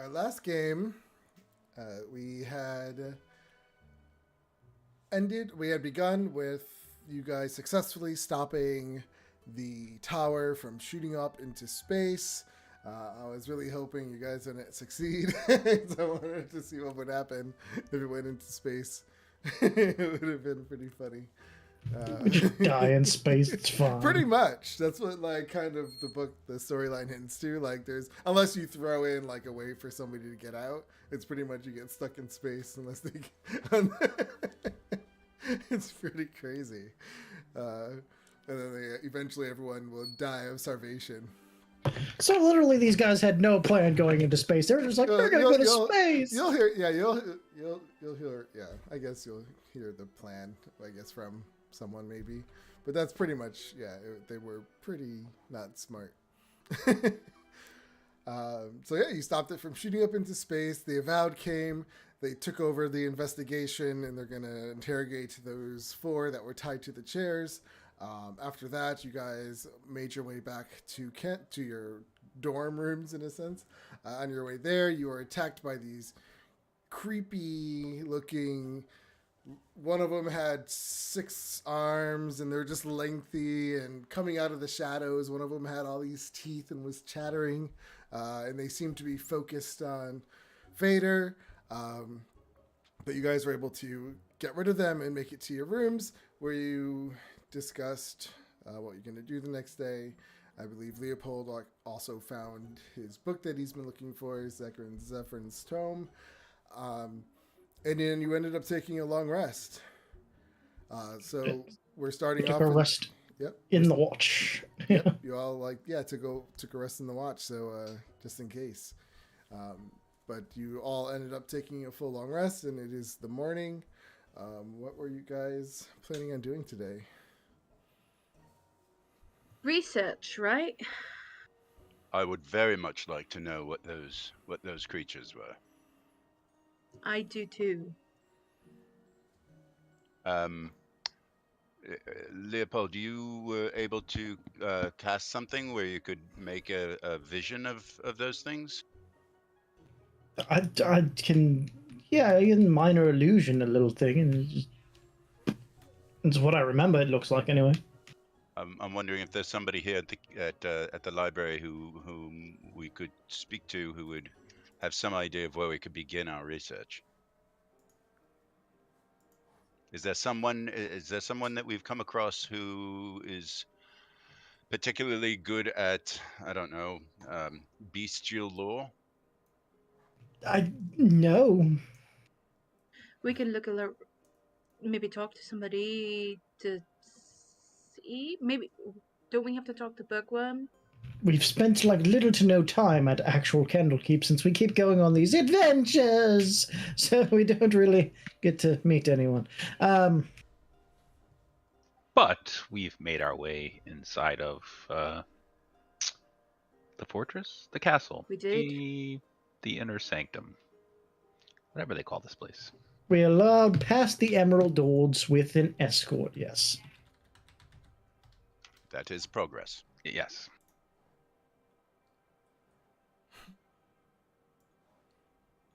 Our last game, we had begun with you guys successfully stopping the tower from shooting up into space. I was really hoping you guys wouldn't succeed. So I wanted to see what would happen if it went into space. It would have been pretty funny. We just die in space. It's fine. Pretty much. That's what kind of the storyline hints to. Unless you throw in a way for somebody to get out, it's pretty much you get stuck in space unless they. It's pretty crazy. And then eventually everyone will die of starvation. So literally, these guys had no plan going into space. They're just like, we're gonna go to space. You'll hear, you'll hear, I guess you'll hear the plan, I guess, from someone maybe, but that's pretty much, they were pretty not smart. So you stopped it from shooting up into space. The Avowed came. They took over the investigation, and they're gonna interrogate those 4 that were tied to the chairs. After that, you guys made your way back to Kent, to your dorm rooms, in a sense. On your way there, you were attacked by these creepy-looking... One of them had 6 arms, and they're just lengthy and coming out of the shadows. One of them had all these teeth and was chattering, and they seemed to be focused on Vader. But you guys were able to get rid of them and make it to your rooms, where you discussed what you're going to do the next day. I believe Leopold also found his book that he's been looking for, Zephyr's Tome. And then you ended up taking a long rest. So we're starting off. Took a rest. Yep. In the watch. Yep. You all took a rest in the watch, so just in case. But you all ended up taking a full long rest, and it is the morning. What were you guys planning on doing today? Research, right? I would very much like to know what those creatures were. I do too. Leopold, you were able to cast something where you could make a vision of those things? I can, in minor illusion, a little thing, and it's what I remember it looks like anyway. I'm wondering if there's somebody here at the library whom we could speak to, who would have some idea of where we could begin our research. Is there someone that we've come across who is particularly good at, I don't know, bestial lore? No. We can look a little, maybe talk to somebody to see. Maybe don't we have to talk to Bookworm? We've spent little to no time at actual Candlekeep since we keep going on these adventures, so we don't really get to meet anyone. But we've made our way inside of the fortress, the castle. We did. The inner sanctum, whatever they call this place. We allowed past the Emerald Doors with an escort. Yes. That is progress. Yes.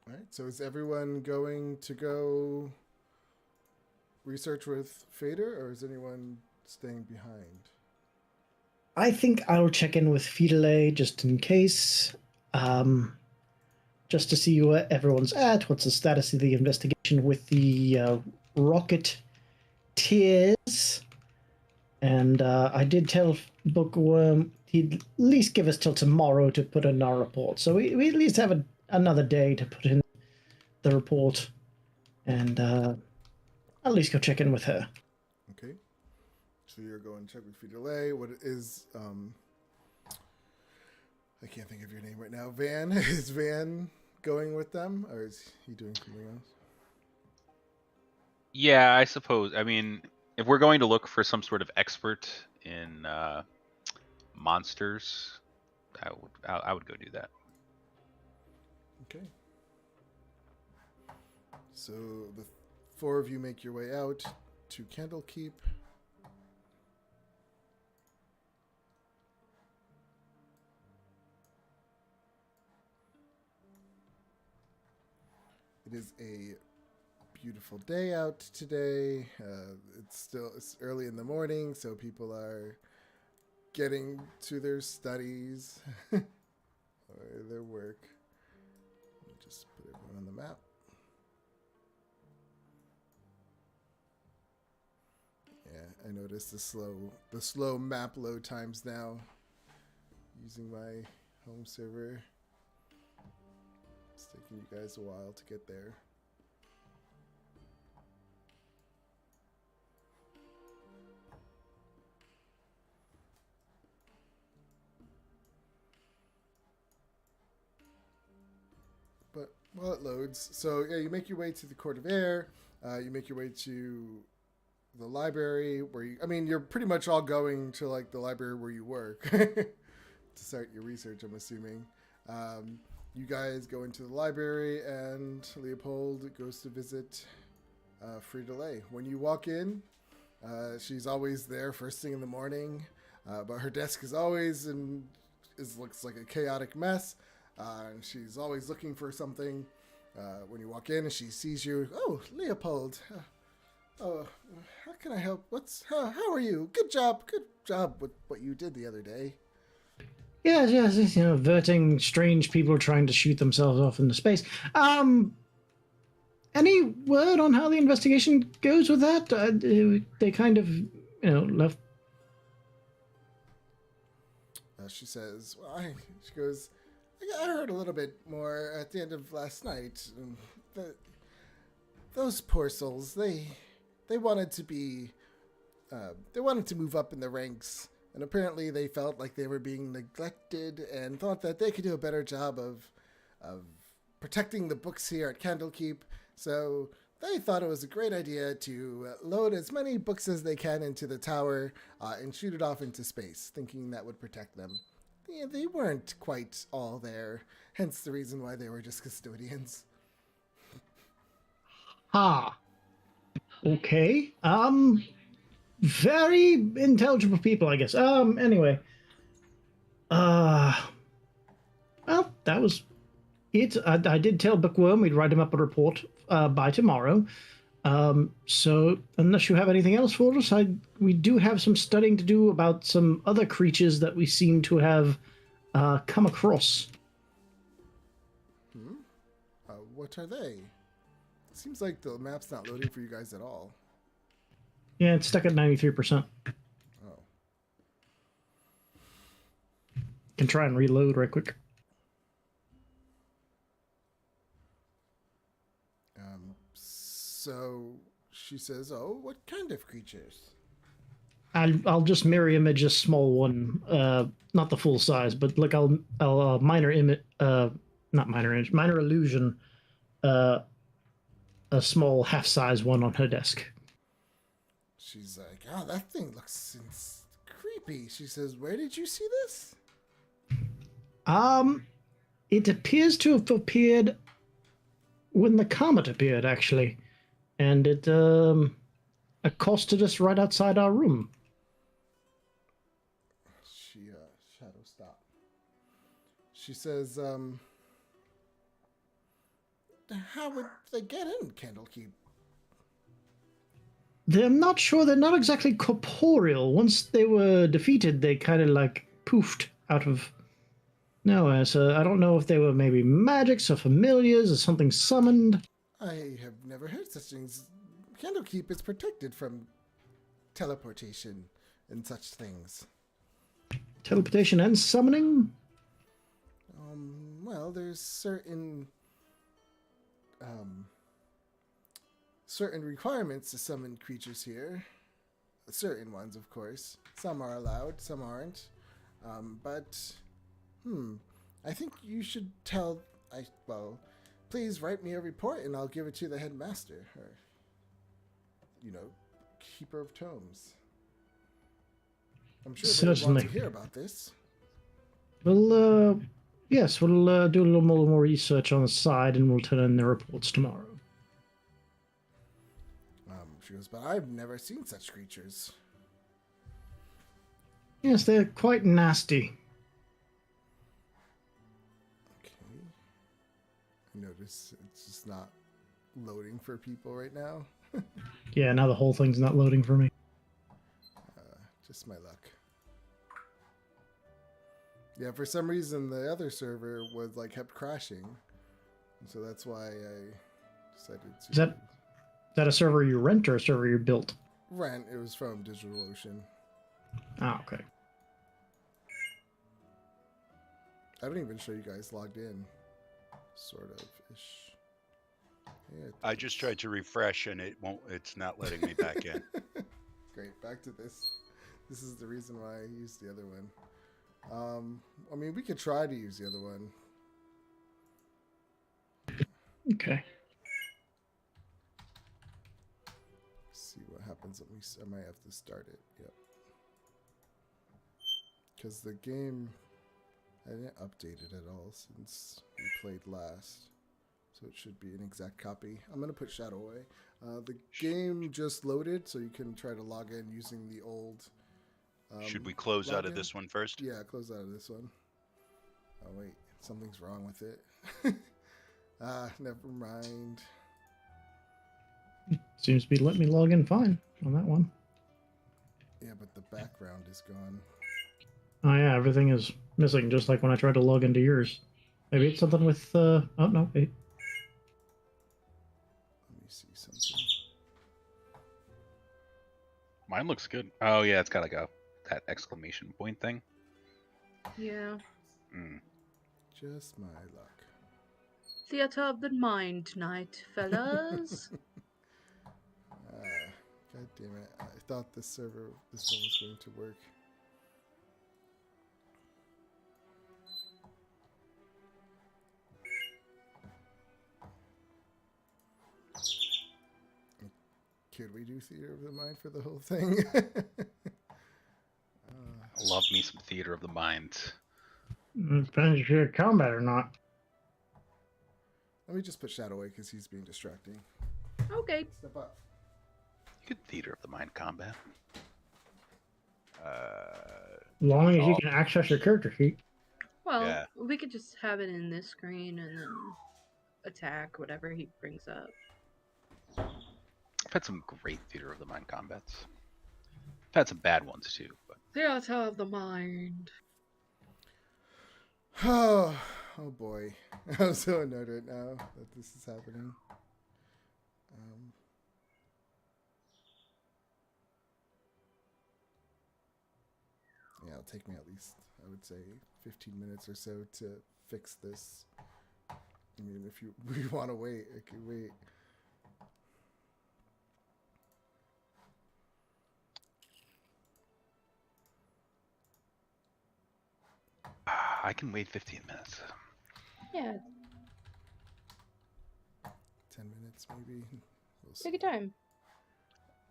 All right, so is everyone going to go research with Fader, or is anyone staying behind? I think I'll check in with Fidelay just in case, just to see where everyone's at. What's the status of the investigation with the rocket tears? And I did tell Bookworm he'd at least give us till tomorrow to put in our report. So we at least have another day to put in the report, and at least go check in with her. Okay. So you're going to check with Fidelay. What is, I can't think of your name right now. Van? Is Van going with them, or is he doing something else? Yeah, I suppose. I mean, if we're going to look for some sort of expert in monsters, I would go do that. Okay. So the 4 of you make your way out to Candlekeep. It is a beautiful day out today. It's early in the morning, so people are getting to their studies or their work. Let me just put everyone on the map. Yeah, I noticed the slow map load times now using my home server. It's taking you guys a while to get there. But while it loads, so yeah, you make your way to the Court of Air. You make your way to the library where you're pretty much all going to like the library where you work to start your research, I'm assuming. You guys go into the library and Leopold goes to visit Frida-Lay. When you walk in, she's always there first thing in the morning, but her desk is always looks like a chaotic mess. And she's always looking for something. When you walk in and she sees you, oh, Leopold. Oh, how can I help? How are you? Good job with what you did the other day. Yes, averting strange people trying to shoot themselves off into space. Any word on how the investigation goes with that? They kind of, left. She says, she goes, I heard a little bit more at the end of last night. Those poor souls, they wanted to move up in the ranks, and apparently they felt like they were being neglected and thought that they could do a better job of protecting the books here at Candlekeep. So they thought it was a great idea to load as many books as they can into the tower and shoot it off into space, thinking that would protect them. They weren't quite all there, hence the reason why they were just custodians. Okay. Very intelligible people, I guess. Anyway. Well, that was it. I did tell Bookworm we'd write him up a report by tomorrow. So unless you have anything else for us, we do have some studying to do about some other creatures that we seem to have come across. What are they? It seems like the map's not loading for you guys at all. Yeah, it's stuck at 93%. Oh. Can try and reload right quick. So she says, "Oh, what kind of creatures?" I'll just mirror image a small one, not the full size, but like I'll minor illusion, a small half size one on her desk. She's like, "Oh, that thing looks creepy." She says, "Where did you see this?" It appears to have appeared when the comet appeared, actually, and it accosted us right outside our room. Shadow stop. She says, "How would they get in Candlekeep?" I'm not sure. They're not exactly corporeal. Once they were defeated, they kind of like poofed out of nowhere. So I don't know if they were maybe magics or familiars or something summoned. I have never heard such things. Candlekeep is protected from teleportation and such things. Teleportation and summoning? Well, there's certain requirements to summon creatures here. Certain ones, of course. Some are allowed, some aren't. I think you should please write me a report and I'll give it to the headmaster, or, keeper of tomes. I'm sure they would want to hear about this. Well, yes, we'll do a little more research on the side and we'll turn in the reports tomorrow. She goes, but I've never seen such creatures. Yes, they're quite nasty. Okay. I notice it's just not loading for people right now. Yeah, now the whole thing's not loading for me. Just my luck. Yeah, for some reason the other server was like kept crashing, and so that's why I decided to Is that a server you rent or a server you built? rent. It was from DigitalOcean. Ah, okay. I don't even show you guys logged in, sort of ish. Yeah, I just tried to refresh and it won't. It's not letting me back in. Great, back to this. This is the reason why I used the other one. I mean, we could try to use the other one. Okay. See what happens. I might have to start it. Yep. Because the game, I didn't update it at all since we played last. So it should be an exact copy. I'm going to put Shadow away. The game just loaded, so you can try to log in using the old... Should we close out of login. this one first? Yeah, close out of this one. Oh, wait. Something's wrong with it. Never mind. Seems to be letting me log in fine on that one. Yeah, but the background is gone. Oh yeah, everything is missing, just like when I tried to log into yours. Maybe it's something with, oh no, wait. Let me see something. Mine looks good. Oh yeah, it's got like that exclamation point thing. Yeah. Mm. Just my luck. Theater of the mind tonight, fellas. God damn it. I thought this one was going to work. Could we do Theater of the Mind for the whole thing? Love me some theater of the mind. Depends if you're combat or not. Let me just put Shadow away because he's being distracting. Okay. Step up. Good theater of the mind combat. As long as you can access your character sheet. Well, Yeah. we could just have it in this screen and then attack whatever he brings up. I've had some great theater of the mind combats. I've had some bad ones too, but Theater of the mind. Oh boy. I'm so annoyed right now that this is happening. Yeah, it'll take me at least, I would say, 15 minutes or so to fix this. I mean, if we want to wait, I could wait. I can wait 15 minutes. Yeah, 10 minutes maybe. We'll see. take your time.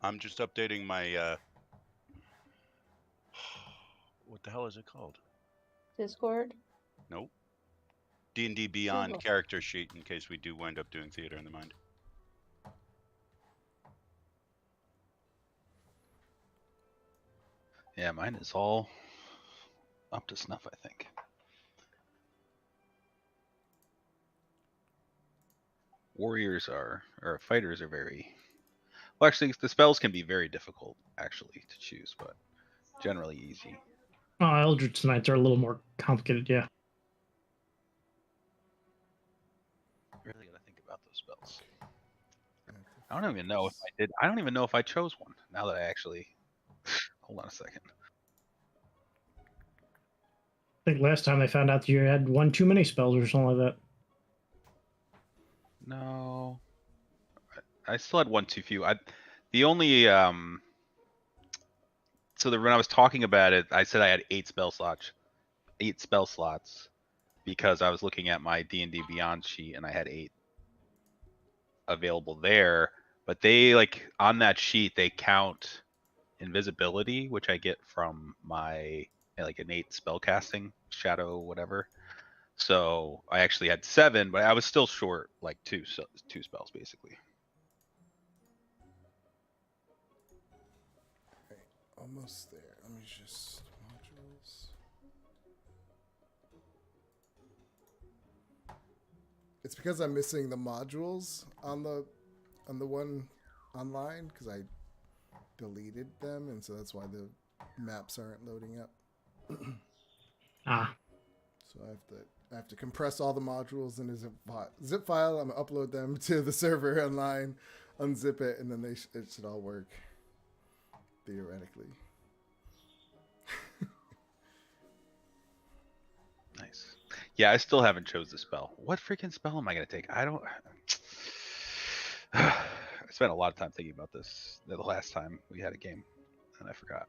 I'm just updating my. What the hell is it called? Discord. Nope. D&D Beyond Cool. character sheet in case we do wind up doing Theater in the Mind. Yeah, mine is all up to snuff, I think. Warriors are, or fighters are very... Well, actually, the spells can be very difficult, actually, to choose, but generally easy. Eldritch Knights are a little more complicated, yeah. Really gotta think about those spells. I don't even know if I did. I don't even know if I chose one, now that I actually... Hold on a second. I think last time they found out that you had one too many spells or something like that. No. I still had one too few. The only so when I was talking about it, I said I had 8 spell slots because I was looking at my D&D Beyond sheet and I had 8 available there, but they like on that sheet they count invisibility, which I get from my like innate spellcasting shadow whatever. So I actually had 7, but I was still short like two spells basically. Right, almost there. Let me just modules. It's because I'm missing the modules on the one online because I deleted them, and so that's why the maps aren't loading up. Ah. So I have to compress all the modules in a zip file. I'm gonna upload them to the server online, unzip it, and then it should all work theoretically. Nice. Yeah, I still haven't chose the spell. What freaking spell am I gonna take? I don't. I spent a lot of time thinking about this the last time we had a game, and I forgot.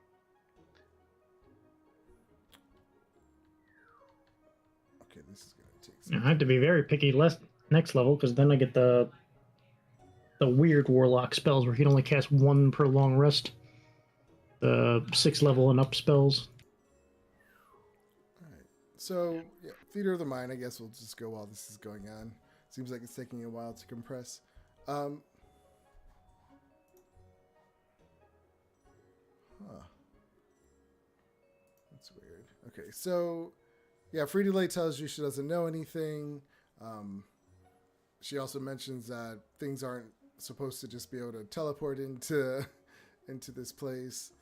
Okay, this is gonna take some I have to be very picky next level because then I get the weird warlock spells where you can only cast one per long rest. The 6th level and up spells. Alright. So, yeah, Theater of the Mind, I guess we'll just go while this is going on. Seems like it's taking a while to compress. Huh. That's weird. Okay, so, yeah, Frida-Lay tells you she doesn't know anything. She also mentions that things aren't supposed to just be able to teleport into this place.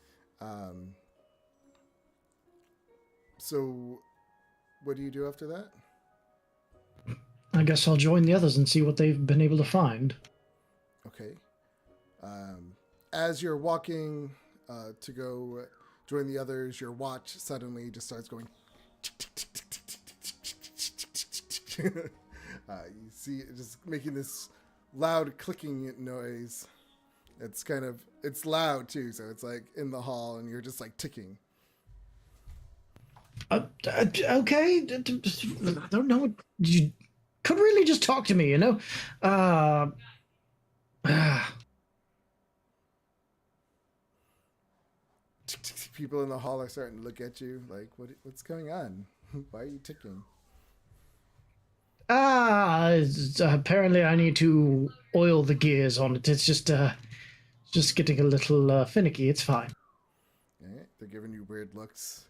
So, what do you do after that? I guess I'll join the others and see what they've been able to find. Okay. As you're walking to go join the others, your watch suddenly just starts going. You see it just making this loud clicking noise. It's loud too, so it's like in the hall, and you're just like ticking. Okay. I don't know. You could really just talk to me, you know? People in the hall are starting to look at you like, what's going on? Why are you ticking? Apparently I need to oil the gears on it. It's just getting a little finicky. It's fine. Right, they're giving you weird looks.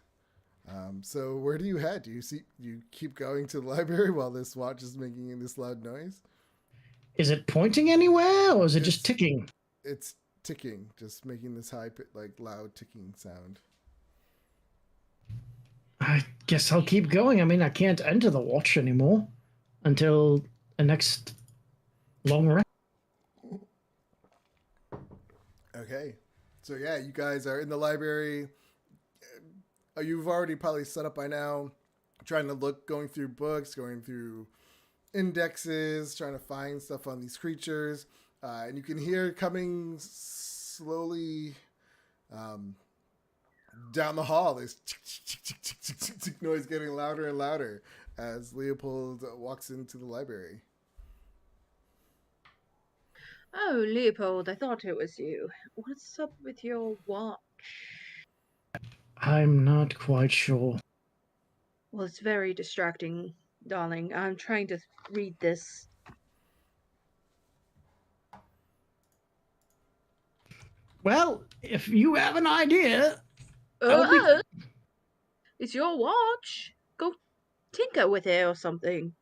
So where do you head? Do you keep going to the library while this watch is making this loud noise? Is it pointing anywhere, or is it just ticking? It's ticking, just making this loud ticking sound. I guess I'll keep going. I mean, I can't enter the watch anymore until the next long rest. Okay. So yeah, you guys are in the library. You've already probably set up by now, trying to going through books, going through indexes, trying to find stuff on these creatures. And you can hear coming slowly down the hall, this noise getting louder and louder as Leopold walks into the library. Oh, Leopold, I thought it was you. What's up with your watch? I'm not quite sure. Well, it's very distracting, darling. I'm trying to read this. Well, if you have an idea, I'll be... It's your watch. Go tinker with it or something.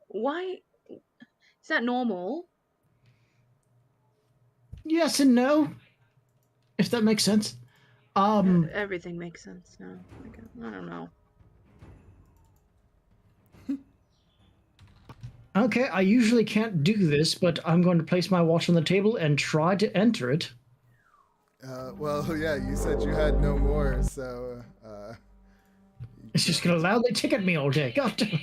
Why? Is that normal? Yes and no, if that makes sense. Everything makes sense now. I don't know. Okay, I usually can't do this, but I'm going to place my watch on the table and try to enter it. Well, yeah, you said you had no more, so... It's just going to loudly tick at me all day. God damn.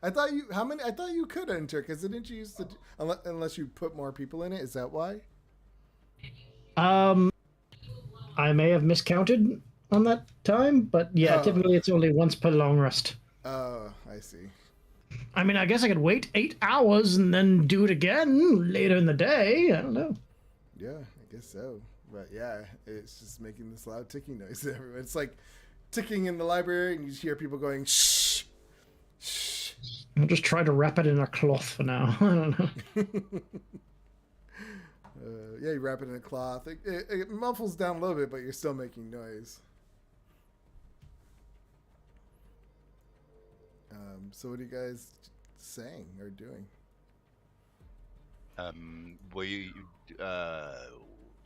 I thought you could enter, because didn't you used to... Unless you put more people in it, is that why? I may have miscounted on that time, but yeah, typically it's only once per long rest. Oh, I see. I mean, I guess I could wait 8 hours and then do it again later in the day. I don't know. Yeah, I guess so. But yeah, it's just making this loud ticking noise everywhere. It's like ticking in the library, and you just hear people going, shh, shh. I'll just try to wrap it in a cloth for now. I don't know. Yeah, you wrap it in a cloth. It muffles down a little bit, but you're still making noise. So what are you guys saying or doing? Were you,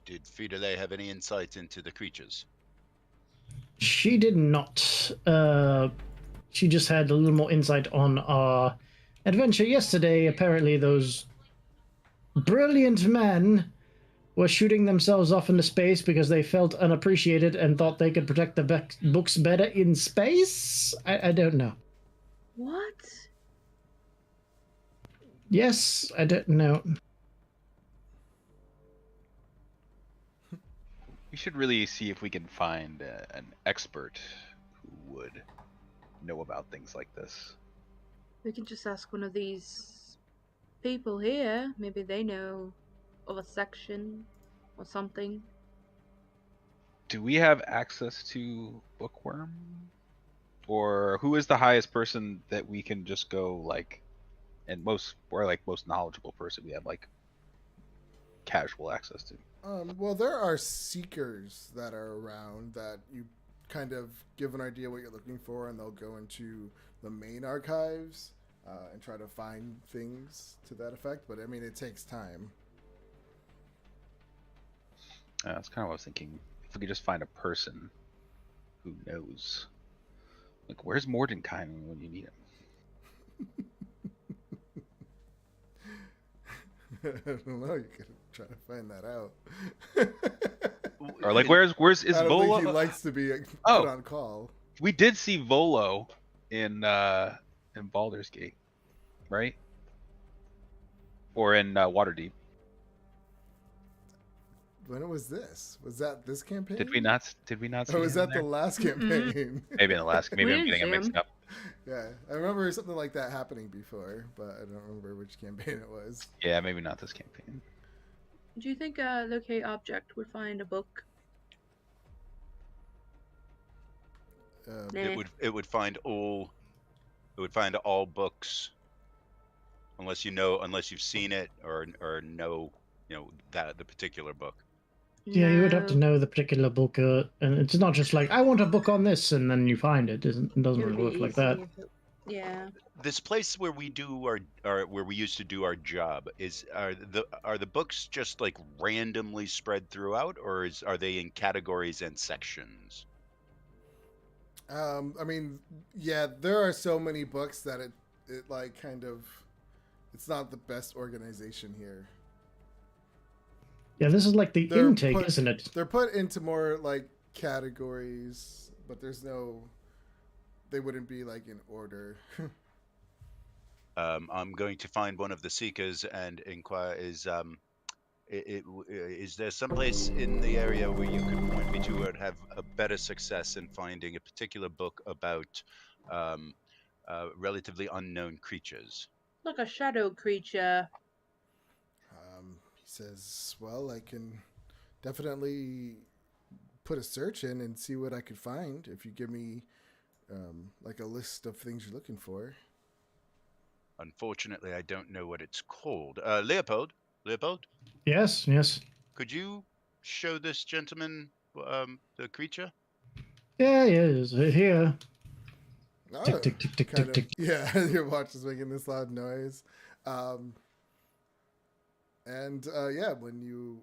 did Frida have any insight into the creatures? She did not. She just had a little more insight on our adventure yesterday. Apparently, those brilliant men were shooting themselves off into space because they felt unappreciated and thought they could protect the books better in space? I don't know. What? Yes, I don't know. We should really see if we can find an expert who would know about things like this. We can just ask one of these people here. Maybe they know of a section or something. Do we have access to Bookworm? Or who is the highest person that we can just go like, and most knowledgeable person we have like casual access to? Well, there are seekers that are around that you kind of give an idea what you're looking for, and they'll go into the main archives and try to find things to that effect. But I mean, it takes time. That's kind of what I was thinking. If we could just find a person who knows. Like, where's Mordenkainen when you need him? I don't know. You could try to find that out. Or like, where's is I don't Volo? think he likes to be put on call. We did see Volo in Baldur's Gate, right? Or in Waterdeep. When was this? Was that this campaign? Did we not? Did we not? See Or was him that there? the last campaign? Maybe in the last. Maybe I'm getting it mixed up. Yeah, I remember something like that happening before, but I don't remember which campaign it was. Yeah, maybe not this campaign. Do you think a locate object would find a book? Nah. It would find all books, unless you've seen it or know that the particular book. Yeah, you would have to No. know the particular book, and it's not just like, I want a book on this, and then you find it. It doesn't It would really work be like that. easy if it- Yeah. This place where we do where we used to do our job are the books just like randomly spread throughout, or are they in categories and sections? I mean, yeah, there are so many books that it like kind of, it's not the best organization here. Yeah, this is like the They're intake, put- isn't it? They're put into more like categories, but there's no, they wouldn't be like in order. I'm going to find one of the seekers and inquire: is there someplace in the area where you could point me to and have a better success in finding a particular book about relatively unknown creatures? Like a shadow creature. He says, well, I can definitely put a search in and see what I could find if you give me like a list of things you're looking for. Unfortunately, I don't know what it's called. Leopold, Yes, yes. could you show this gentleman the creature? Yeah, yes, here. Oh, Tick, tick, tick, tick, kind tick, of, tick. yeah, your watch is making this loud noise. Yeah, when you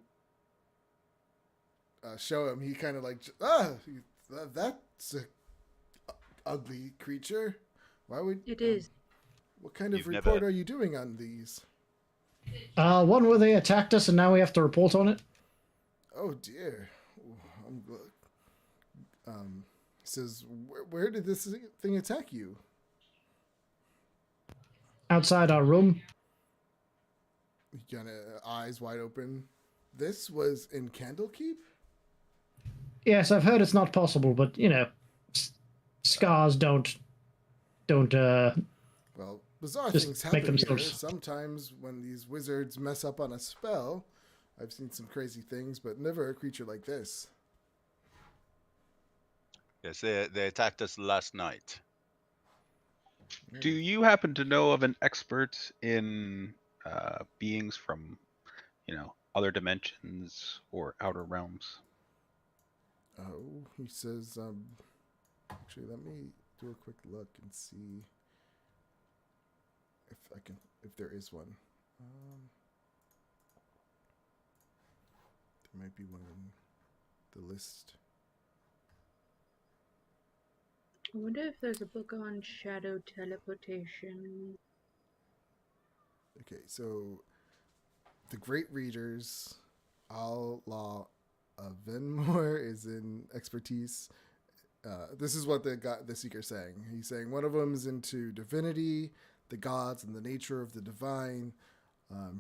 show him, he kind of like, that's a ugly creature. Why would It is. What kind of You've report never- are you doing on these? One where they attacked us and now we have to report on it. Oh dear. I'm he says, where did this thing attack you? Outside our room. He kind of eyes wide open. This was in Candlekeep? Yes, I've heard it's not possible, but scars don't Well, bizarre Just things make happen here. themselves- Sometimes when these wizards mess up on a spell, I've seen some crazy things, but never a creature like this. Yes, they attacked us last night. Do you happen to know of an expert in beings from, other dimensions or outer realms? Oh, he says, actually, let me do a quick look and see if there is one. There might be one in the list. I wonder if there's a book on shadow teleportation. Okay, so the great readers, Al Law Venmore is in expertise. This is what the seeker's saying. He's saying one of them is into divinity, the gods, and the nature of the divine.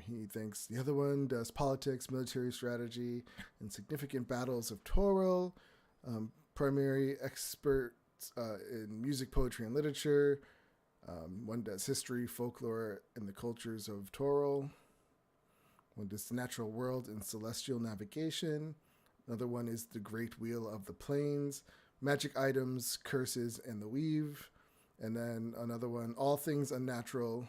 He thinks the other one does politics, military strategy, and significant battles of Toril. Primary experts in music, poetry, and literature. One does history, folklore, and the cultures of Toril. One does the natural world and celestial navigation. Another one is the Great Wheel of the Plains, magic items, curses, and the weave. And then another one, all things unnatural.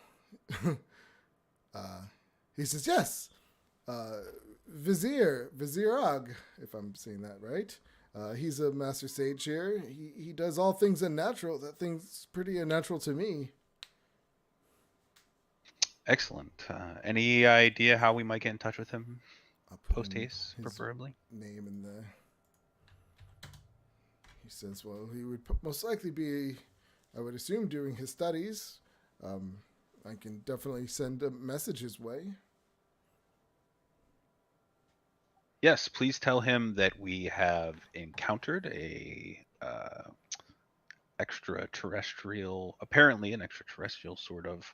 He says, yes, Vizier Og, if I'm saying that right. He's a master sage here. He does all things unnatural. That thing's pretty unnatural to me. Excellent. Any idea how we might get in touch with him? I'll put Post in haste, his preferably. name in the. He says, well, he would most likely be, I would assume, doing his studies. I can definitely send a message his way. Yes, please tell him that we have encountered a apparently an extraterrestrial sort of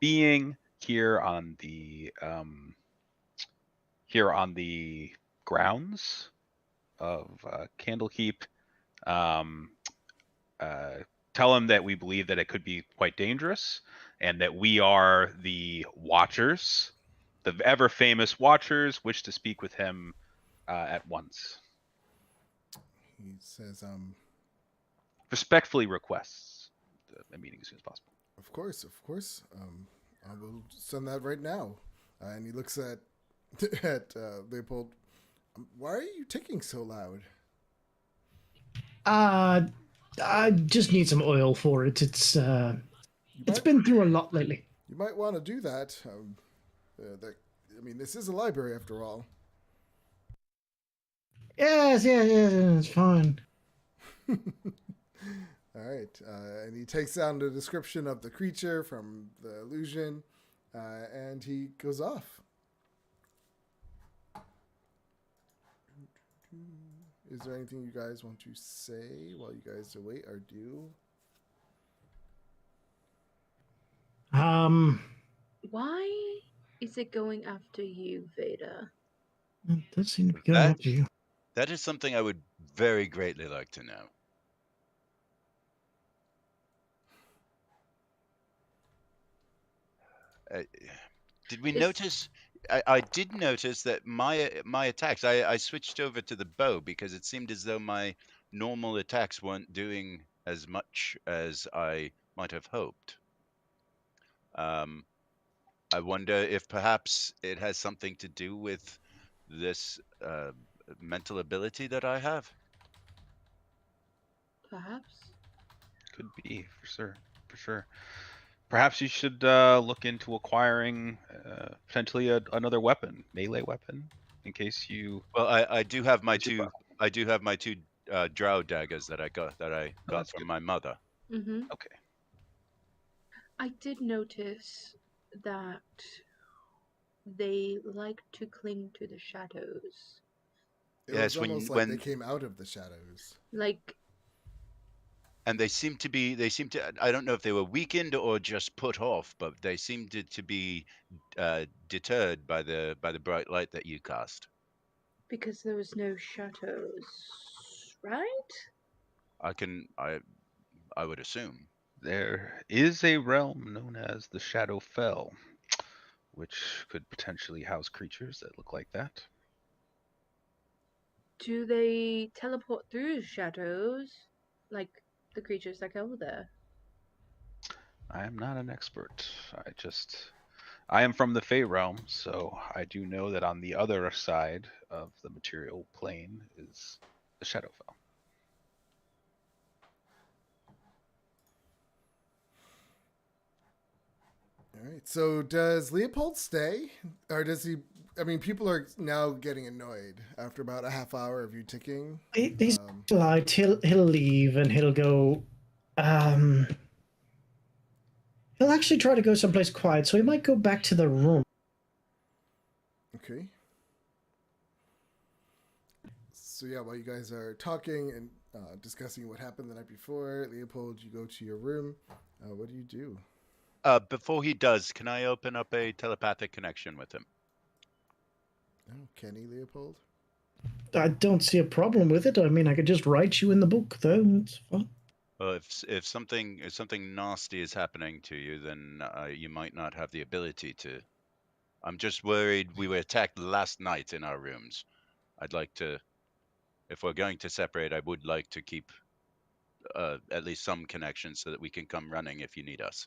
being here on the grounds of Candlekeep. Tell him that we believe that it could be quite dangerous, and that we are the Watchers, the ever famous Watchers, wish to speak with him at once. He says, Respectfully requests a meeting as soon as possible. Of course. I will send that right now. And he looks at Leopold. Why are you ticking so loud? I just need some oil for it. It's been through a lot lately. You might want to do that. This is a library after all. Yes, it's fine. All right, and he takes down the description of the creature from the illusion, and he goes off. Is there anything you guys want to say while you guys await or do? Why is it going after you, Veda? It does seem to be going after you. That is something I would very greatly like to know. Did we notice? I did notice that my attacks. I switched over to the bow because it seemed as though my normal attacks weren't doing as much as I might have hoped. I wonder if perhaps it has something to do with this mental ability that I have. Perhaps. Could be, for sure. Perhaps you should look into acquiring potentially another weapon, melee weapon, in case you. Well, I do have my two. I do have my two drow daggers that I got from good. my mother. Mm-hmm. Okay. I did notice that they like to cling to the shadows. It was almost like they came out of the shadows. Like. And they seem to. I don't know if they were weakened or just put off, but they seemed to be deterred by the bright light that you cast. Because there was no shadows, right? I would assume. There is a realm known as the Shadowfell, which could potentially house creatures that look like that. Do they teleport through shadows, like the creatures that go there? I am not an expert. I am from the Fey realm, so I do know that on the other side of the material plane is the Shadowfell. All right. So does Leopold stay, or does he? I mean, people are now getting annoyed after about a half hour of you ticking. He's polite. He'll leave and he'll go. Um, he'll actually try to go someplace quiet, so he might go back to the room. Okay. So yeah, while you guys are talking and discussing what happened the night before, Leopold, you go to your room. What do you do? Before he does, can I open up a telepathic connection with him? Oh, Kenny Leopold. I don't see a problem with it. I mean, I could just write you in the book, though. It's fine. Well, if something nasty is happening to you, then you might not have the ability to. I'm just worried. We were attacked last night in our rooms. I'd like to, if we're going to separate, I would like to keep at least some connection so that we can come running if you need us.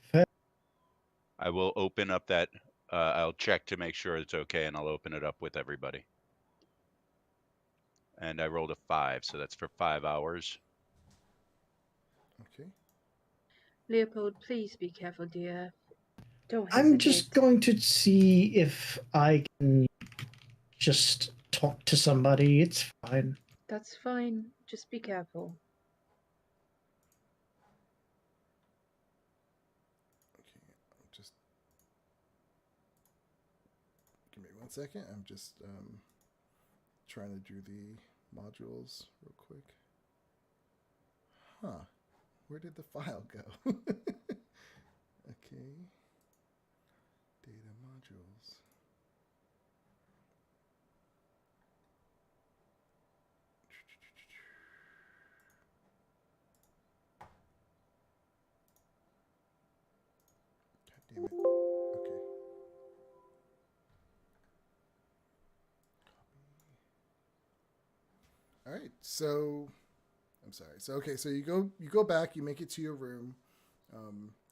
Fair. I will open up that. I'll check to make sure it's okay, and I'll open it up with everybody. And I rolled a 5, so that's for 5 hours. Okay. Leopold, please be careful, dear. Don't I'm just hesitate. going to see if I can just talk to somebody. It's fine. That's fine. Just be careful. Okay. Just give me 1 second. I'm just trying to do the modules real quick. Huh. Where did the file go? Okay. Data modules. God damn it. Okay. All right. So I'm sorry. So okay, so you go back, you make it to your room.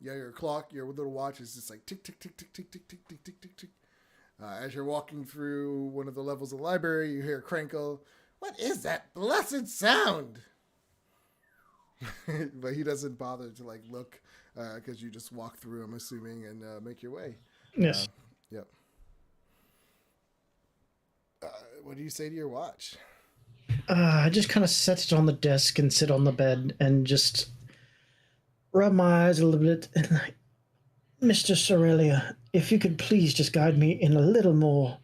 Yeah, your clock, your little watch is just like tick tick tick tick tick tick tick tick tick tick tick. As you're walking through one of the levels of the library, you hear Crankle. What is that blessed sound? But he doesn't bother to like look because you just walk through. I'm assuming and make your way. Yes. Yep. What do you say to your watch? I just kind of set it on the desk and sit on the bed and just rub my eyes a little bit and like, Mr. Sorelia, if you could please just guide me in a little more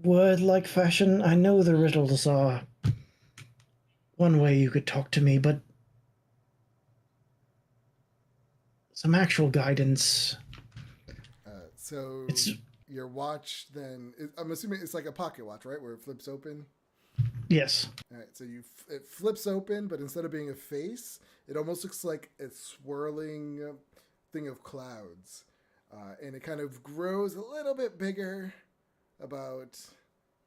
word-like fashion. I know the riddles are one way you could talk to me, but some actual guidance. So It's your watch then, I'm assuming it's like a pocket watch, right? Where it flips open. yes. All right, so it flips open, but instead of being a face, it almost looks like a swirling thing of clouds, and it kind of grows a little bit bigger, about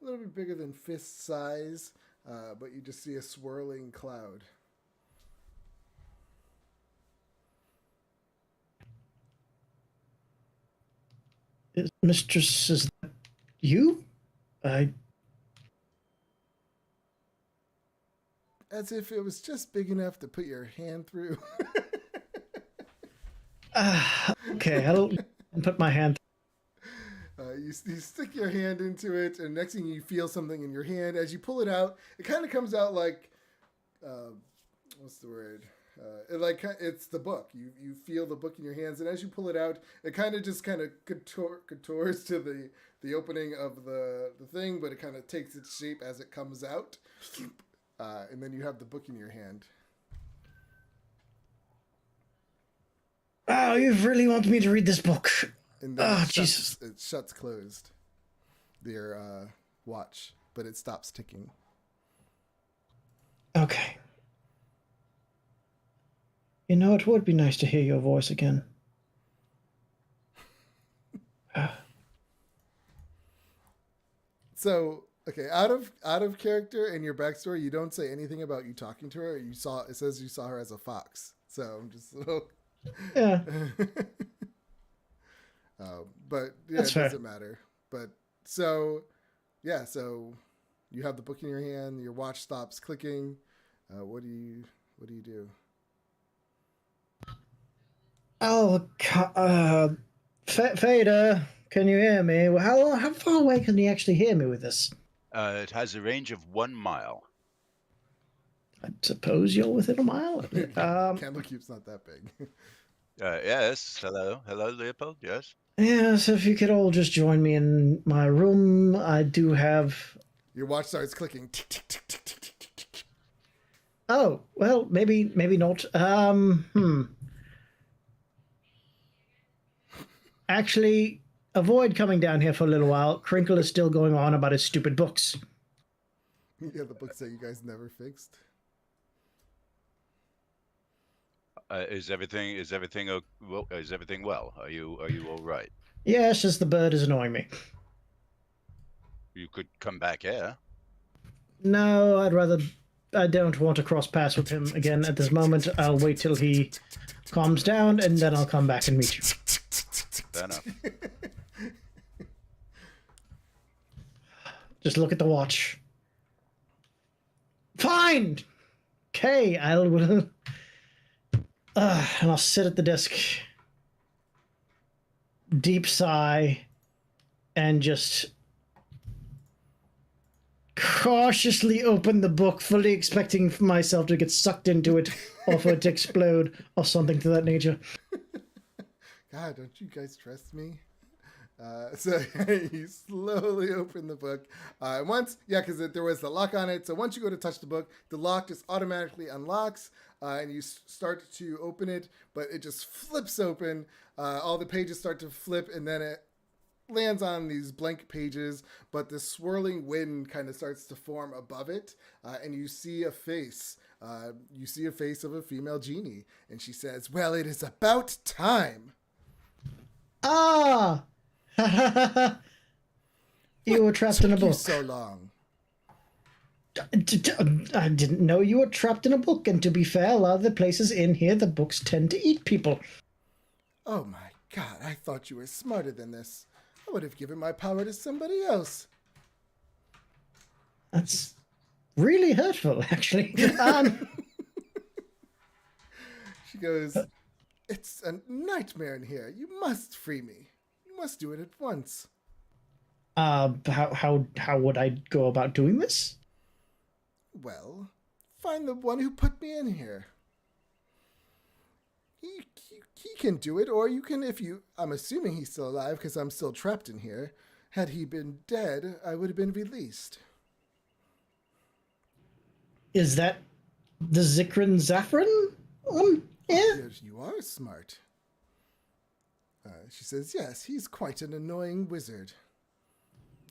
a little bit bigger than fist size, but you just see a swirling cloud. Mistress, is that you? I As if it was just big enough to put your hand through. okay. I'll put my hand. You stick your hand into it, and next thing you feel something in your hand. As you pull it out, it kind of comes out like, what's the word? It's the book. You feel the book in your hands, and as you pull it out, it kind of contours to the opening of the thing, but it kind of takes its shape as it comes out, and then you have the book in your hand. Oh, you really want me to read this book? And then Jesus. it shuts closed. Their watch, but it stops ticking. Okay. You know, it would be nice to hear your voice again. So, okay, out of character in your backstory, you don't say anything about you talking to her. It says you saw her as a fox. So I'm just Yeah. but yeah, That's it fair. doesn't matter. But so yeah, so you have the book in your hand. Your watch stops clicking. What do you do? Oh, Fader, can you hear me? How far away can you actually hear me with this? It has a range of 1 mile. I suppose you're within a mile. Candlekeep's not that big. Yes. Hello, Leopold. Yes. Yes, if you could all just join me in my room. I do have. Your watch starts clicking. Tick, tick, tick, tick, tick, tick, tick, tick. Oh, well, maybe not. Actually, avoid coming down here for a little while. Crinkle is still going on about his stupid books. Yeah, the books that you guys never fixed. Is everything well? Are you all right? Yes, just the bird is annoying me. You could come back here. No, I don't want to cross paths with him again at this moment. I'll wait till he calms down, and then I'll come back and meet you. Fair enough. Just look at the watch. Fine! Okay, and I'll sit at the desk. Deep sigh, and just cautiously open the book, fully expecting for myself to get sucked into it, or for it to explode, or something to that nature. God, don't you guys trust me? So you slowly open the book. Because there was the lock on it. So once you go to touch the book, the lock just automatically unlocks, and you start to open it, but it just flips open. All the pages start to flip, and then it lands on these blank pages, but the swirling wind kind of starts to form above it, and you see a face. You see a face of a female genie, and she says, "Well, it is about time." Ah! You were trapped in a Took you book. so long. I didn't know you were trapped in a book, and to be fair, a lot of the places in here, the books tend to eat people. Oh my God, I thought you were smarter than this. I would have given my power to somebody else. That's really hurtful, actually. She goes, "It's a nightmare in here. You must free me. You must do it at once." How would I go about doing this? "Well, find the one who put me in here. He can do it, or you can, if you... I'm assuming he's still alive because I'm still trapped in here. Had he been dead, I would have been released." Is that the Zikrin Zafran? Yeah. You are smart. She says, "Yes, he's quite an annoying wizard.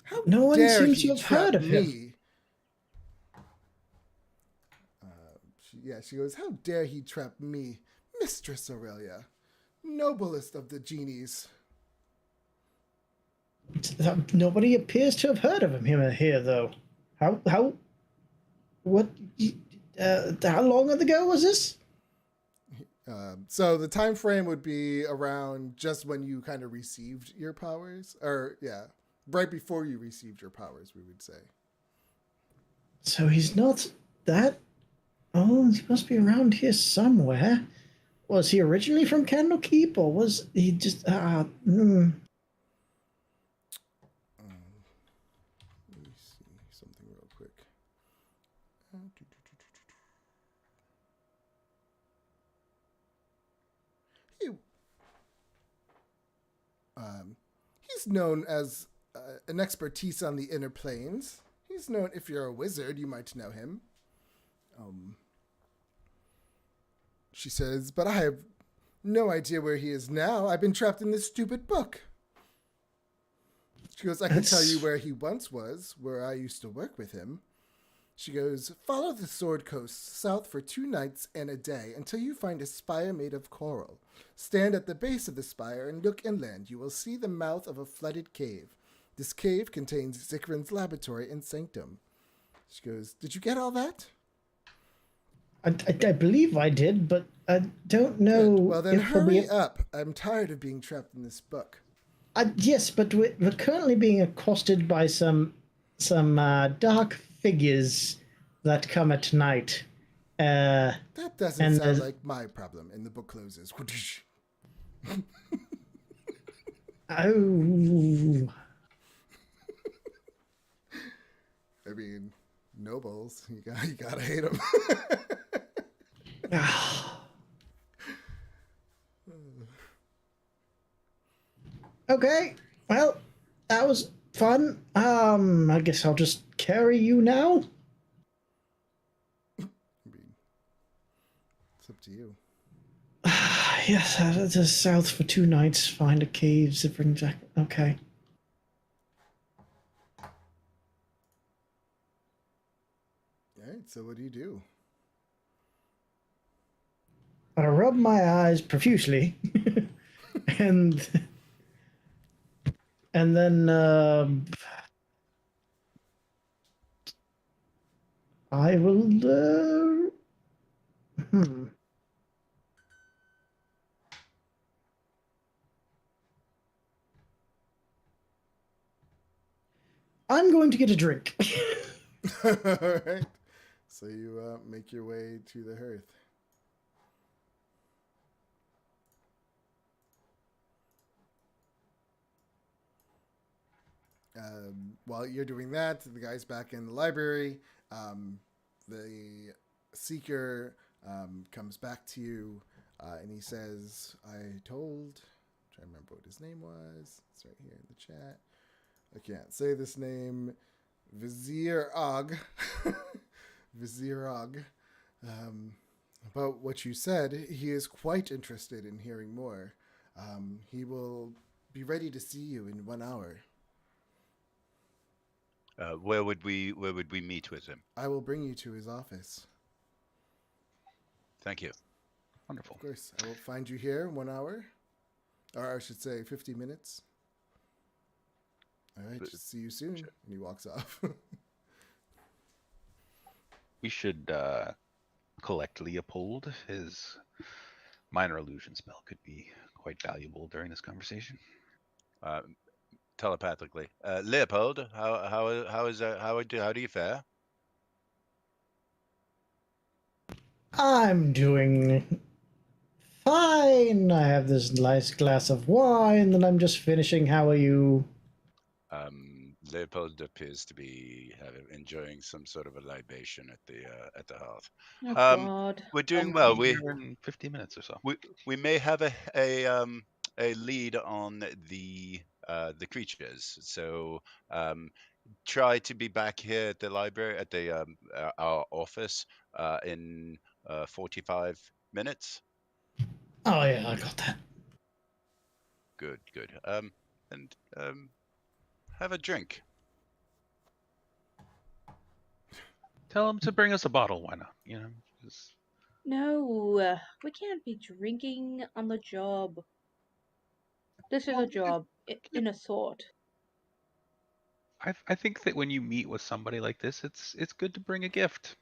How No one dare seems he to have trap heard of him." me?" She goes, "How dare he trap me, Mistress Aurelia, noblest of the genies." Nobody appears to have heard of him here, though. What? How long ago was this? So the time frame would be around just when you kind of received your powers, or right before you received your powers, we would say. So he's not that. Oh, he must be around here somewhere. Was he originally from Candlekeep, or was he just? Let me see something real quick. He's known as an expertise on the inner planes. He's known, if you're a wizard, you might know him. She says, "But I have no idea where he is now. I've been trapped in this stupid book." She goes, "I can tell you where he once was, where I used to work with him." She goes, "Follow the Sword Coast south for 2 nights and a day until you find a spire made of coral. Stand at the base of the spire and look inland. You will see the mouth of a flooded cave. This cave contains Zikrin's laboratory and sanctum." She goes, "Did you get all that?" I believe I did, but I don't know. Good. Well, then if we'll hurry up. I'm tired of being trapped in this book. Yes, but we're currently being accosted by some dark figures that come at night. That doesn't sound like my problem. And the book closes. Oh. I mean, nobles, you gotta hate them. Okay. Well, that was fun. I guess I'll just carry you now. I mean, it's up to you. Yes, to south for 2 nights. Find a cave, zippering jack. Okay. All right. So what do you do? I rub my eyes profusely, and then I will. I'm going to get a drink. All right. So you make your way to the hearth. While you're doing that, the guy's back in the library. The seeker comes back to you, and he says, "I told." I'm trying to remember what his name was. It's right here in the chat. I can't say this name. Vizier Og. Vizier Og. About what you said, he is quite interested in hearing more. He will be ready to see you in 1 hour. Where would we meet with him? I will bring you to his office. Thank you. Wonderful. Of course, I will find you here in 1 hour, or I should say 50 minutes. All right, see you soon. And he walks off. We should collect Leopold. His minor illusion spell could be quite valuable during this conversation. Telepathically, Leopold, how do you fare? I'm doing fine. I have this nice glass of wine that I'm just finishing. How are you? Leopold appears to be enjoying some sort of a libation at the hearth. Oh God. We're doing well. Be here in 50 minutes or so. We may have a lead on the creatures, so try to be back here at the library at the our office in 45 minutes. Oh yeah, I got that. Good. And have a drink. Tell him to bring us a bottle. Why not? Just... No, we can't be drinking on the job. This is a job, in a sort. I think that when you meet with somebody like this, it's good to bring a gift.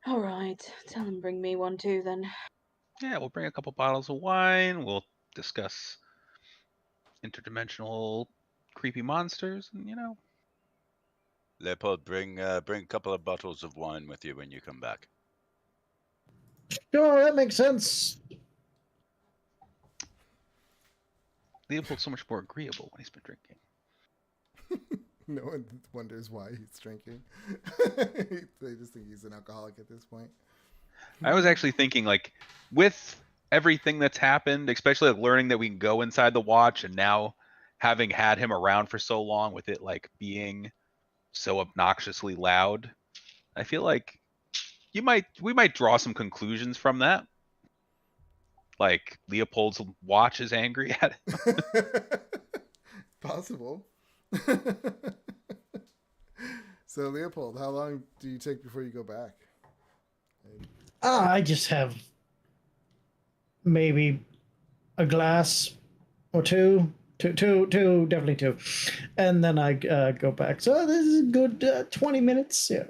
All right, tell him bring me one too then. Yeah, we'll bring a couple bottles of wine. We'll discuss interdimensional creepy monsters, and Leopold, bring a couple of bottles of wine with you when you come back. Sure, that makes sense. Leopold's so much more agreeable when he's been drinking. No one wonders why he's drinking. They just think he's an alcoholic at this point. I was actually thinking, like, with everything that's happened, especially like learning that we can go inside the watch, and now having had him around for so long, with it like being so obnoxiously loud, I feel like we might draw some conclusions from that. Like Leopold's watch is angry at him. Possible. So Leopold, how long do you take before you go back? I just have maybe a glass or two, definitely two, and then I go back. So this is a good 20 minutes. Yeah.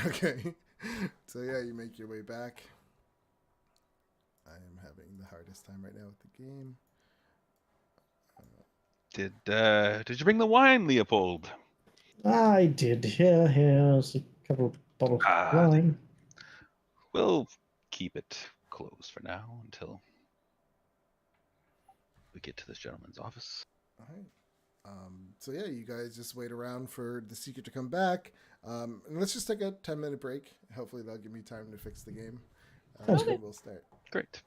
Okay. So yeah, you make your way back. I am having the hardest time right now with the game. Did you bring the wine, Leopold? I did. Here's a couple of bottles of wine. We'll keep it closed for now until we get to this gentleman's office. All right. So yeah, you guys just wait around for the Seeker to come back. And let's just take a 10-minute break. Hopefully that'll give me time to fix the game. Sounds And good. we'll start. Great.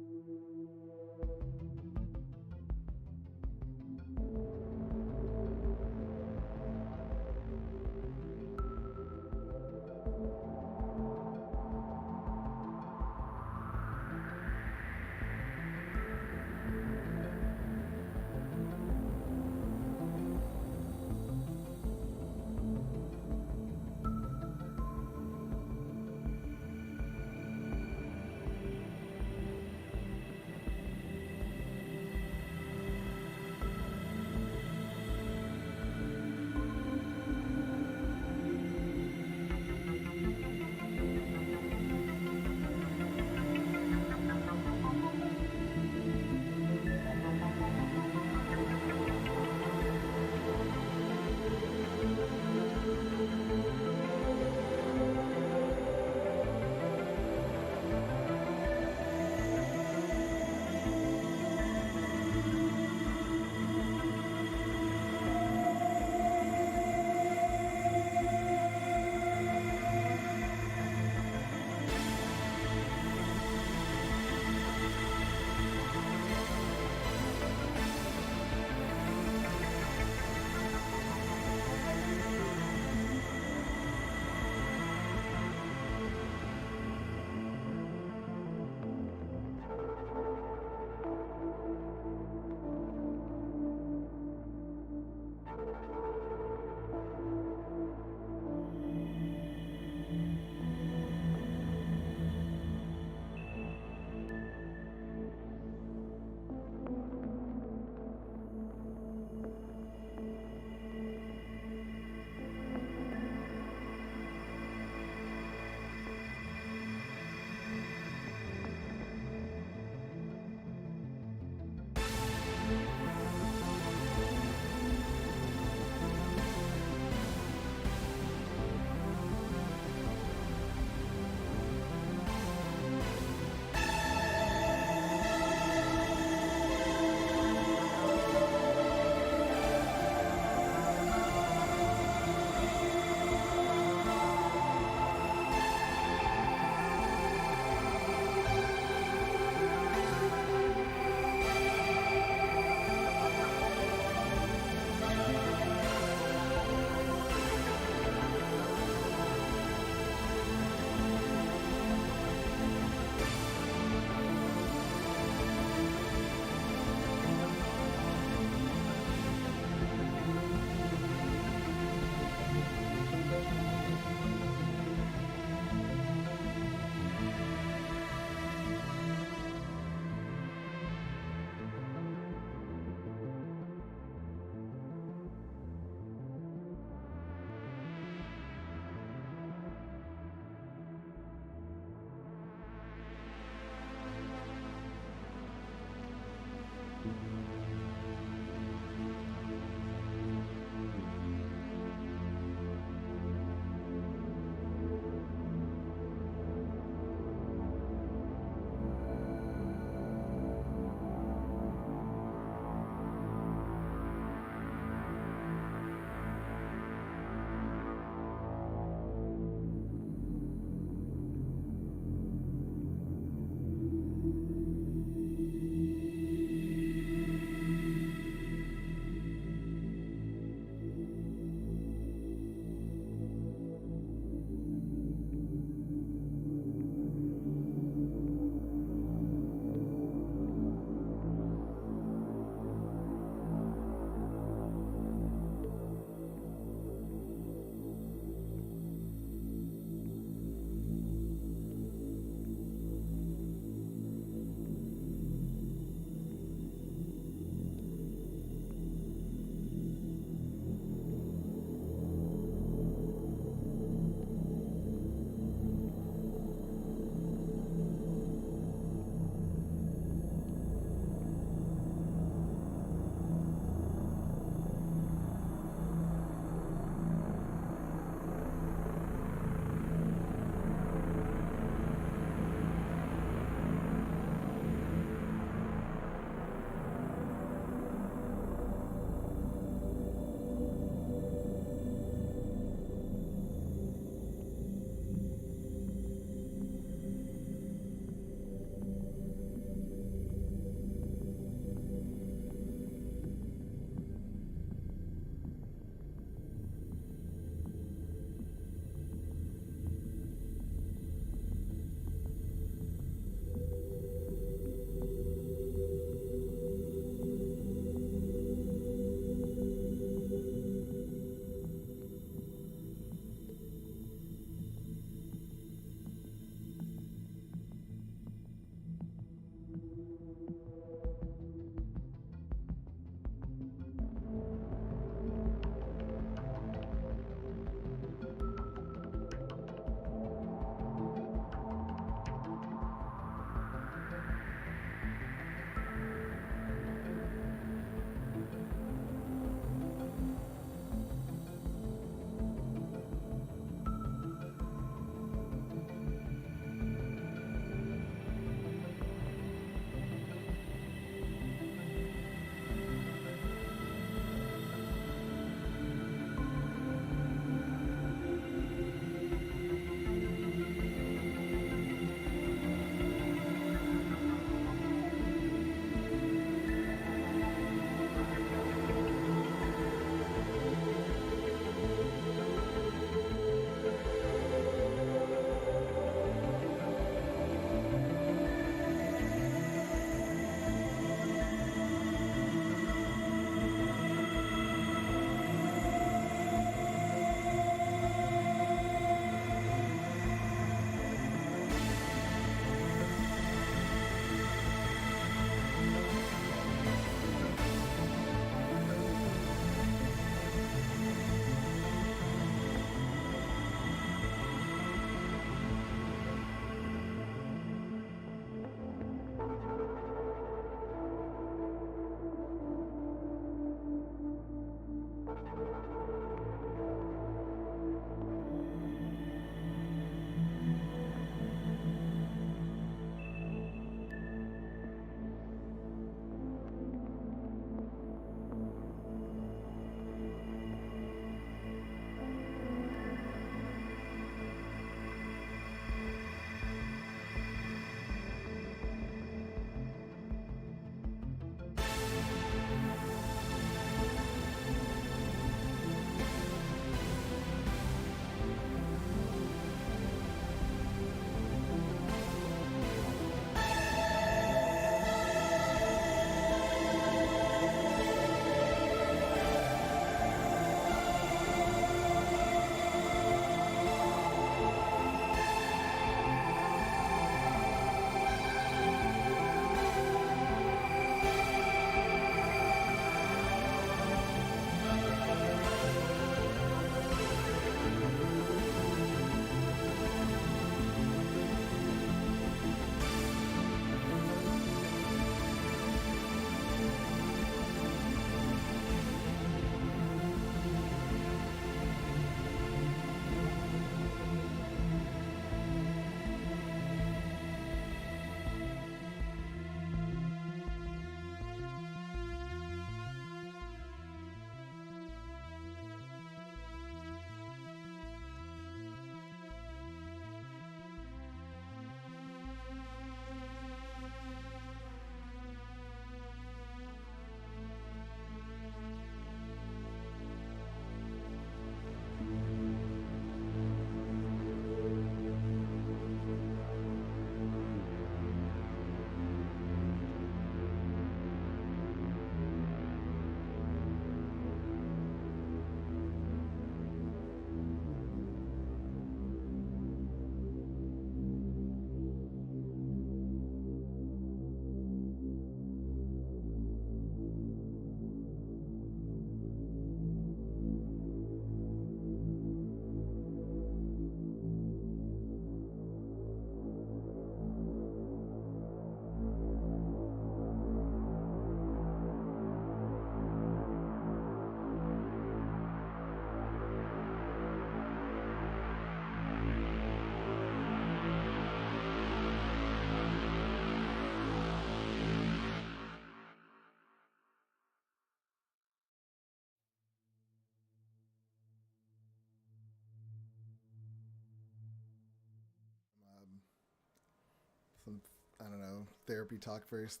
I don't know, therapy talk first.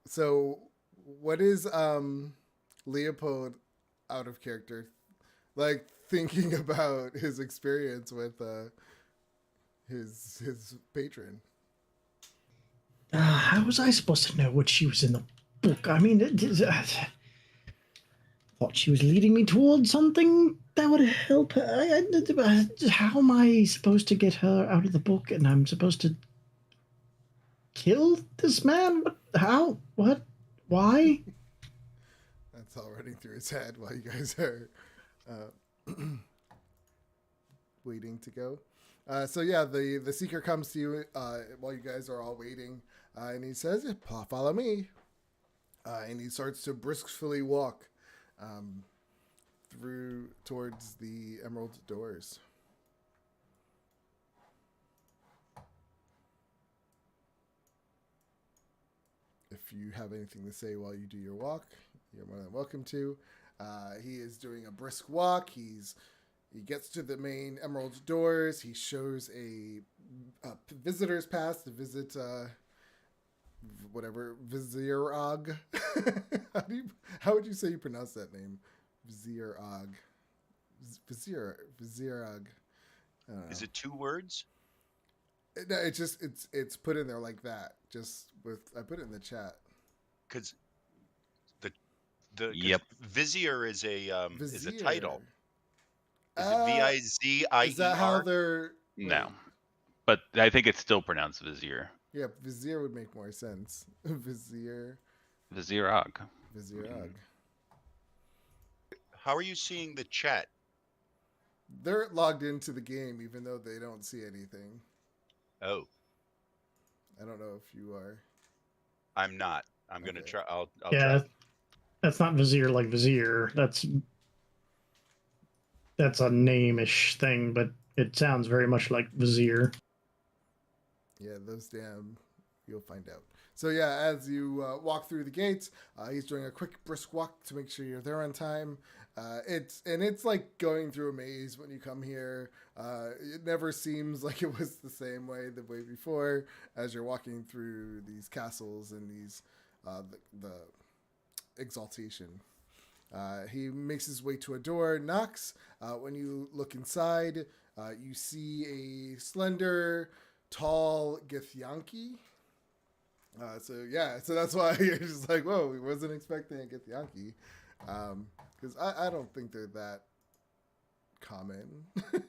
So, what is Leopold out of character, like thinking about his experience with his patron? How was I supposed to know what she was in the book? I mean, thought she was leading me towards something that would help her. How am I supposed to get her out of the book? And I'm supposed to kill this man? But how? What? Why? That's all running through his head while you guys are waiting to go. So yeah, the seeker comes to you while you guys are all waiting, and he says, "Follow me," and he starts to briskly walk through towards the emerald doors. If you have anything to say while you do your walk, you're more than welcome to. He is doing a brisk walk. He gets to the main emerald doors. He shows a visitor's pass to visit whatever Vizierog. How would you say you pronounce that name? Vizierog. Vizierog. Is it 2 words? No, it's put in there like that. Just with I put it in the chat. Because Yep. Vizier is a Vizier. title. Is it Vizier? Is that how they're? No. wait. But I think it's still pronounced Vizier. Yeah, Vizier would make more sense. Vizier. Vizierog. Vizierog. How are you seeing the chat? They're logged into the game even though they don't see anything. Oh, I don't know if you are. I'm not. I'm gonna Okay. try. I'll Yeah, try. that's not Vizier like Vizier. That's a name-ish thing, but it sounds very much like Vizier. Yeah, those damn. You'll find out. So yeah, as you walk through the gates, he's doing a quick brisk walk to make sure you're there on time. It's like going through a maze when you come here. It never seems like it was the same way the way before as you're walking through these castles and these the exaltation. He makes his way to a door, knocks. When you look inside, you see a slender, tall Githyanki. So that's why you're just like, whoa, we wasn't expecting a Githyanki. Because I don't think they're that common. Let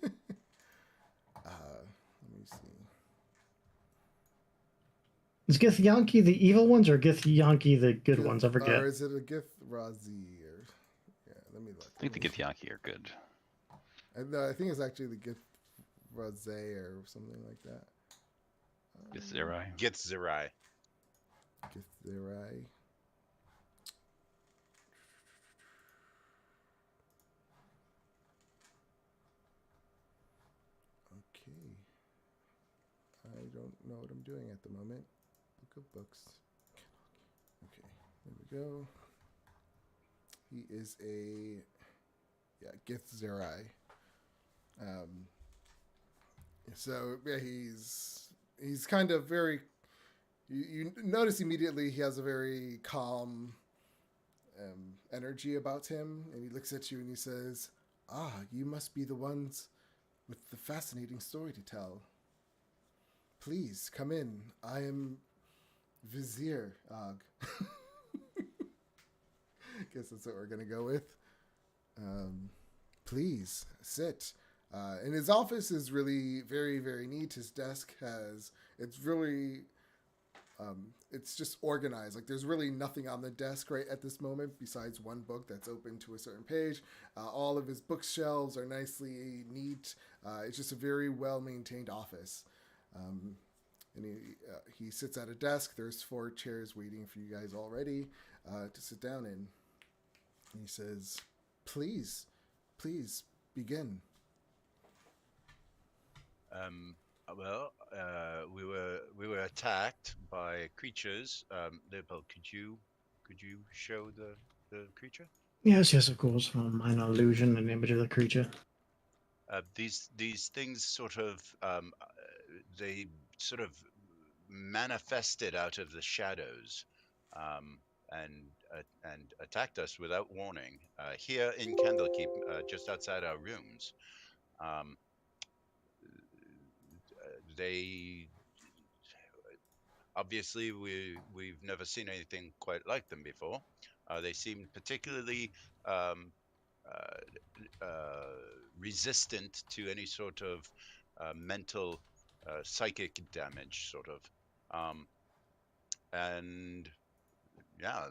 me see. Is Githyanki the evil ones or Githyanki the good ones? I forget. Or is it a Githrazi? Or yeah, let me look. I think the Githyanki are good. I think it's actually the Githraze or something like that. Githzerai. Githzerai. Githzerai. Okay. I don't know what I'm doing at the moment. Book of books. Okay, there we go. He is a Githzerai. So yeah, he's kind of very. You notice immediately he has a very calm energy about him, and he looks at you and he says, "Ah, you must be the ones with the fascinating story to tell. Please come in. I am Vizier Og." Guess that's what we're gonna go with. Please sit. And his office is really very, very neat. His desk it's really, it's just organized. Like there's really nothing on the desk right at this moment besides one book that's open to a certain page. All of his bookshelves are nicely neat. It's just a very well maintained office. And he sits at a desk. There's 4 chairs waiting for you guys already to sit down in. And he says, please begin. We were attacked by creatures. Leopold, could you show the creature? Yes, of course. Minor illusion, an image of the creature. These things sort of they sort of manifested out of the shadows, and attacked us without warning here in Candlekeep, just outside our rooms. Um, they obviously we've never seen anything quite like them before. They seemed particularly um, resistant to any sort of mental psychic damage, sort of. And yeah,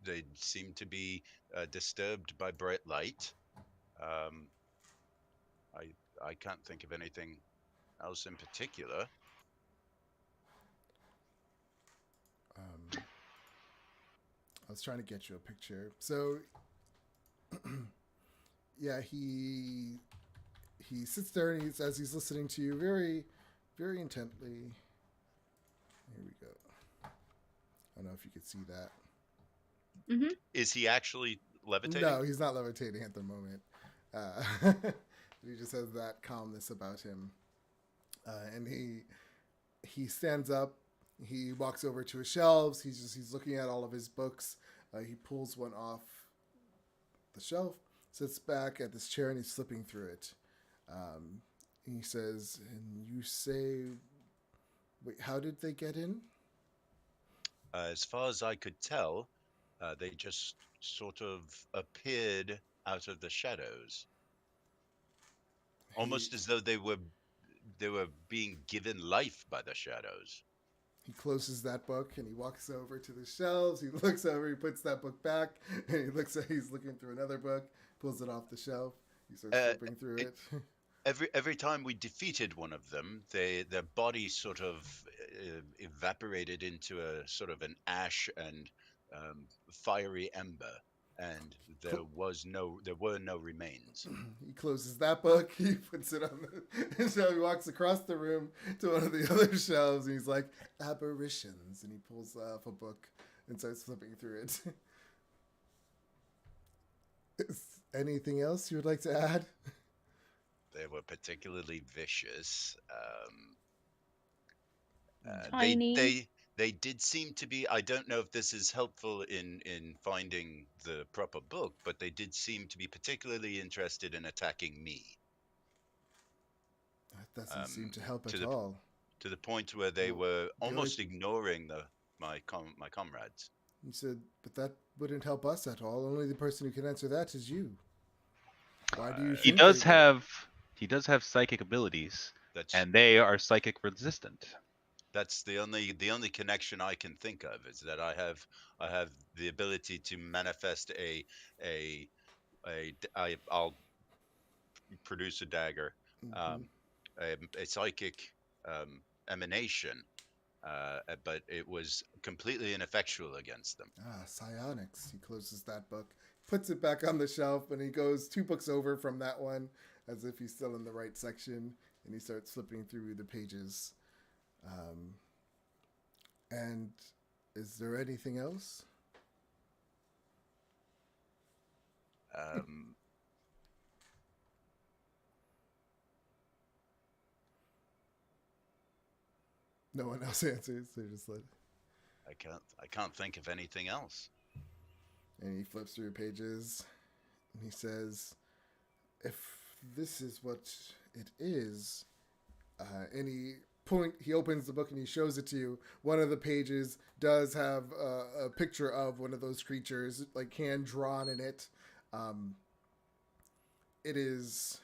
they seem to be disturbed by bright light. Um, I can't think of anything else in particular. I was trying to get you a picture. So, yeah, he sits there and as he's listening to you very, very intently. Here we go. I don't know if you could see that. Mm-hmm. Is he actually levitating? No, he's not levitating at the moment. He just has that calmness about him, and he stands up. He walks over to his shelves. He's looking at all of his books. He pulls one off the shelf, sits back at this chair, and he's flipping through it. He says, "And you say, wait, how did they get in?" As far as I could tell, they just sort of appeared out of the shadows, almost as though they were being given life by the shadows. He closes that book and he walks over to the shelves. He looks over, he puts that book back, and he's looking through another book, pulls it off the shelf. He starts flipping through it. Every time we defeated one of them, their bodies sort of evaporated into a sort of an ash and fiery ember, and there were no remains. He closes that book. He puts it on the shelf. He walks across the room to one of the other shelves, and he's like, "Aberrations," and he pulls off a book and starts flipping through it. Is anything else you would like to add? They were particularly vicious. Tiny. They did seem to be. I don't know if this is helpful in finding the proper book, but they did seem to be particularly interested in attacking me. That doesn't seem to help at all. To the point where they were almost ignoring my comrades. He said, "But that wouldn't help us at all. Only the person who can answer that is you. Why do you He think does they would?" have psychic abilities, That's and they are psychic resistant. That's the only connection I can think of, is that I have the ability to manifest I'll produce a dagger, a psychic emanation, but it was completely ineffectual against them. Psionics. He closes that book, puts it back on the shelf, and he goes 2 books over from that one, as if he's still in the right section, and he starts flipping through the pages. And is there anything else? No one else answers. They're just like, I can't think of anything else. and he flips through pages, and he says, "If this is what it is," and he opens the book and he shows it to you. One of the pages does have a picture of one of those creatures, like hand drawn in it. It is,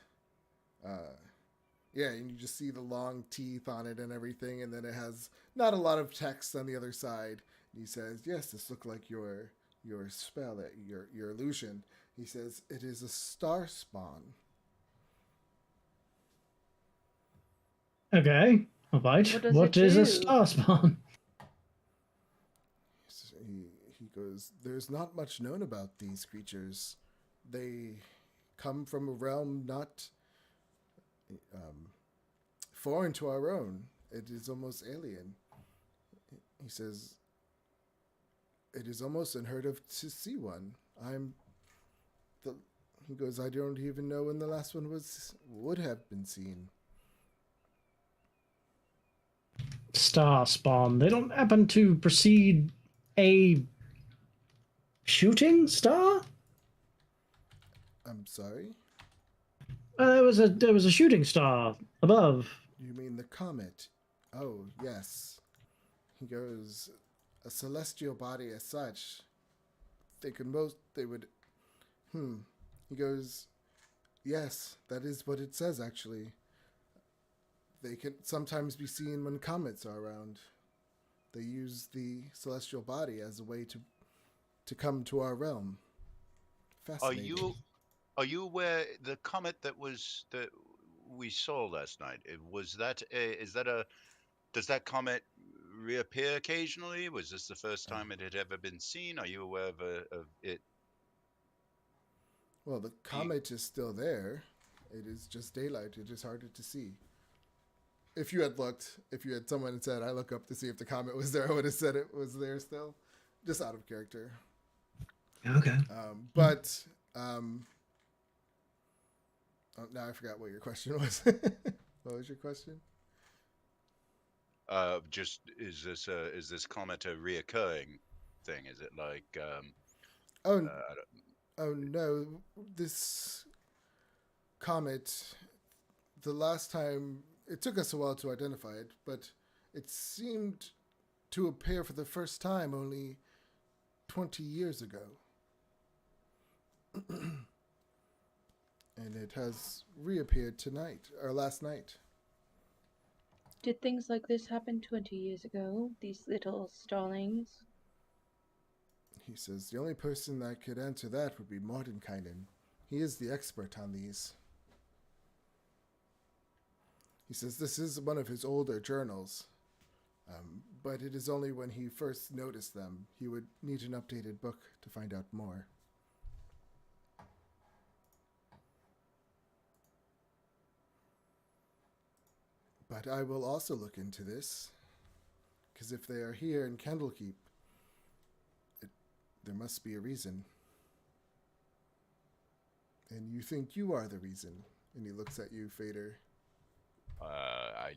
yeah, and you just see the long teeth on it and everything, and then it has not a lot of text on the other side. And he says, "Yes, this looked like your spell, your illusion." He says, "It is a star spawn." Okay, all right. What does What is it a do? star spawn? He goes, "There's not much known about these creatures. They come from a realm not foreign to our own. It is almost alien." He says, "It is almost unheard of to see one. He goes, "I don't even know when the last one would have been seen." star spawn, they don't happen to precede a shooting star? I'm sorry? There was a shooting star above. You mean the comet? Oh, yes. He goes, a celestial body as such. They would, He goes, yes, that is what it says, actually. They can sometimes be seen when comets are around. They use the celestial body as a way to come to our realm. Fascinating. Are you aware the comet that we saw last night? Does that comet reappear occasionally? Was this the first time it had ever been seen? Are you aware of it? Well, the comet is still there. It is just daylight. It is harder to see. If you had someone and said, I look up to see if the comet was there, I would have said it was there still. Just out of character. Okay. Now I forgot what your question was. What was your question? Just is this comet a reoccurring thing? Is it like Oh no, this comet, the last time, it took us a while to identify it, but it seemed to appear for the first time only 20 years ago. And it has reappeared tonight, or last night. Did things like this happen 20 years ago? These little starlings? He says the only person that could answer that would be Mordenkainen. He is the expert on these. He says this is one of his older journals, but it is only when he first noticed them. He would need an updated book to find out more. But I will also look into this, because if they are here in Candlekeep, there must be a reason. And you think you are the reason. And he looks at you, Fader. I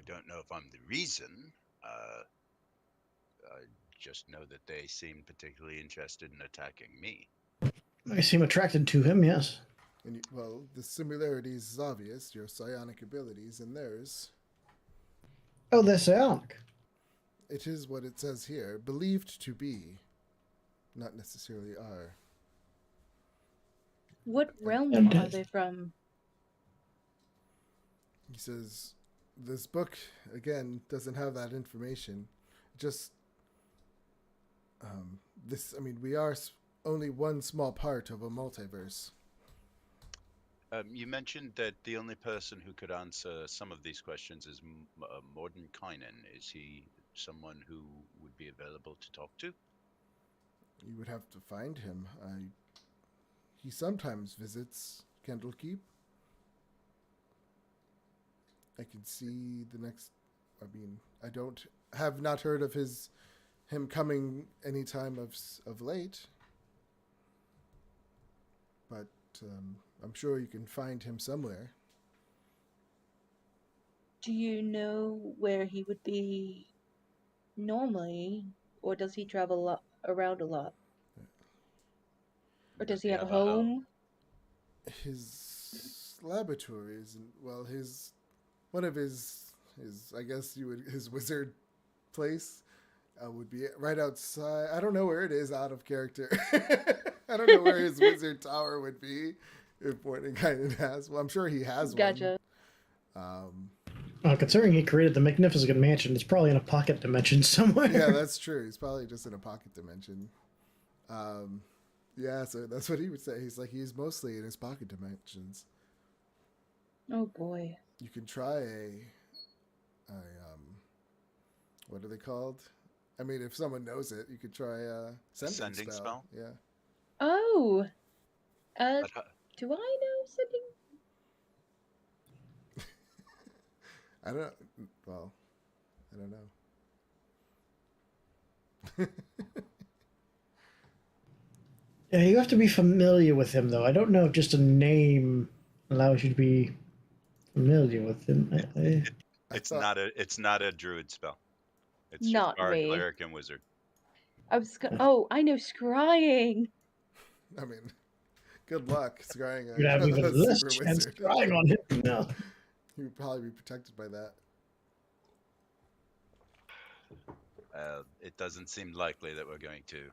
don't know if I'm the reason. I just know that they seem particularly interested in attacking me. I seem attracted to him, yes. And well, the similarities is obvious. Your psionic abilities and theirs. Oh, they're psionic. It is what it says here. Believed to be. Not necessarily are. What realm are they from? He says, this book, again, doesn't have that information. Just, we are only one small part of a multiverse. You mentioned that the only person who could answer some of these questions is Mordenkainen. Is he someone who would be available to talk to? You would have to find him. He sometimes visits Candlekeep. I can see the next. I have not heard of him coming any time of late. But I'm sure you can find him somewhere. Do you know where he would be normally, or does he travel around a lot? Or does he have a home? His laboratory is, well, one of his I guess his wizard place would be right outside. I don't know where it is out of character. I don't know where his wizard tower would be if Mordenkainen has. Well, I'm sure he has Gotcha. one. Considering he created the Magnificent Mansion, it's probably in a pocket dimension somewhere. Yeah, that's true. He's probably just in a pocket dimension. Yeah, so that's what he would say. He's mostly in his pocket dimensions. Oh boy. You can try what are they called? I mean, if someone knows it, you could try a sending spell. Yeah. Oh. Do I know sending? I don't know. Yeah, you have to be familiar with him, though. I don't know if just a name allows you to be familiar with him. It's thought- not a druid spell. It's just Not bard, me. cleric, and wizard. Oh, I know scrying. I mean, good luck scrying You'd have a even less super chance wizard. trying on him now. He would probably be protected by that. It doesn't seem likely that we're going to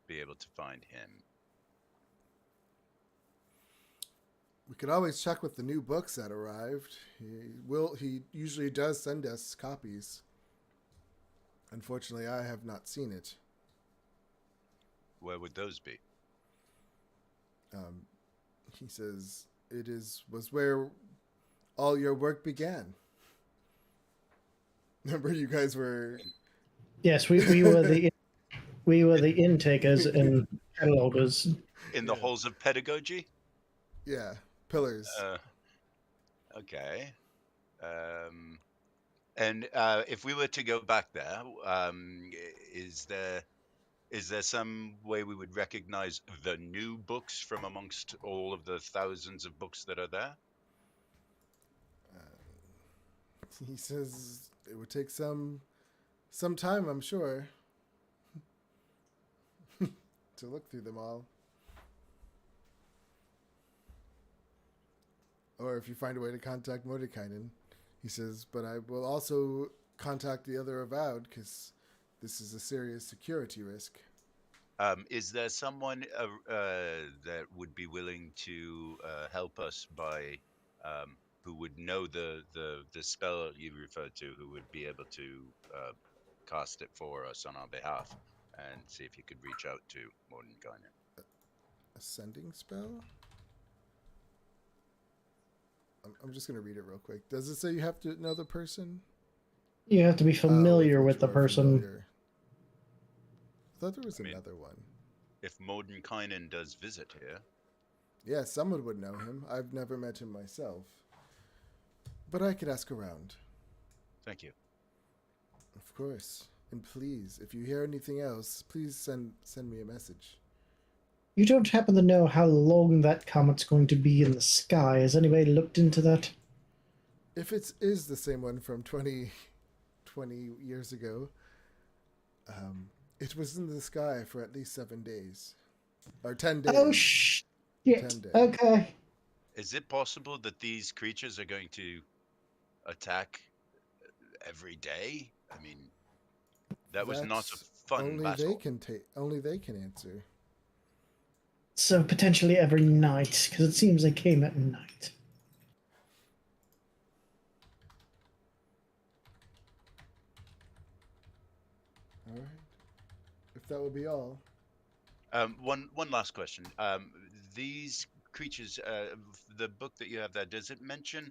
be able to find him. We could always check with the new books that arrived. He usually does send us copies. Unfortunately, I have not seen it. Where would those be? He says was where all your work began. Remember, you guys were Yes, we were the intakers and catalogers. In the halls of pedagogy? pillars. Okay. And if we were to go back there, is there some way we would recognize the new books from amongst all of the thousands of books that are there? He says it would take some time, I'm sure, to look through them all. Or if you find a way to contact Mordekainen, he says, but I will also contact the other Avowed, because this is a serious security risk. Is there someone that would be willing to help us by who would know the spell you referred to, who would be able to cast it for us on our behalf, and see if you could reach out to Mordenkainen? Ascending spell? I'm just going to read it real quick. Does it say you have to know the person? You have to be familiar with the person. Familiar. I thought there was another one. If Mordenkainen does visit here, Yeah, someone would know him. I've never met him myself. But I could ask around. thank you. Of course. And please, if you hear anything else, please send me a message. You don't happen to know how long that comet's going to be in the sky? Has anybody looked into that? If it is the same one from 20 years ago, it was in the sky for at least 7 days. Or 10 days. Oh, shit. 10 days. Okay. Is it possible that these creatures are going to attack every day? I mean, that was not a That's fun only battle. Only they can answer. So potentially every night, because it seems they came at night. All right. If that would be all. One last question. These creatures, the book that you have there, does it mention?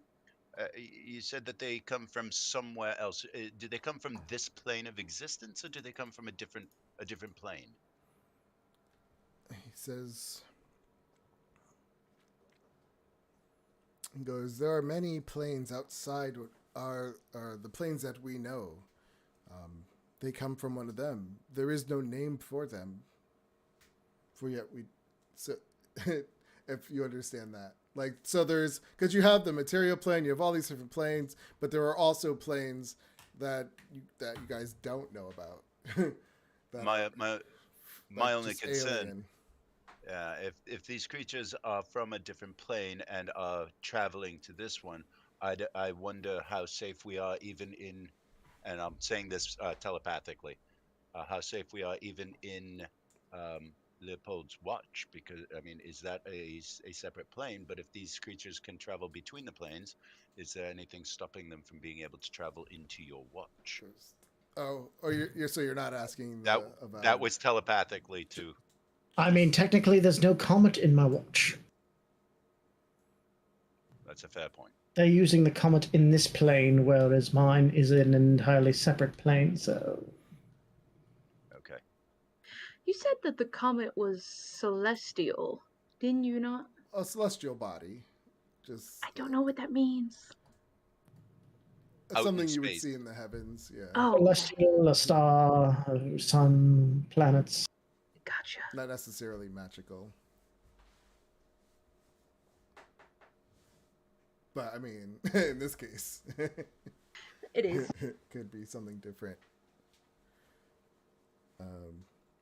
You said that they come from somewhere else. Do they come from this plane of existence, or do they come from a different plane? He says, he goes, there are many planes outside are the planes that we know. They come from one of them. There is no name for them. If you understand that. Like, so there's, because you have the material plane, you have all these different planes, but there are also planes that you guys don't know about. My only just concern, alien. if these creatures are from a different plane and are traveling to this one, I wonder how safe we are even in, and I'm saying this telepathically, how safe we are even in Leopold's watch, because I mean, is that a separate plane? But if these creatures can travel between the planes, is there anything stopping them from being able to travel into your watch? Oh, or so you're not asking about that was telepathically too. I mean, technically, there's no comet in my watch. That's a fair point. They're using the comet in this plane, whereas mine is in an entirely separate plane, so... Okay. You said that the comet was celestial, didn't you not? a celestial body. Just I don't know what that means. Out in something you would space. see in the heavens. Yeah. Oh, okay. Celestial, a star, sun, planets. Gotcha. Not necessarily magical. But I mean, in this case. It is. Could be something different.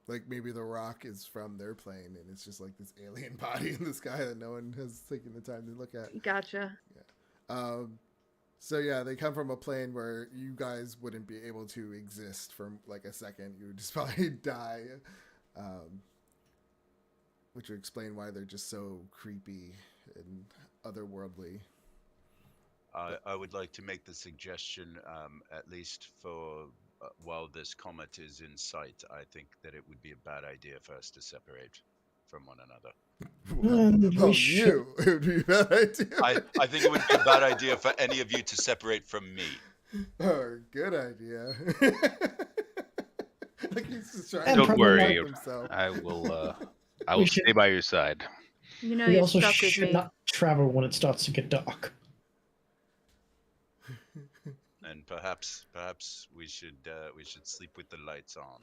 Like maybe the rock is from their plane and it's just like this alien body in the sky that no one has taken the time to look at. Gotcha. So yeah, they come from a plane where you guys wouldn't be able to exist for like a second. You would just probably die, which would explain why they're just so creepy and otherworldly. I would like to make the suggestion, at least for while this comet is in sight, I think that it would be a bad idea for us to separate from one another. And we should. It would be a bad idea. I think it would be a bad idea for any of you to separate from me. Oh, good idea. Like he's just trying And to Don't probably worry, protect himself. I will We should- stay by your side. You know We you're also stuck with should me. not travel when it starts to get dark. And perhaps we should sleep with the lights on.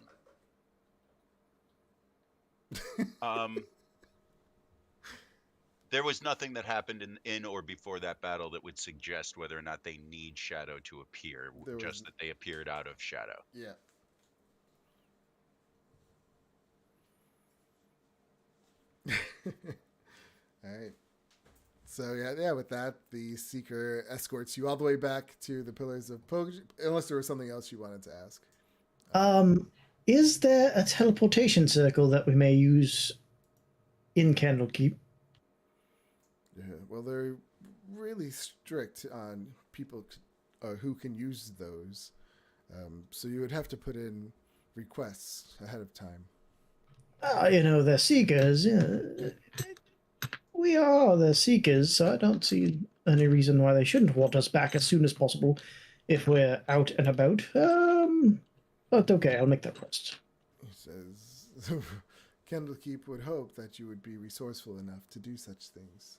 There was nothing that happened in or before that battle that would suggest whether or not they need Shadow to appear, There was- just that they appeared out of Shadow. Yeah. All right. So yeah. With that, the Seeker escorts you all the way back to the Pillars of Poge. Unless there was something else you wanted to ask. Is there a teleportation circle that we may use in Candlekeep? Yeah. Well, they're really strict on people who can use those. So you would have to put in requests ahead of time. They're seekers. We are the seekers, so I don't see any reason why they shouldn't want us back as soon as possible if we're out and about. But okay, I'll make that request. He says, Candlekeep would hope that you would be resourceful enough to do such things.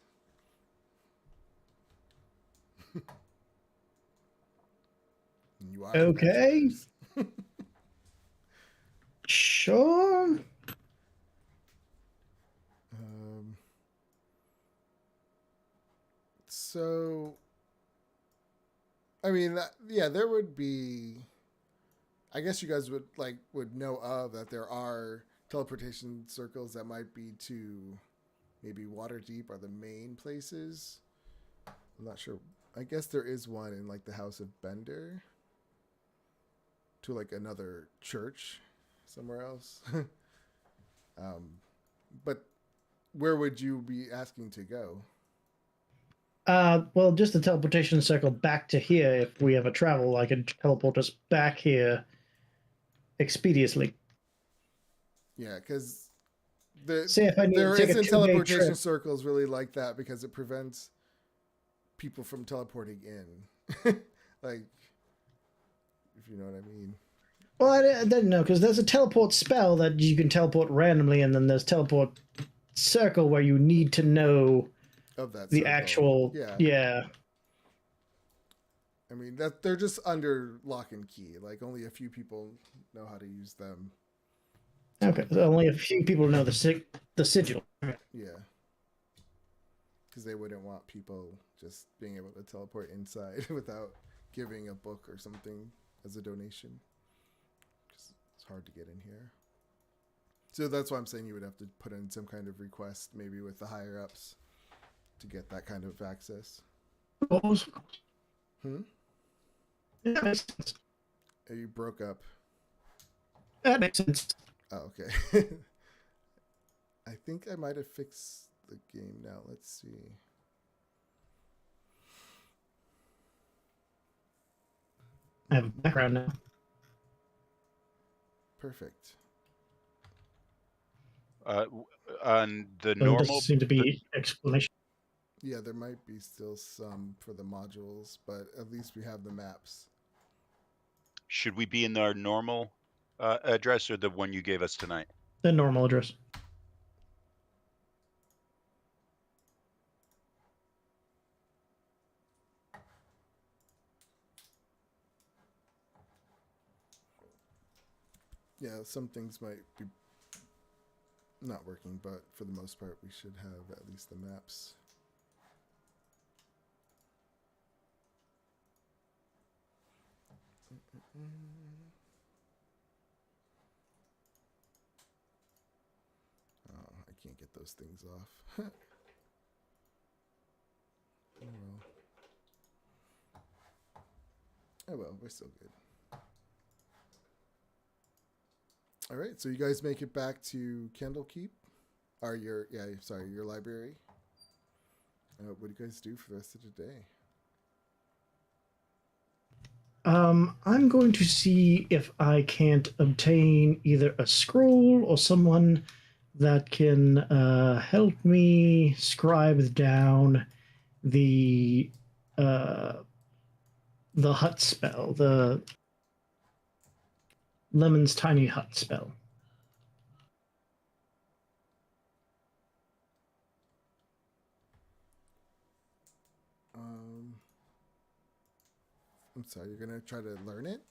And you are Okay. adventurers. Sure. So, I mean, there would be. I guess you guys would know of that there are teleportation circles that might be to maybe Waterdeep are the main places. I'm not sure. I guess there is one in like the House of Bender to like another church somewhere else. But where would you be asking to go? Well, just the teleportation circle back to here. If we ever travel, I could teleport us back here expeditiously. Yeah, because Say if I need there to take a isn't 2-day teleportation trip. circles really like that because it prevents people from teleporting in. Like, if you know what I mean. Well, I didn't know, because there's a teleport spell that you can teleport randomly, and then there's teleport circle where you need to know Of that the circle. actual. Yeah. I mean, that they're just under lock and key. Like, only a few people know how to use them. Okay, so only a few people know the sigil. Yeah. Because they wouldn't want people just being able to teleport inside without giving a book or something as a donation. It's hard to get in here. So that's why I'm saying you would have to put in some kind of request, maybe with the higher ups, to get that kind of access. That makes sense. You broke up. That makes sense. Oh, okay. I think I might have fixed the game now. Let's see. I have a background now. Perfect. On the There normal, doesn't seem to be explanation. Yeah, there might be still some for the modules, but at least we have the maps. should we be in our normal address or the one you gave us tonight? The normal address. Yeah, some things might be not working, but for the most part, we should have at least the maps. Oh, I can't get those things off. Oh well. Oh well, we're still good. All right, so you guys make it back to Candlekeep, or your library. What do you guys do for the rest of the day? I'm going to see if I can't obtain either a scroll or someone that can help me scribe down the hut spell, the Lemon's tiny hut spell. I'm sorry, you're gonna try to learn it?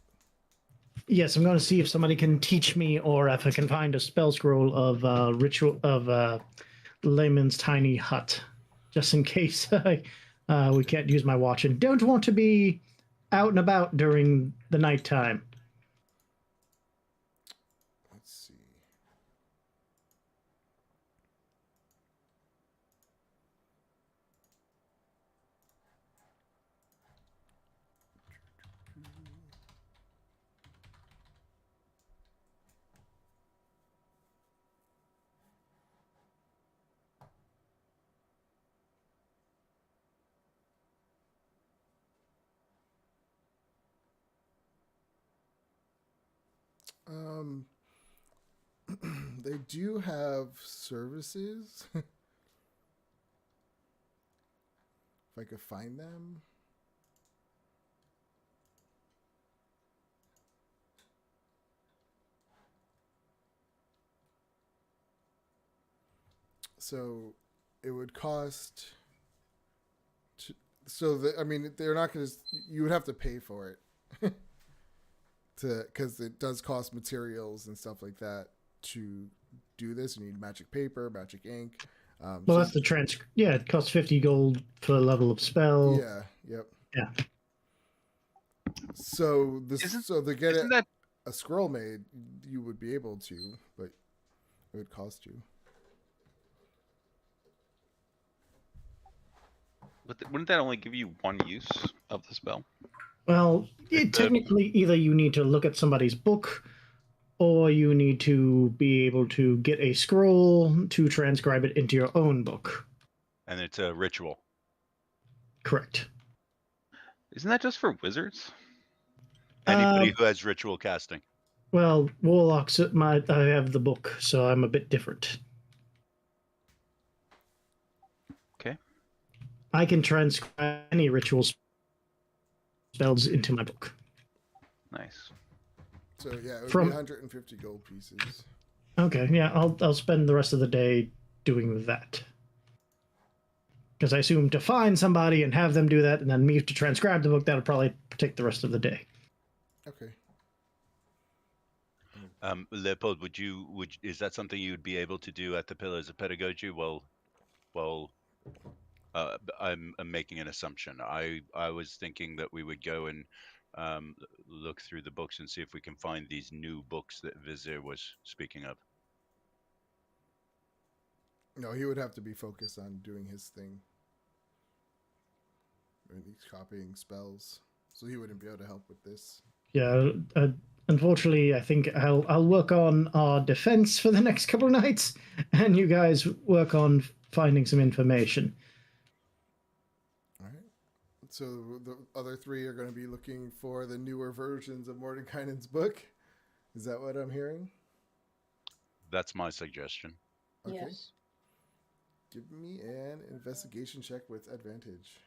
Yes, I'm going to see if somebody can teach me, or if I can find a spell scroll of ritual of Layman's tiny hut, just in case we can't use my watch and don't want to be out and about during the nighttime. Let's see. Um, they do have services. If I could find them. So it would cost. They're not going to. You would have to pay for it, because it does cost materials and stuff like that to do this. You need magic paper, magic ink. Well, that's the transcript. Yeah, it costs 50 gold for a level of spell. Yeah. Yep. Yeah. So to get a scroll made, you would be able to, but it would cost you. Wouldn't that only give you one use of the spell? Well, technically, either you need to look at somebody's book, or you need to be able to get a scroll to transcribe it into your own book. And it's a ritual. Correct. Isn't that just for wizards? Anybody who has ritual casting. Well, warlocks, I have the book, so I'm a bit different. Okay. I can transcribe any ritual spells into my book. Nice. So yeah, it would be 150 gold pieces. Okay, yeah, I'll spend the rest of the day doing that. Because I assume to find somebody and have them do that, and then me to transcribe the book, that'll probably take the rest of the day. Okay. Leopold, is that something you would be able to do at the Pillars of Pedagogy? I'm making an assumption. I was thinking that we would go and look through the books and see if we can find these new books that Vizier was speaking of. No, he would have to be focused on doing his thing. And he's copying spells, so he wouldn't be able to help with this. Yeah, unfortunately, I think I'll work on our defense for the next couple of nights, and you guys work on finding some information. All right. So the other three are going to be looking for the newer versions of Mordenkainen's book. Is that what I'm hearing? That's my suggestion. Okay. Yes. Give me an investigation check with advantage.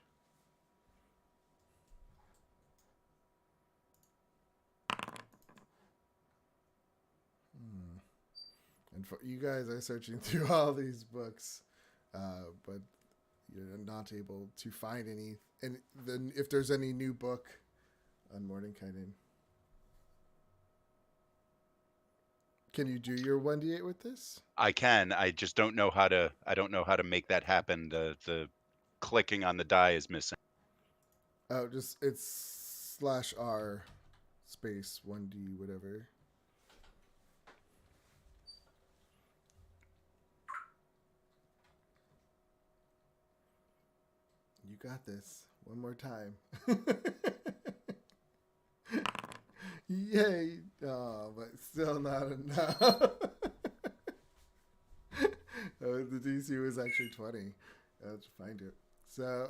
And you guys are searching through all these books, but you're not able to find any. And then, if there's any new book on Mordenkainen, can you do your 1d8 with this? I can. I just don't know how to. I don't know how to make that happen. The clicking on the die is missing. Oh, it's /R. space 1D whatever. You got this. One more time. Yay! Oh, but still not enough. The DC was actually 20. Let's find it. So,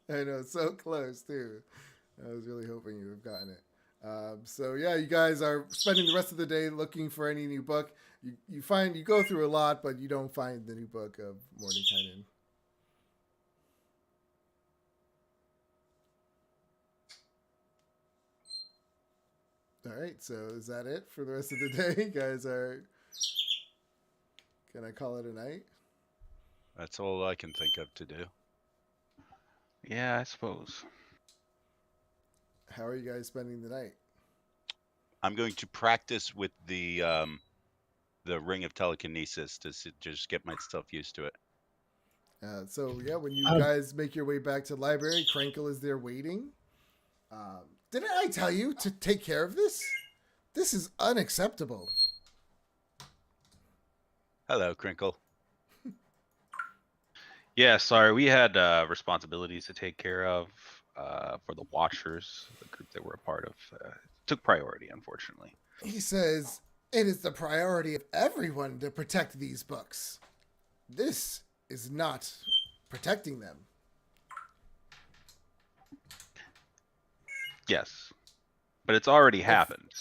I know, so close too. I was really hoping you would have gotten it. So yeah, you guys are spending the rest of the day looking for any new book. You go through a lot, but you don't find the new book of Mordenkainen. All right, so is that it for the rest of the day? You guys are. Can I call it a night? That's all I can think of to do. Yeah, I suppose. How are you guys spending the night? I'm going to practice with the ring of telekinesis to just get myself used to it. So yeah, when you guys make your way back to the library, Krankle is there waiting. Didn't I tell you to take care of this? This is unacceptable. Hello, Crinkle. Yeah, sorry, we had responsibilities to take care of for the Watchers, the group that we're a part of. Took priority, unfortunately. He says it is the priority of everyone to protect these books. This is not protecting them. Yes, but it's already happened.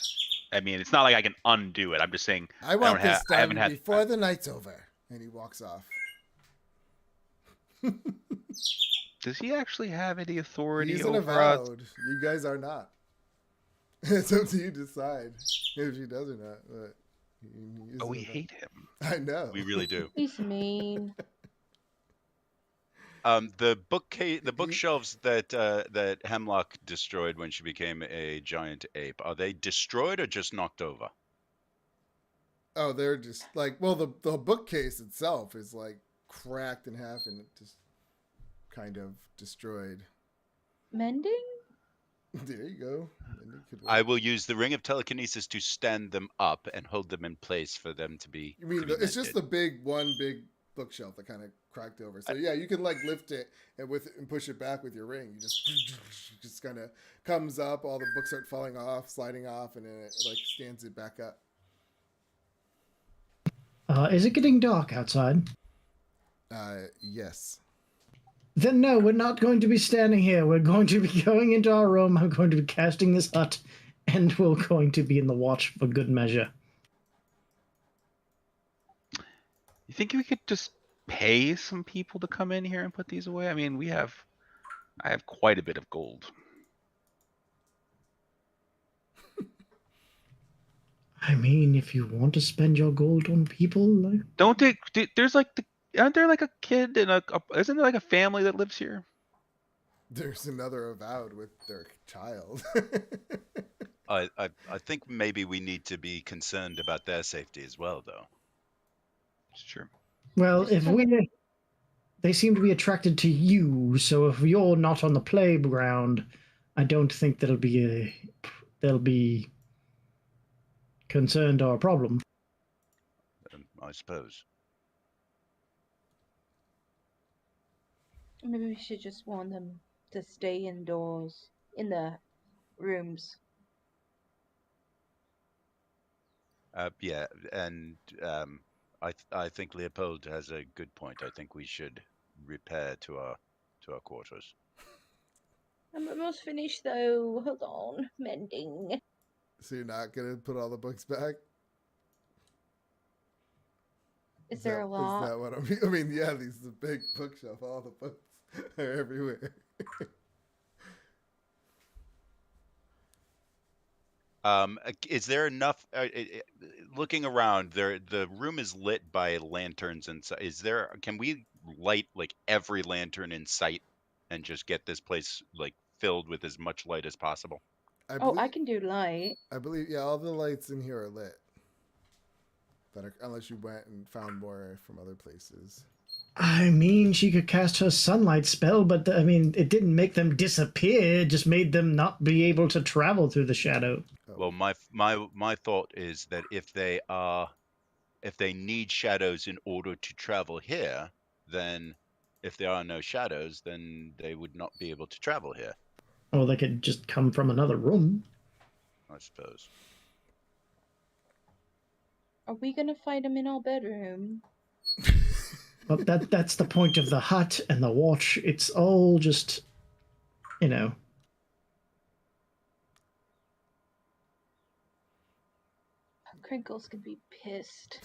I mean, it's not like I can undo it. I'm just saying I want this I haven't done had before the night's over. And he walks off. Does he actually have any authority He's over an us? avowed. You guys are not. It's up to you to decide if he does or not. But he is Oh, an we avowed. hate him. I know. We really do. He's mean. The bookshelves that Hemlock destroyed when she became a giant ape, are they destroyed or just knocked over? Oh, they're just like, well, the bookcase itself is like cracked in half and just kind of destroyed. Mending? There you go. And it could I work. will use the ring of telekinesis to stand them up and hold them in place for them to be. You mean to be it's just mended. the one big bookshelf that kind of cracked over. So yeah, you can like lift it and push it back with your ring. You just kind of comes up. All the books start falling off, sliding off, and then it like stands it back up. Is it getting dark outside? Yes. Then no, we're not going to be standing here. We're going to be going into our room. I'm going to be casting this hut, and we're going to be in the watch for good measure. You think we could just pay some people to come in here and put these away? I mean, I have quite a bit of gold. I mean, if you want to spend your gold on people, like... Don't they? There's like aren't there like a kid and isn't there like a family that lives here? There's another avowed with their child. I think maybe we need to be concerned about their safety as well, though. It's true. Well, they seem to be attracted to you, so if you're not on the playground, I don't think they'll be concerned or a problem. I suppose. Maybe we should just warn them to stay indoors in their rooms. Yeah, and I think Leopold has a good point. I think we should repair to our quarters. I'm almost finished though. Hold on. Mending. So you're not gonna put all the books back? Is there a lot? Is that what I mean, yeah, these is a big bookshelf. All the books are everywhere. Is there enough? Looking around, the room is lit by lanterns, and can we light like every lantern in sight and just get this place like filled with as much light as possible? I can do light. I believe, yeah, all the lights in here are lit. Unless you went and found more from other places. I mean, she could cast her sunlight spell, but I mean, it didn't make them disappear. It just made them not be able to travel through the shadow. Well, my thought is that if they need shadows in order to travel here, then if there are no shadows, then they would not be able to travel here, Or they could just come from another room. I suppose. Are we gonna fight him in our bedroom? But that's the point of the hut and the watch. It's all just, you know. Crinkles could be pissed.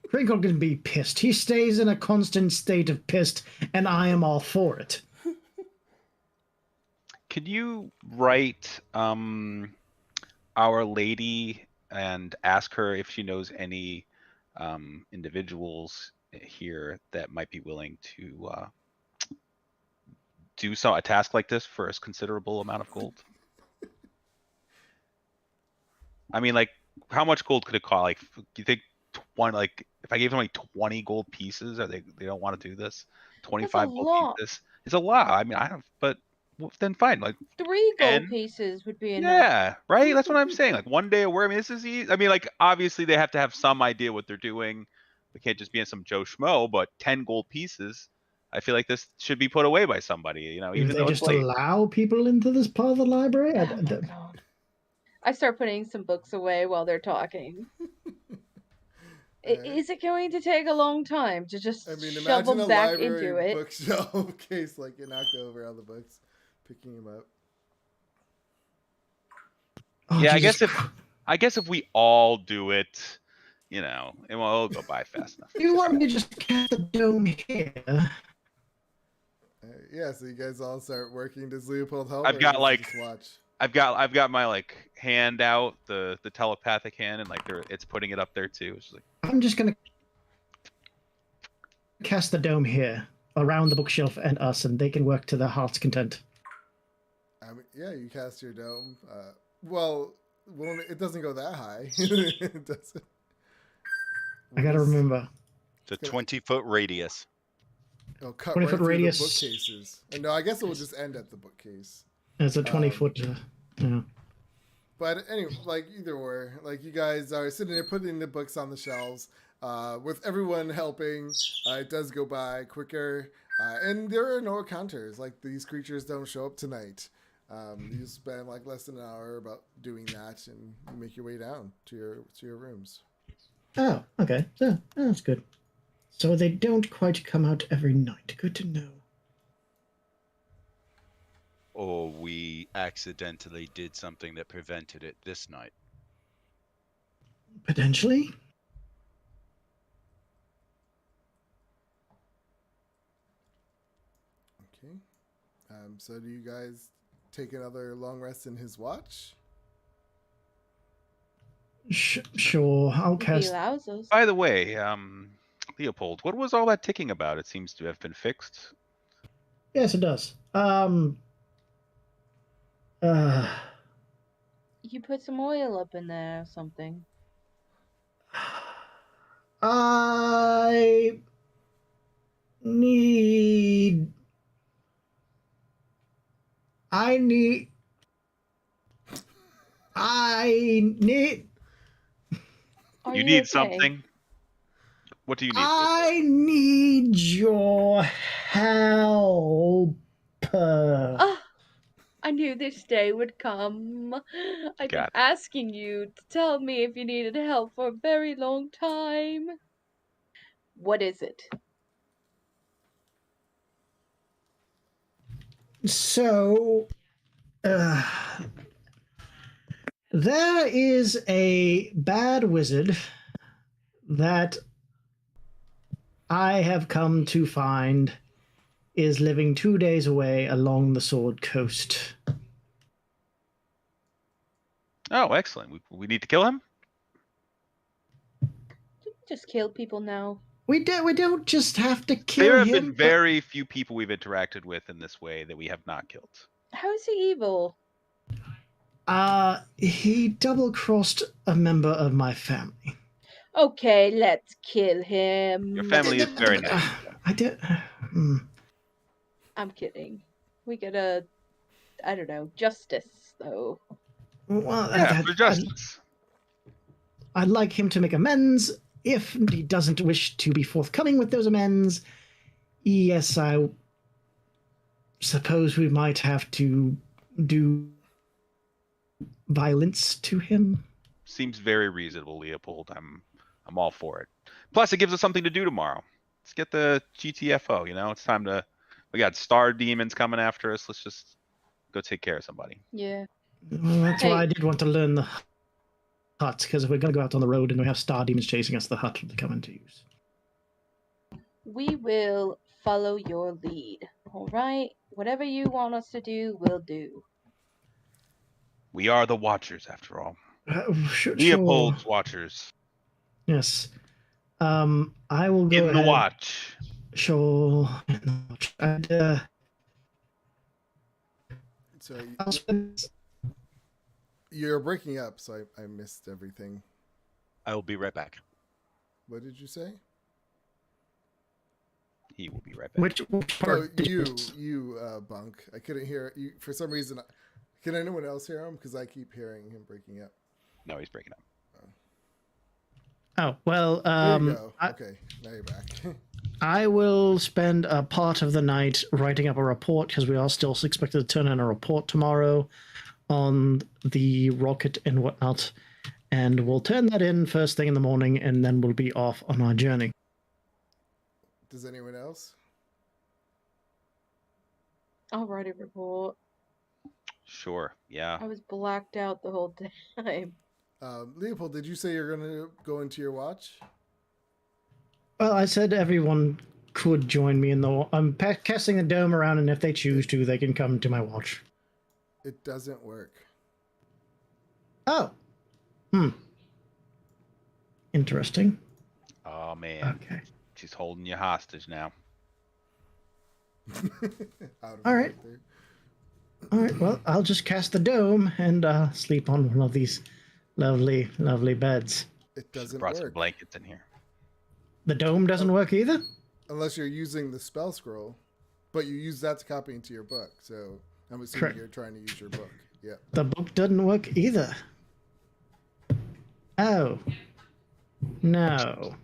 Crinkle can be pissed. He stays in a constant state of pissed, and I am all for it. Could you write Our Lady and ask her if she knows any individuals here that might be willing to do a task like this for a considerable amount of gold? I mean, like, how much gold could it cost? Like, do you think 20? Like, if I gave them like 20 gold pieces, are they don't want to do this? 25 gold lot. pieces. It's a lot. I mean, I don't. But then fine. Like 3 10? gold pieces would be enough. Yeah, right. That's what I'm saying. Like one day of work. I mean, this is easy. I mean, like obviously they have to have some idea what they're doing. They can't just be in some Joe Schmo. But 10 gold pieces, I feel like this should be put away by somebody. You know, Do even they though just it's late. allow people into this part of the library? Oh my God. I start putting some books away while they're talking. Is it going to take a long time to just shove them back into it? Bookshelf case, like you knocked over all the books, picking them up. Oh, Yeah, Jesus I guess if we all do it, you know, it will go by fast enough. You want me to just cast a dome here? Yeah, so you guys all start working. Does Leopold help? I've got like just watch. I've got my like hand out, the telepathic hand, and like it's putting it up there too. It's like I'm just gonna cast the dome here around the bookshelf and us, and they can work to their heart's content. I mean, yeah, you cast your dome. Well, it doesn't go that high. It doesn't. I gotta remember. It's a 20-foot radius. It'll cut 20 right foot through radius. the bookcases. And no, I guess it will just end at the bookcase. It's a 20-foot. Yeah. But anyway, like either or, like you guys are sitting there putting the books on the shelves. With everyone helping, it does go by quicker. And there are no encounters. Like these creatures don't show up tonight. You spend like less than an hour about doing that, and you make your way down to your rooms. Oh, okay. So that's good. So they don't quite come out every night. Good to know. Or we accidentally did something that prevented it this night. Potentially. Okay. So do you guys take another long rest in his watch? Sure, I'll If he cast. allows us. By the way, Leopold, what was all that ticking about? It seems to have been fixed. Yes, it does. You put some oil up in there or something. I need. Are You need okay? something? What do you need? I need your help. Ah, I knew this day would come. I've been Got it. asking you to tell me if you needed help for a very long time. What is it? So, there is a bad wizard that I have come to find is living 2 days away along the Sword Coast. Oh, excellent. We need to kill him? You just kill people now. We don't just have to kill There have him. been very few people we've interacted with in this way that we have not killed. How is he evil? He double-crossed a member of my family. Okay, let's kill him. Your family is very nice. I did. I'm kidding. We get a, I don't know, justice though. Well, Yeah, for justice. I'd like him to make amends. If he doesn't wish to be forthcoming with those amends, yes, I suppose we might have to do violence to him. Seems very reasonable, Leopold. I'm all for it. Plus, it gives us something to do tomorrow. Let's get the GTFO. You know, it's time to. We got star demons coming after us. Let's just go take care of somebody. Yeah. Well, that's why Hey. I did want to learn the hut, because if we're going to go out on the road and we have star demons chasing us, the hut would come into use. We will follow your lead. All right? Whatever you want us to do, we'll do. We are the Watchers, after all. Sure. Leopold's Watchers. Yes. I will go In the ahead. watch. Sure. And, So I'll spend... you're breaking up, so I missed everything. I will be right back. What did you say? He will be right back. Which No, part? did you, Bunk. I couldn't hear you for some reason. Can anyone else hear him? Because I keep hearing him breaking up. No, he's breaking up. Oh, well, There you go. Okay, now you're back. I will spend a part of the night writing up a report, because we are still expected to turn in a report tomorrow on the rocket and whatnot. And we'll turn that in first thing in the morning, and then we'll be off on our journey. Does anyone else? I'll write a report. Sure. Yeah. I was blacked out the whole time. Leopold, did you say you're going to go into your watch? Well, I said everyone could join me in the... I'm casting the dome around, and if they choose to, they can come to my watch. It doesn't work. Oh. Interesting. Oh, man. Okay. She's holding you hostage now. All right. All right, well, I'll just cast the dome and sleep on one of these lovely, lovely beds. It doesn't Brought some work. blankets in here. The dome doesn't work either? Unless you're using the spell scroll. But you use that to copy into your book. So I'm assuming Correct. you're trying to use your book. Yeah. The book doesn't work either. Oh. No.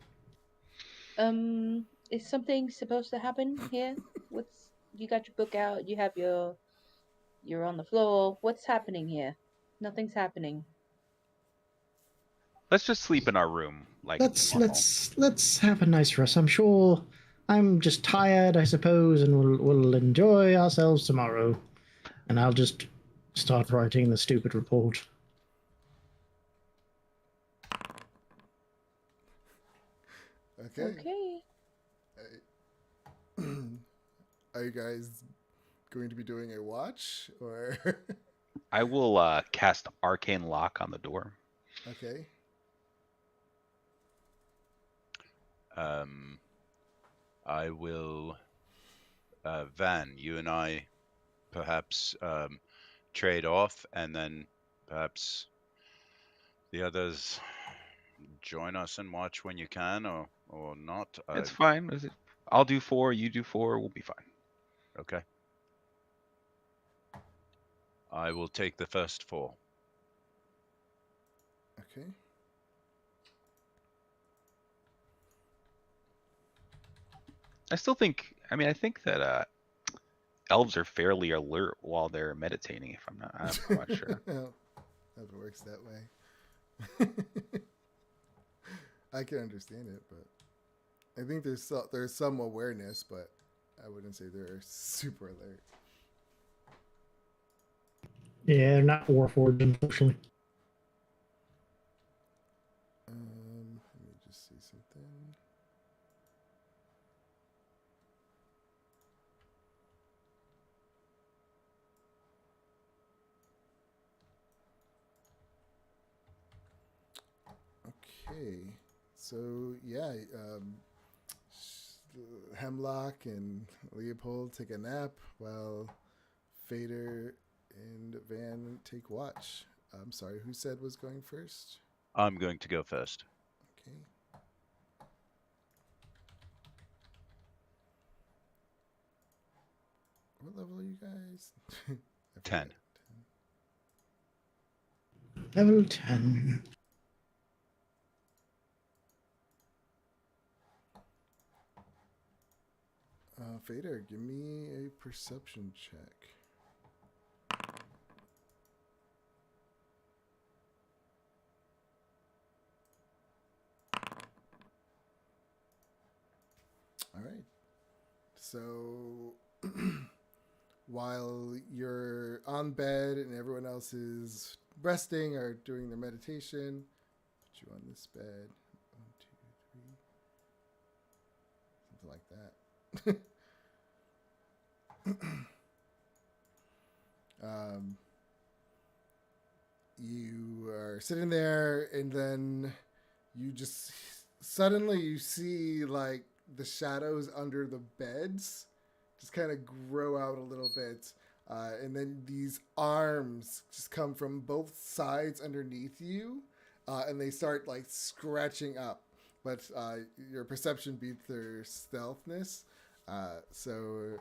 Is something supposed to happen here? You got your book out, you have you're on the floor. What's happening here? Nothing's happening. Let's just sleep in our room like normal. Let's have a nice rest. I'm sure I'm just tired, I suppose, and we'll enjoy ourselves tomorrow. And I'll just start writing the stupid report. Okay. Are you guys going to be doing a watch or? I will cast Arcane Lock on the door. Okay. I will, Van, you and I perhaps trade off, and then perhaps the others join us and watch when you can, or not. It's fine. I'll do 4, you do 4, we'll be fine. Okay. I will take the first 4. Okay. I think that elves are fairly alert while they're meditating, if I'm not sure. Well, that works that way. I can understand it, but I think there's some awareness, but I wouldn't say they're super alert. Yeah, not Warforged, unfortunately. Let me just see something. Okay, so yeah, Hemlock and Leopold take a nap while Fader and Van take watch. I'm sorry, who said was going first? I'm going to go first. Okay. What level are you guys? I 10. forget. Level 10. Fader, give me a perception check. All right. So while you're on bed and everyone else is resting or doing their meditation, put you on this bed. 1, 2, 3. Something like that. You are sitting there, and then you just suddenly you see like the shadows under the beds just kind of grow out a little bit, and then these arms just come from both sides underneath you, and they start like scratching up. But your perception beats their stealthness, so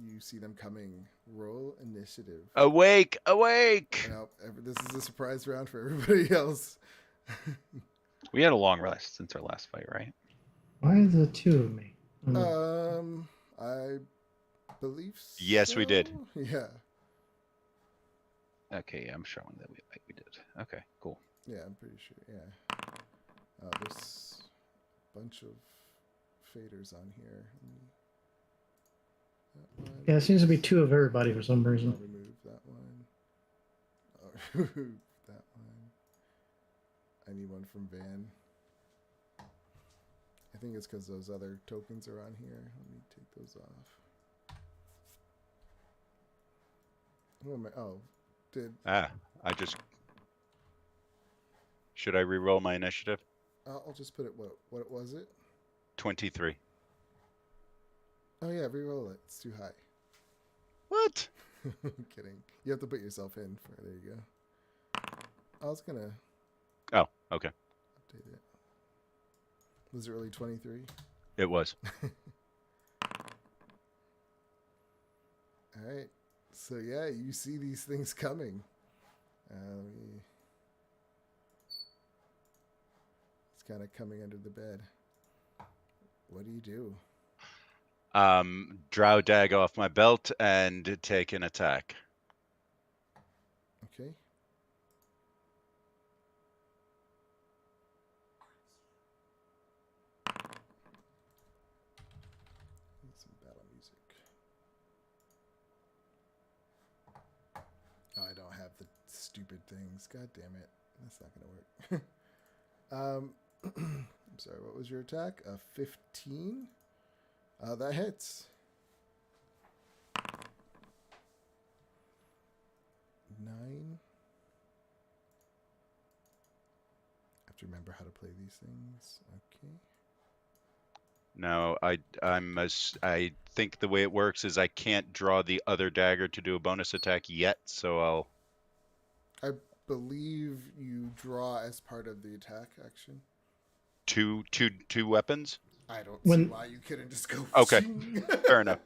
you see them coming. Roll initiative. Awake! Awake! Well, this is a surprise round for everybody else. We had a long rest since our last fight, right? Why are there two of me? I believe so. Yes, we did. Yeah. Okay, yeah, I'm showing that we did. Okay, cool. Yeah, I'm pretty sure. Yeah. There's a bunch of faders on here. That one. Yeah, it seems to be two of everybody for some I'll reason. remove that one. I'll remove that one. I need one from Van. I think it's because those other tokens are on here. Let me take those off. Who am I? Oh, I just... Should I re-roll my initiative? I'll just put it. What was it? 23. Oh yeah, re-roll it. It's too high. What? I'm kidding. You have to put yourself in. There you go. I was gonna Oh, okay. update it. Was it really 23? It was. All right. So yeah, you see these things coming. It's kind of coming under the bed. What do you do? Drow dag off my belt and take an attack. Okay. Need some battle music. Oh, I don't have the stupid things. God damn it. That's not going to work. I'm sorry, what was your attack? A 15? That hits. 9. I have to remember how to play these things. Okay. No, I think the way it works is I can't draw the other dagger to do a bonus attack yet, so I'll... I believe you draw as part of the attack action. Two weapons? I don't see why you couldn't just go. Okay, fair enough.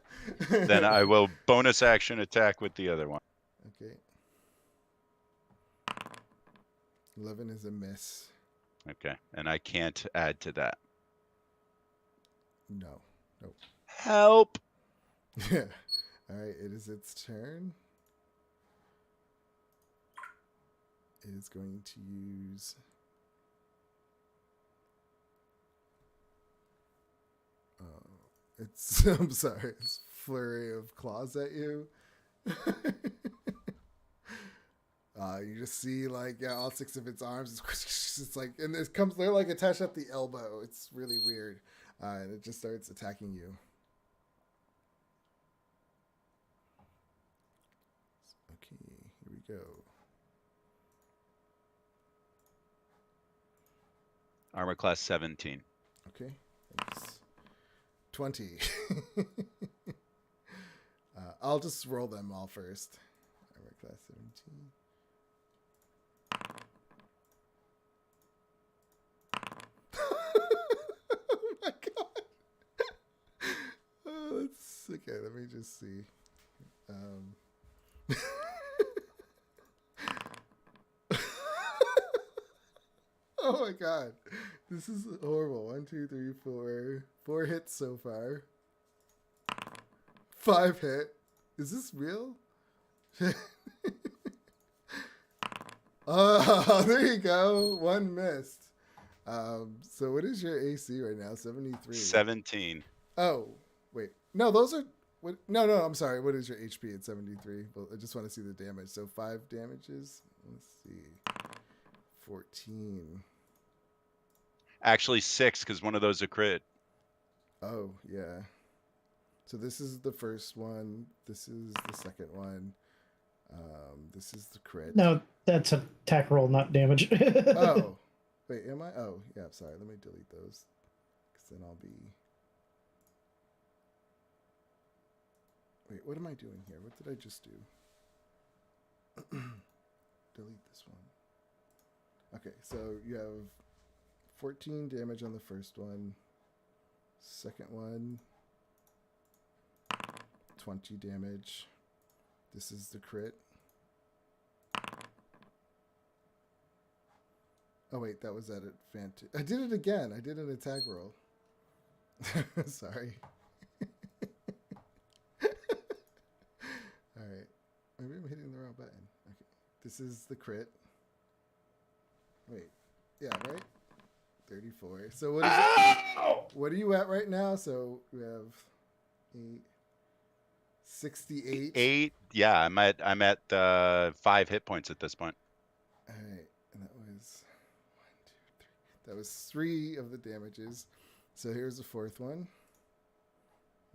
Then I will bonus action attack with the other one. Okay. 11 is a miss. Okay, and I can't add to that. No. Nope. Help! Yeah. All right. It is its turn. It is going to use. It's. I'm sorry. It's flurry of claws at you. You just see like all 6 of its arms. It's like, and it comes. They're like attached at the elbow. It's really weird, and it just starts attacking you. Okay, here we go. Armor class 17. Okay, thanks. 20. I'll just roll them all first. Armor class 17. Oh my god. Oh, that's okay. Let me just see. Oh my god. This is horrible. 1, 2, 3, 4. 4 hits so far. 5 hit. Is this real? Oh, there you go. 1 missed. So what is your AC right now? 73. 17. Oh, wait. No, those are. What, no, I'm sorry. What is your HP at 73? Well, I just want to see the damage. So 5 damages. Let's see. 14. Actually 6, because one of those a crit. Oh, yeah. So this is the first one. This is the second one. This is the crit. No, that's a attack roll, not damage. Oh. Wait, am I? Oh, yeah, sorry. Let me delete those. Because then I'll be... Wait, what am I doing here? What did I just do? Delete this one. Okay, so you have 14 damage on the first one. Second one, 20 damage. This is the crit. Oh wait, that was at advantage. I did it again. I did an attack roll. Sorry. All right. Maybe I'm hitting the wrong button. Okay. This is the crit. Wait. Yeah, right? 34. So what is it? What are you at right now? So we have 8, 68. 8. Yeah, I'm at 5 hit points at this point. All right, and that was 1, 2, 3. That was 3 of the damages. So here's the fourth one.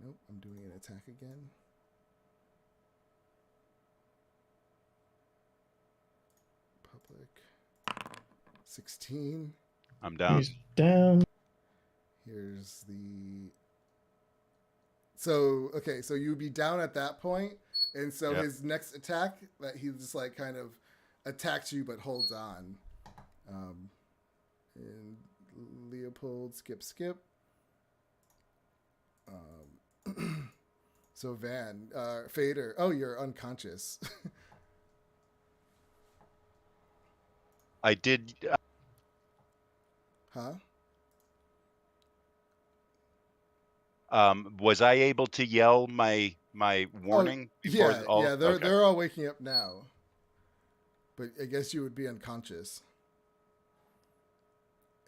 Nope, I'm doing an attack again. Public 16. I'm down. He's down. Here's the. So okay, so you'd be down at that point, and so Yep. his next attack that he just like kind of attacks you but holds on. And Leopold skip. So Van, Fader. Oh, you're unconscious. I did. Huh? Was I able to yell my warning before Yeah, all? yeah. They're Okay. they're all waking up now. But I guess you would be unconscious.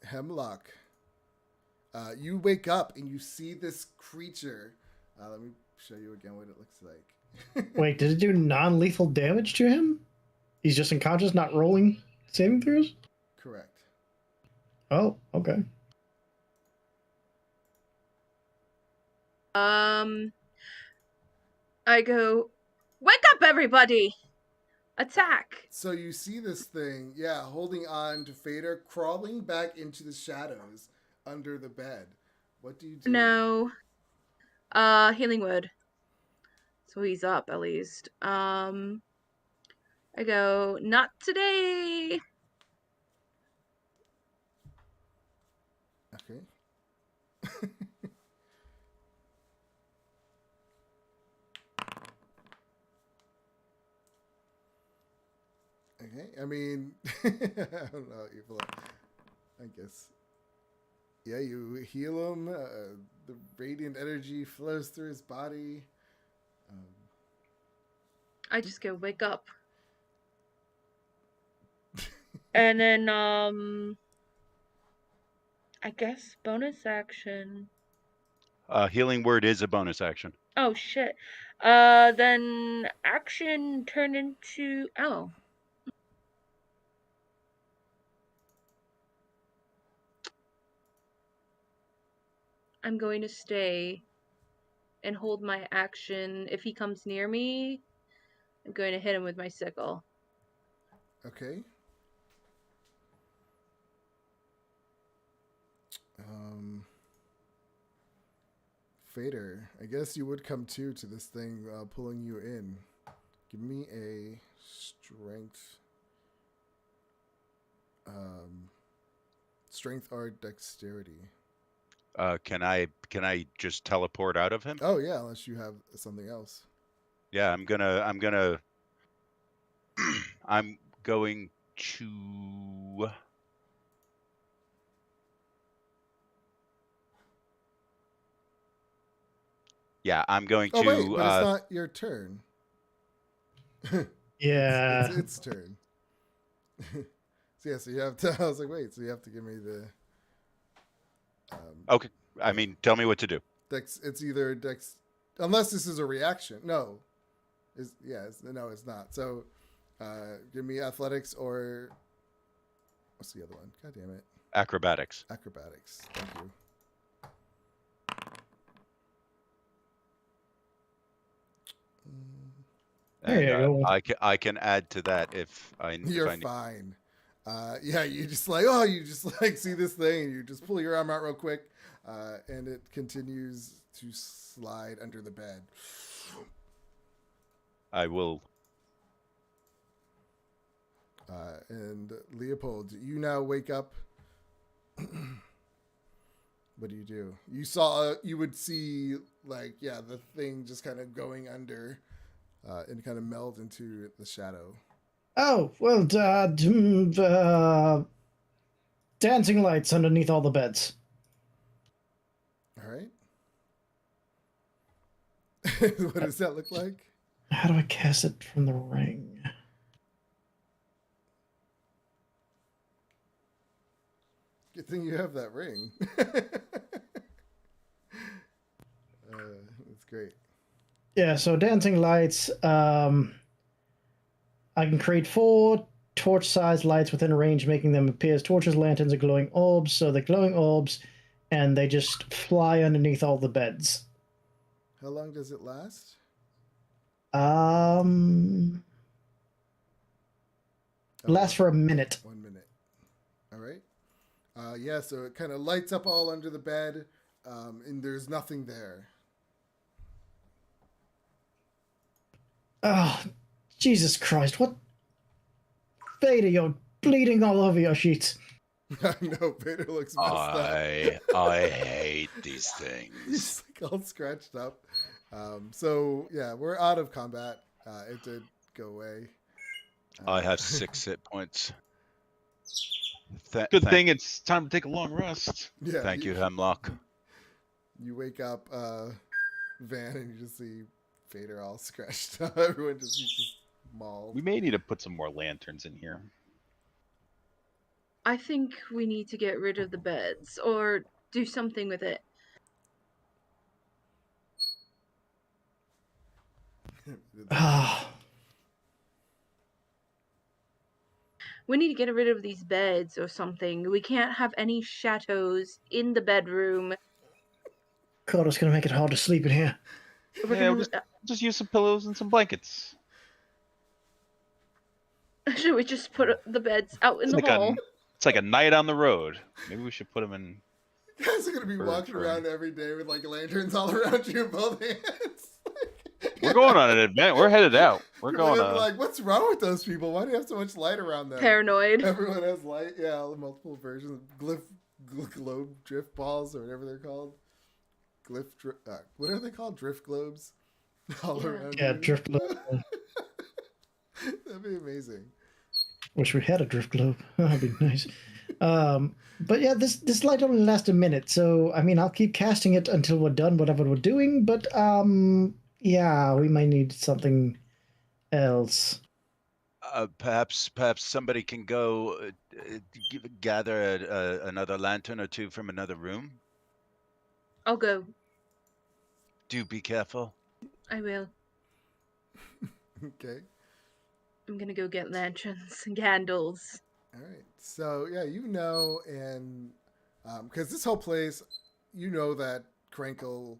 Hemlock. You wake up and you see this creature. Let me show you again what it looks like. Wait, did it do non-lethal damage to him? He's just unconscious, not rolling saving throws? Correct. Oh, okay. I go, wake up, everybody! Attack! So you see this thing, yeah, holding on to Fader, crawling back into the shadows under the bed. What do you do? No. Healing word. So he's up at least. I go, not today. Okay. Okay. I mean, I don't know. I guess. Yeah, you heal him. The radiant energy flows through his body. I just go, wake up. And then, I guess bonus action. Healing word is a bonus action. Oh, shit. Then action turned into, oh. I'm going to stay and hold my action. If he comes near me, I'm going to hit him with my sickle. Okay. Fader, I guess you would come to this thing pulling you in. Give me a strength. Strength or dexterity. Can I just teleport out of him? Oh yeah, unless you have something else. Yeah, I'm gonna I'm going to Yeah, I'm going Oh to. wait, but it's not your turn. Yeah. It's its turn. So yeah, so you have to. I was like, wait, so you have to give me the. Okay. I mean, tell me what to do. Dex. It's either Dex, unless this is a reaction. No, no, it's not. So, give me athletics or what's the other one? God damn it, Acrobatics. acrobatics. Thank you. There you go. I can add to that if I You're need. fine. Yeah, you just like see this thing, and you just pull your arm out real quick, and it continues to slide under the bed. I will. And Leopold, you now wake up. What do you do? You saw, you would see, like, yeah, the thing just kind of going under, and kind of meld into the shadow. Oh, well, dancing lights underneath all the beds. All right. What does that look like? How do I cast it from the ring? Good thing you have that ring. That's great. Yeah, so dancing lights. I can create 4 torch-sized lights within range, making them appear as torches, lanterns, or glowing orbs. So they're glowing orbs, and they just fly underneath all the beds. How long does it last? Lasts for a minute. 1 minute. All right. Yeah, so it kind of lights up all under the bed, and there's nothing there. Oh, Jesus Christ! What? Vader, you're bleeding all over your sheets. I know, Vader looks messed up. I hate these things. He's like all scratched up. So yeah, we're out of combat. It did go away. I have 6 hit points. Good thing it's time to take a long rest. Yeah. Thank you, Hemlock. You wake up, Van, and you just see Vader all scratched up. Everyone just mauled. We may need to put some more lanterns in here. I think we need to get rid of the beds or do something with it. We need to get rid of these beds or something. We can't have any shadows in the bedroom. God, it's gonna make it hard to sleep in here. We'll just use some pillows and some blankets. Should we just put the beds out in the hall? It's like a night on the road. Maybe we should put them in. You guys are gonna be walking around every day with like lanterns all around you in both hands. We're going on an adventure. We're headed out. We're going on. Like, what's wrong with those people? Why do you have so much light around them? Paranoid. Everyone has light. Yeah, multiple versions. Globe drift balls or whatever they're called. What are they called? Drift globes. All around. Yeah, you. drift globe. That'd be amazing. Wish we had a drift globe. That'd be nice. But yeah, this light only lasts a minute, so I mean, I'll keep casting it until we're done whatever we're doing. But yeah, we might need something else. Perhaps somebody can go gather another lantern or 2 from another room. I'll go. Do be careful. I will. Okay. I'm gonna go get lanterns and candles. All right. So yeah, and because this whole place, that Crinkle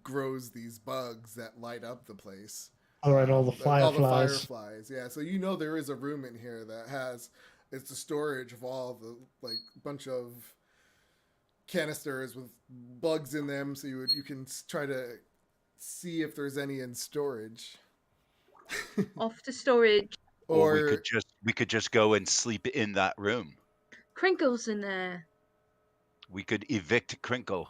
grows these bugs that light up the place. All right, all the fireflies. All the fireflies, yeah. So there is a room in here that it's the storage of all the bunch of canisters with bugs in them. So you can try to see if there's any in storage. Off to storage. Or we could just go and sleep in that room. Crinkle's in there. We could evict Crinkle.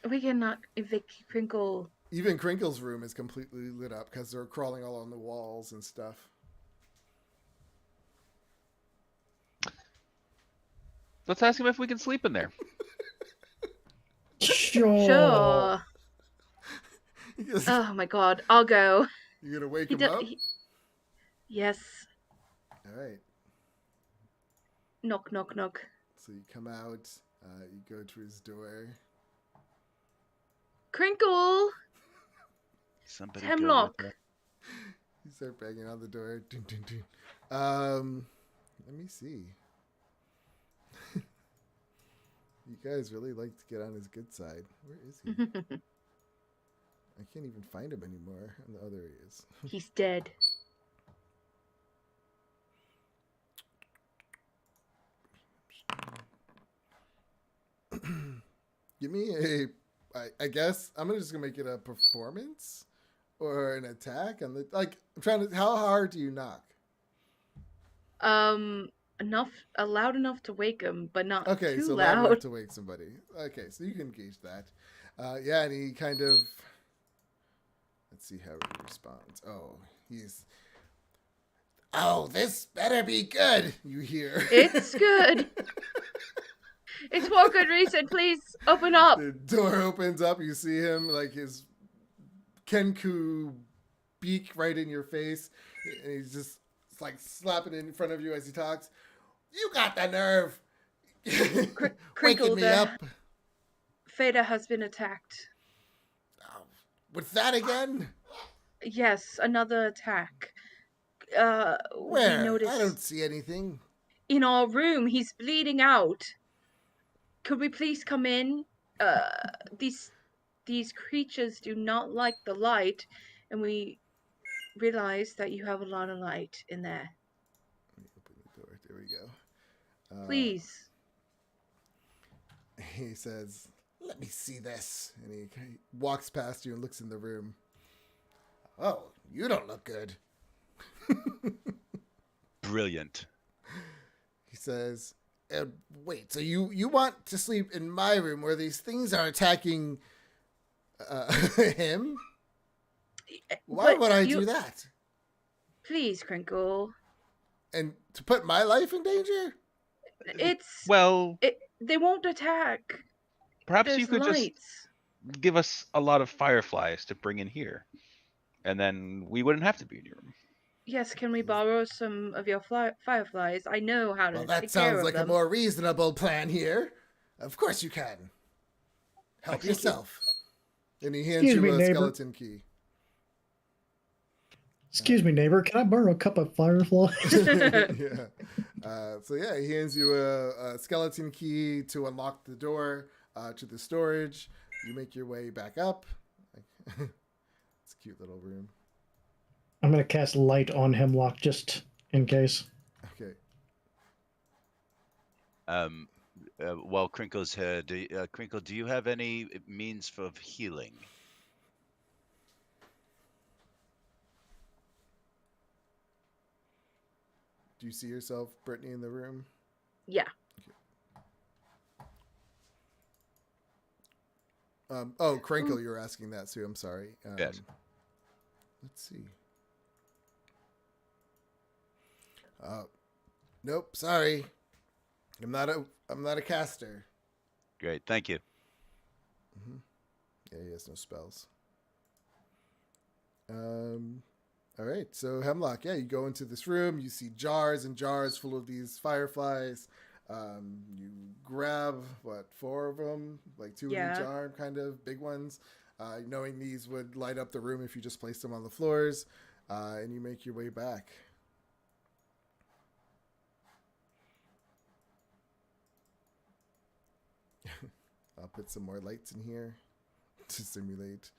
We cannot evict Crinkle. Even Crinkle's room is completely lit up because they're crawling all on the walls and stuff. Let's ask him if we can sleep in there. Sure. Sure. Oh my god, I'll go. You're gonna wake He him do- up? he- Yes. All right. Knock, knock, knock. So you come out. You go to his door. Crinkle! Somebody It's go with Hemlock. her. You start banging on the door. Dun, dun, dun. Let me see. You guys really like to get on his good side. Where is he? I can't even find him anymore. And the other he is. He's dead. Give me I guess I'm just gonna make it a performance or an attack on the like. I'm trying to. How hard do you knock? Loud enough to wake him, but not Okay, too so loud enough loud. to wake somebody. Okay, so you can gauge that. Yeah, and he kind of. Let's see how he responds. Oh, he's. Oh, this better be good. You hear? It's good. It's for good reason. Please open up. The door opens up. You see him like his Kenku beak right in your face, and he's just like slapping it in front of you as he talks. You got the nerve. Crinkle, Waking me the up. Feda has been attacked. Oh, with that again? Yes, another attack. Where? We noticed I don't see anything. in our room he's bleeding out. Could we please come in? These creatures do not like the light, and we realize that you have a lot of light in there. Let me open the door. There we go. Please. He says, "Let me see this," and he walks past you and looks in the room. Oh, you don't look good. Brilliant. He says, wait, so you want to sleep in my room where these things are attacking him? Why But would I do that? Please, Crinkle. And to put my life in danger? It's Well, they won't attack. perhaps There's you could lights. just give us a lot of fireflies to bring in here, and then we wouldn't have to be in your room. Yes, can we borrow some of your fireflies? I know how to Well, that take care sounds of like them. a more reasonable plan here. Of course you can. Help Thank you. yourself. And he hands Excuse you me, a neighbor. skeleton key. Excuse me, neighbor. Can I borrow a cup of fireflies? Yeah. So yeah, he hands you a skeleton key to unlock the door to the storage. You make your way back up. It's a cute little room. I'm gonna cast light on Hemlock just in case. Okay. While Crinkle's here, Crinkle, do you have any means of healing? Do you see yourself, Brittany, in the room? Yeah. Oh, Crinkle, you were asking that, Sue. I'm sorry. Yes. Let's see. Nope. Sorry. I'm not a caster. Great, thank you. Mm-hmm. Yeah, he has no spells. All right. So Hemlock, yeah, you go into this room. You see jars and jars full of these fireflies. You grab 4 of them, like 2 in each arm, kind of big ones. Knowing these would light up the room if you just placed them on the floors, and you make your way back. I'll put some more lights in here to simulate.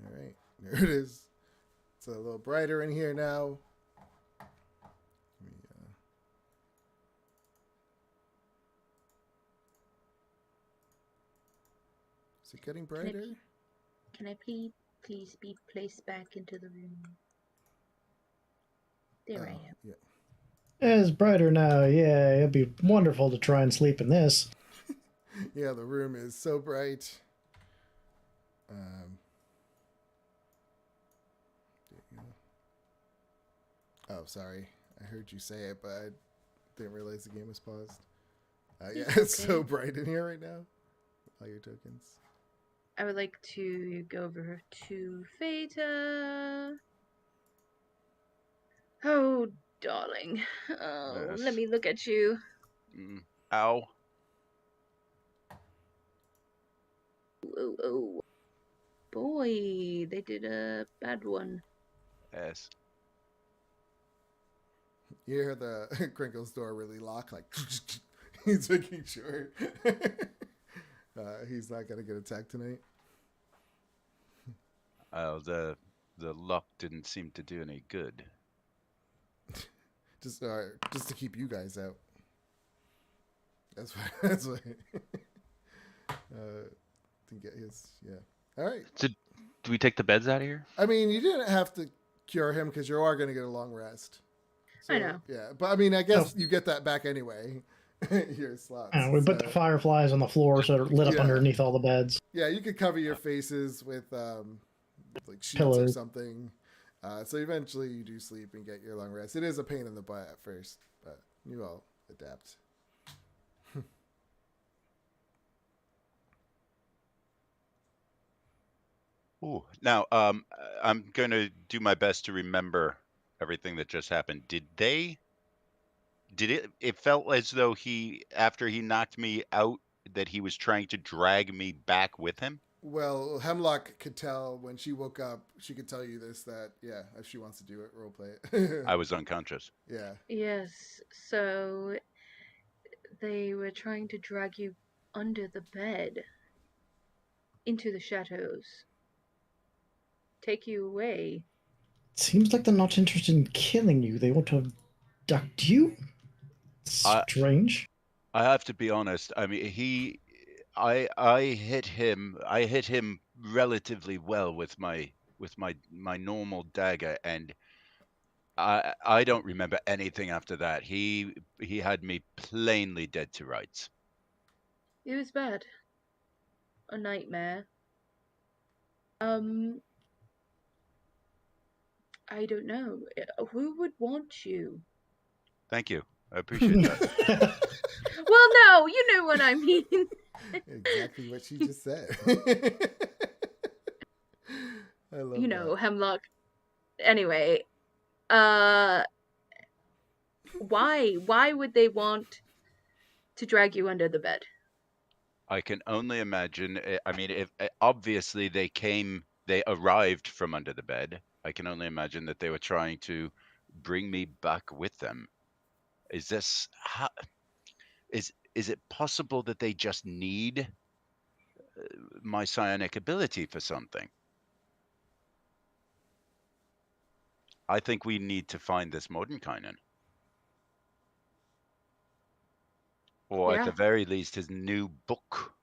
All right, there it is. It's a little brighter in here now. Is it getting brighter? Can I please be placed back into the room? There I am. Yeah. It's brighter now. Yeah, it'd be wonderful to try and sleep in this. Yeah, the room is so bright. There you go. Oh, sorry. I heard you say it, but I didn't realize the game was paused. Yeah, it's so okay. bright in here right now. All your tokens. I would like to go over to Theta. Oh, darling. Oh, let Yes. me look at you. Ow. Oh, oh. Boy, they did a bad one. Yes. You hear the Crinkle's door really lock, like he's making sure he's not gonna get attacked tonight. Oh, the lock didn't seem to do any good. Just to keep you guys out. That's why. That's why. To get his, yeah. All right. So, do we take the beds out of here? I mean, you didn't have to cure him because you are going to get a long rest. So, I know. Yeah, but I mean, I guess you get that back anyway. Your slots. We put the fireflies on the floor so they're lit up Yeah. underneath all the beds. Yeah, you could cover your faces with like sheets or Pillows. something. So eventually you do sleep and get your long rest. It is a pain in the butt at first, but you all adapt. Ooh. Now, I'm going to do my best to remember everything that just happened. Did it felt as though after he knocked me out, that he was trying to drag me back with him? Well, Hemlock could tell when she woke up. She could tell you this, that yeah, if she wants to do it, roleplay it. I was unconscious. Yeah. Yes, so they were trying to drag you under the bed into the shadows, take you away. Seems like they're not interested in killing you. They want to abduct you? Strange. I have to be honest. I mean, I hit him relatively well with my normal dagger, and I don't remember anything after that. He had me plainly dead to rights. It was bad. A nightmare. I don't know. Who would want you? Thank you. I appreciate that. Well, no, you know what I mean. Exactly what she just said. I love You know, that. Hemlock. Anyway, why? Why would they want to drag you under the bed? I can only imagine. I mean, if obviously they arrived from under the bed. I can only imagine that they were trying to bring me back with them. Is this how, is it possible that they just need my psionic ability for something? I think we need to find this Mordenkainen. Or at Yeah. the very least, his new book.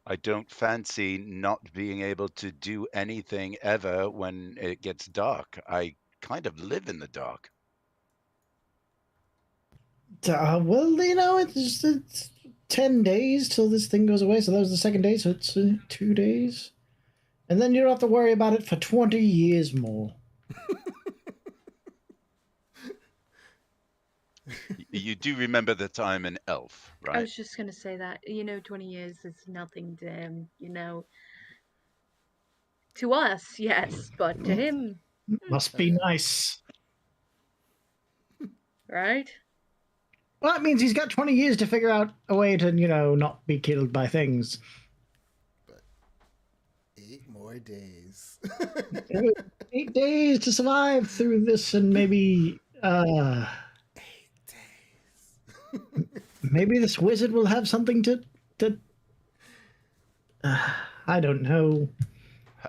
I don't fancy not being able to do anything ever when it gets dark. I kind of live in the dark. Well, it's 10 days till this thing goes away. So that was the second day. So it's 2 days. And then you don't have to worry about it for 20 years more. You do remember the time in Elf, I right? was just gonna say that. 20 years is nothing to him. To us, yes, but to him, Must be nice. right? Well, that means he's got 20 years to figure out a way to, not be killed by things. 8 more days. 8 days to survive through this, and maybe 8 days. maybe this wizard will have something to I don't know.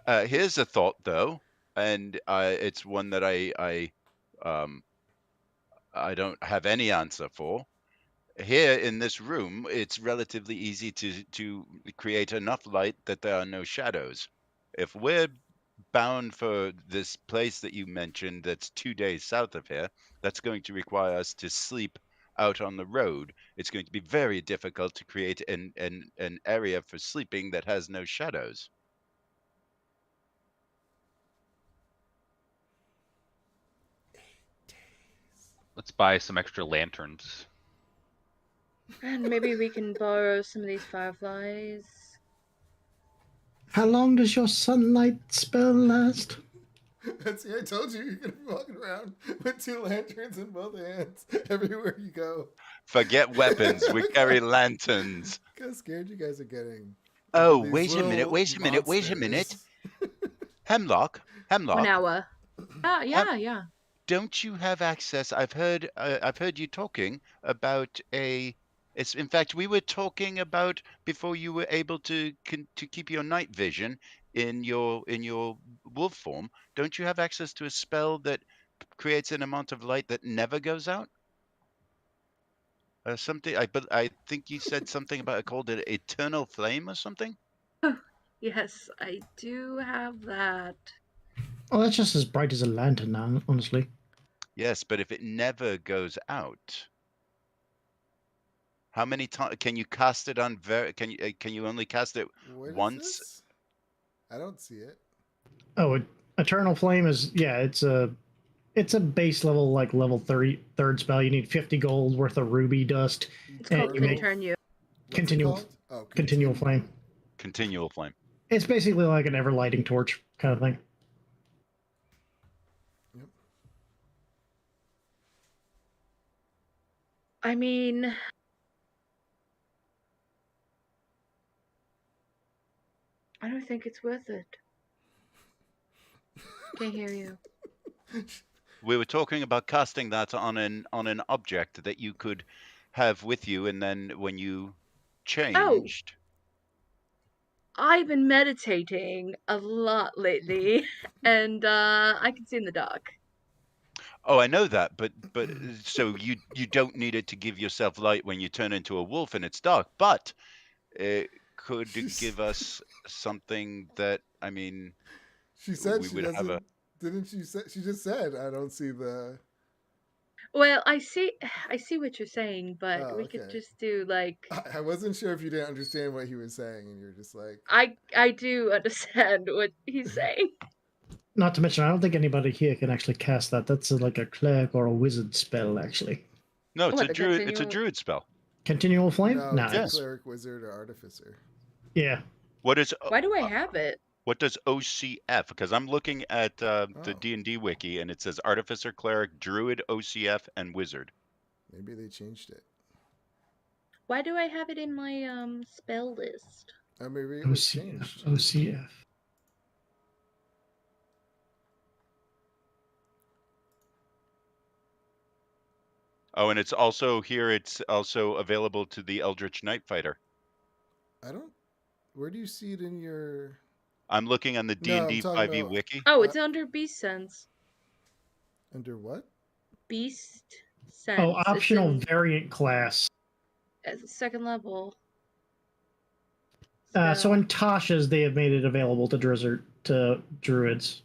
Here's a thought, though, and it's one that I don't have any answer for. Here in this room, it's relatively easy to create enough light that there are no shadows. If we're bound for this place that you mentioned that's 2 days south of here, that's going to require us to sleep out on the road. It's going to be very difficult to create an area for sleeping that has no shadows. Let's buy some extra lanterns. And maybe we can borrow some of these fireflies. How long does your sunlight spell last? See, I told you you're gonna be walking around with 2 lanterns in both hands everywhere you go. Forget weapons. We carry lanterns. Look how scared you guys are getting. Oh, These wait a minute. little Wait a minute. Wait a minute. monsters. For Hemlock. now, Hem- yeah. don't you have access? I've heard you talking about a. It's in fact we were talking about before you were able to keep your night vision in your wolf form. Don't you have access to a spell that creates an amount of light that never goes out? Something but I think you said something about it called an eternal flame or something. Yes, I do have that. Oh, that's just as bright as a lantern now, honestly. Yes, but if it never goes out, how many times can you cast it on? Can you only cast it What is once? this? I don't see it. Oh, Eternal Flame is it's a base level, like level 33rd spell. You need 50 gold worth of ruby dust. It's And called you make Continue. What's it continual called? Oh, continual flame. Continual flame. It's basically like an ever lighting torch kind of thing. Yep. I mean, I don't think it's worth it. Can't hear you. We were talking about casting that on an object that you could have with you, and then when you changed. I've been meditating a lot lately, and I can see in the dark. Oh, I know that, but so you don't need it to give yourself light when you turn into a wolf and it's dark, but it could give us something that I mean She said we she would have doesn't. Didn't she say? She just said, "I don't see the." Well, I see what you're saying, but Oh, we could okay. just do like I wasn't sure if you didn't understand what he was saying, and you're just like, I do understand what he's saying. Not to mention, I don't think anybody here can actually cast that. That's like a cleric or a wizard spell, actually. No, it's What, a the druid. It's a continual- druid spell. Continual flame? "No, Nah, it's a Yes. cleric, wizard, or artificer." yeah. What is Why do I have it? what does OCF? Because I'm looking at the Oh. D&D wiki, and it says artificer, cleric, druid, OCF, and wizard. Maybe they changed it. Why do I have it in my spell list? Or maybe it was OCF. changed. OCF. Oh, and it's also here. It's also available to the Eldritch Night Fighter. I don't. Where do you see it in your? I'm looking on the No, I'm D&D talking 5e about- wiki. Oh, it's under Beast Sense. Under what? Beast Sense. Oh, optional It's variant class. at the second level. So in Tasha's, they have made it available to druids.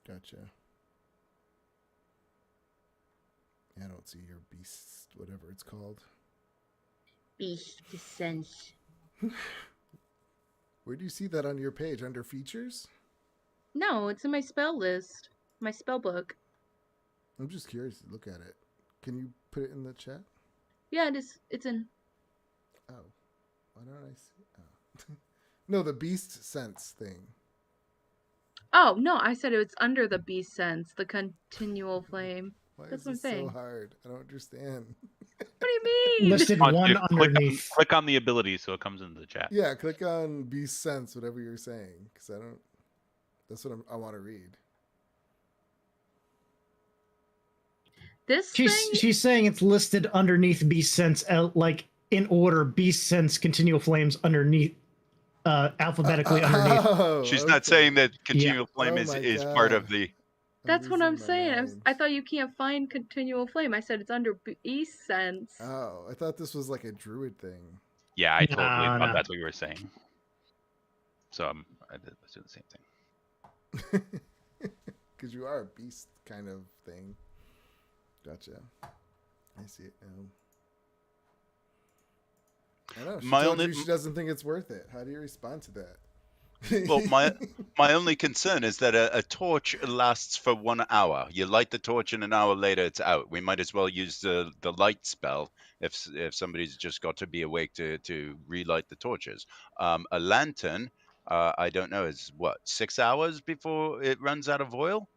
Gotcha. I don't see your beast, whatever it's called. Beast Sense. Where do you see that on your page? Under features? No, it's in my spell list. My spell book. I'm just curious to look at it. Can you put it in the chat? Yeah, it is. It's in. Oh. Why don't I see? Oh. No, the beast sense thing. Oh no, I said it's under the Beast Sense, the continual flame. Why That's is what I'm this so saying. hard? I don't understand. What do you mean? Listed On- one click underneath. click on the ability so it comes into the chat. Yeah, click on beast sense, whatever you're saying, because I don't. That's what I want to read. This thing? She's saying it's listed underneath Beast Sense, like in order. Beast Sense, continual flames underneath, alphabetically underneath. Oh, She's not saying that continual Yeah. flame Oh is my part God. of the. That's what I'm losing my saying. mind. I thought you can't find continual flame. I said it's under Beast Sense. Oh, I thought this was like a druid thing. Yeah, I totally No, thought no. that's what you were saying. So I did let's do the same thing. Because you are a beast kind of thing. Gotcha. I see it now. I know. She My told only- you she doesn't think it's worth it. How do you respond to that? Well, my only concern is that a torch lasts for 1 hour. You light the torch, and an hour later it's out. We might as well use the light spell if somebody's just got to be awake to relight the torches. A lantern, I don't know, is what, 6 hours before it runs out of oil.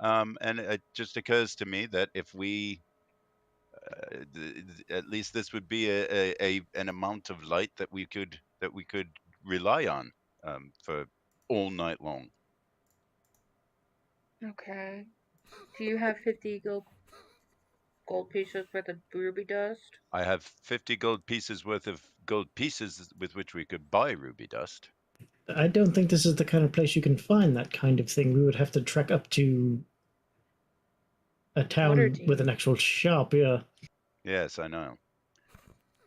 And it just occurs to me that if we at least this would be an amount of light that we could rely on for all night long. Okay. Do you have 50 gold pieces worth of ruby dust? I have 50 gold pieces worth of gold pieces with which we could buy ruby dust. I don't think this is the kind of place you can find that kind of thing. We would have to trek up to a town Waterdeep. with an actual shop. Yeah. Yes, I know.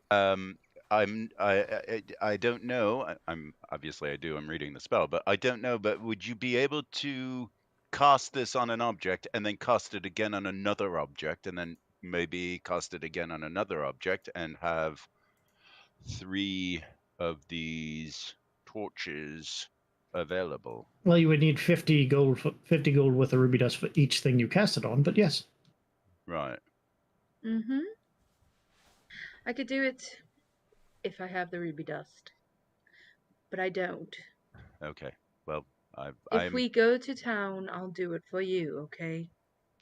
I don't know. I'm obviously I do. I'm reading the spell, but I don't know. But would you be able to cast this on an object and then cast it again on another object, and then maybe cast it again on another object, and have 3 of these torches available? Well, you would need 50 gold worth of ruby dust for each thing you cast it on. But yes. Right. Mm-hmm. I could do it if I have the ruby dust, but I don't. Okay. Well, If we go to town, I'll do it for you, okay?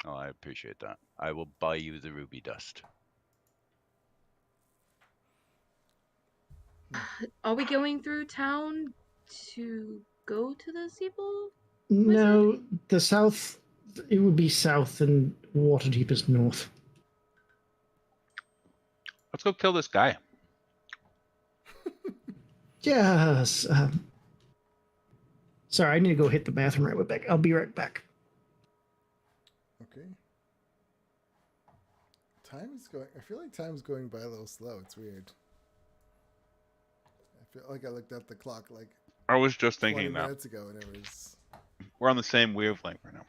Oh, I appreciate that. I will buy you the ruby dust. Are we going through town to go to the Seabold? No, the south. It would be south, and Waterdeep is north. Let's go kill this guy. Yes. Sorry, I need to go hit the bathroom right back. I'll be right back. Okay. Time is going. I feel like time's going by a little slow. It's weird. I feel like I looked at the clock like I was just 20 thinking that. minutes ago, and it was. We're on the same wavelength right now.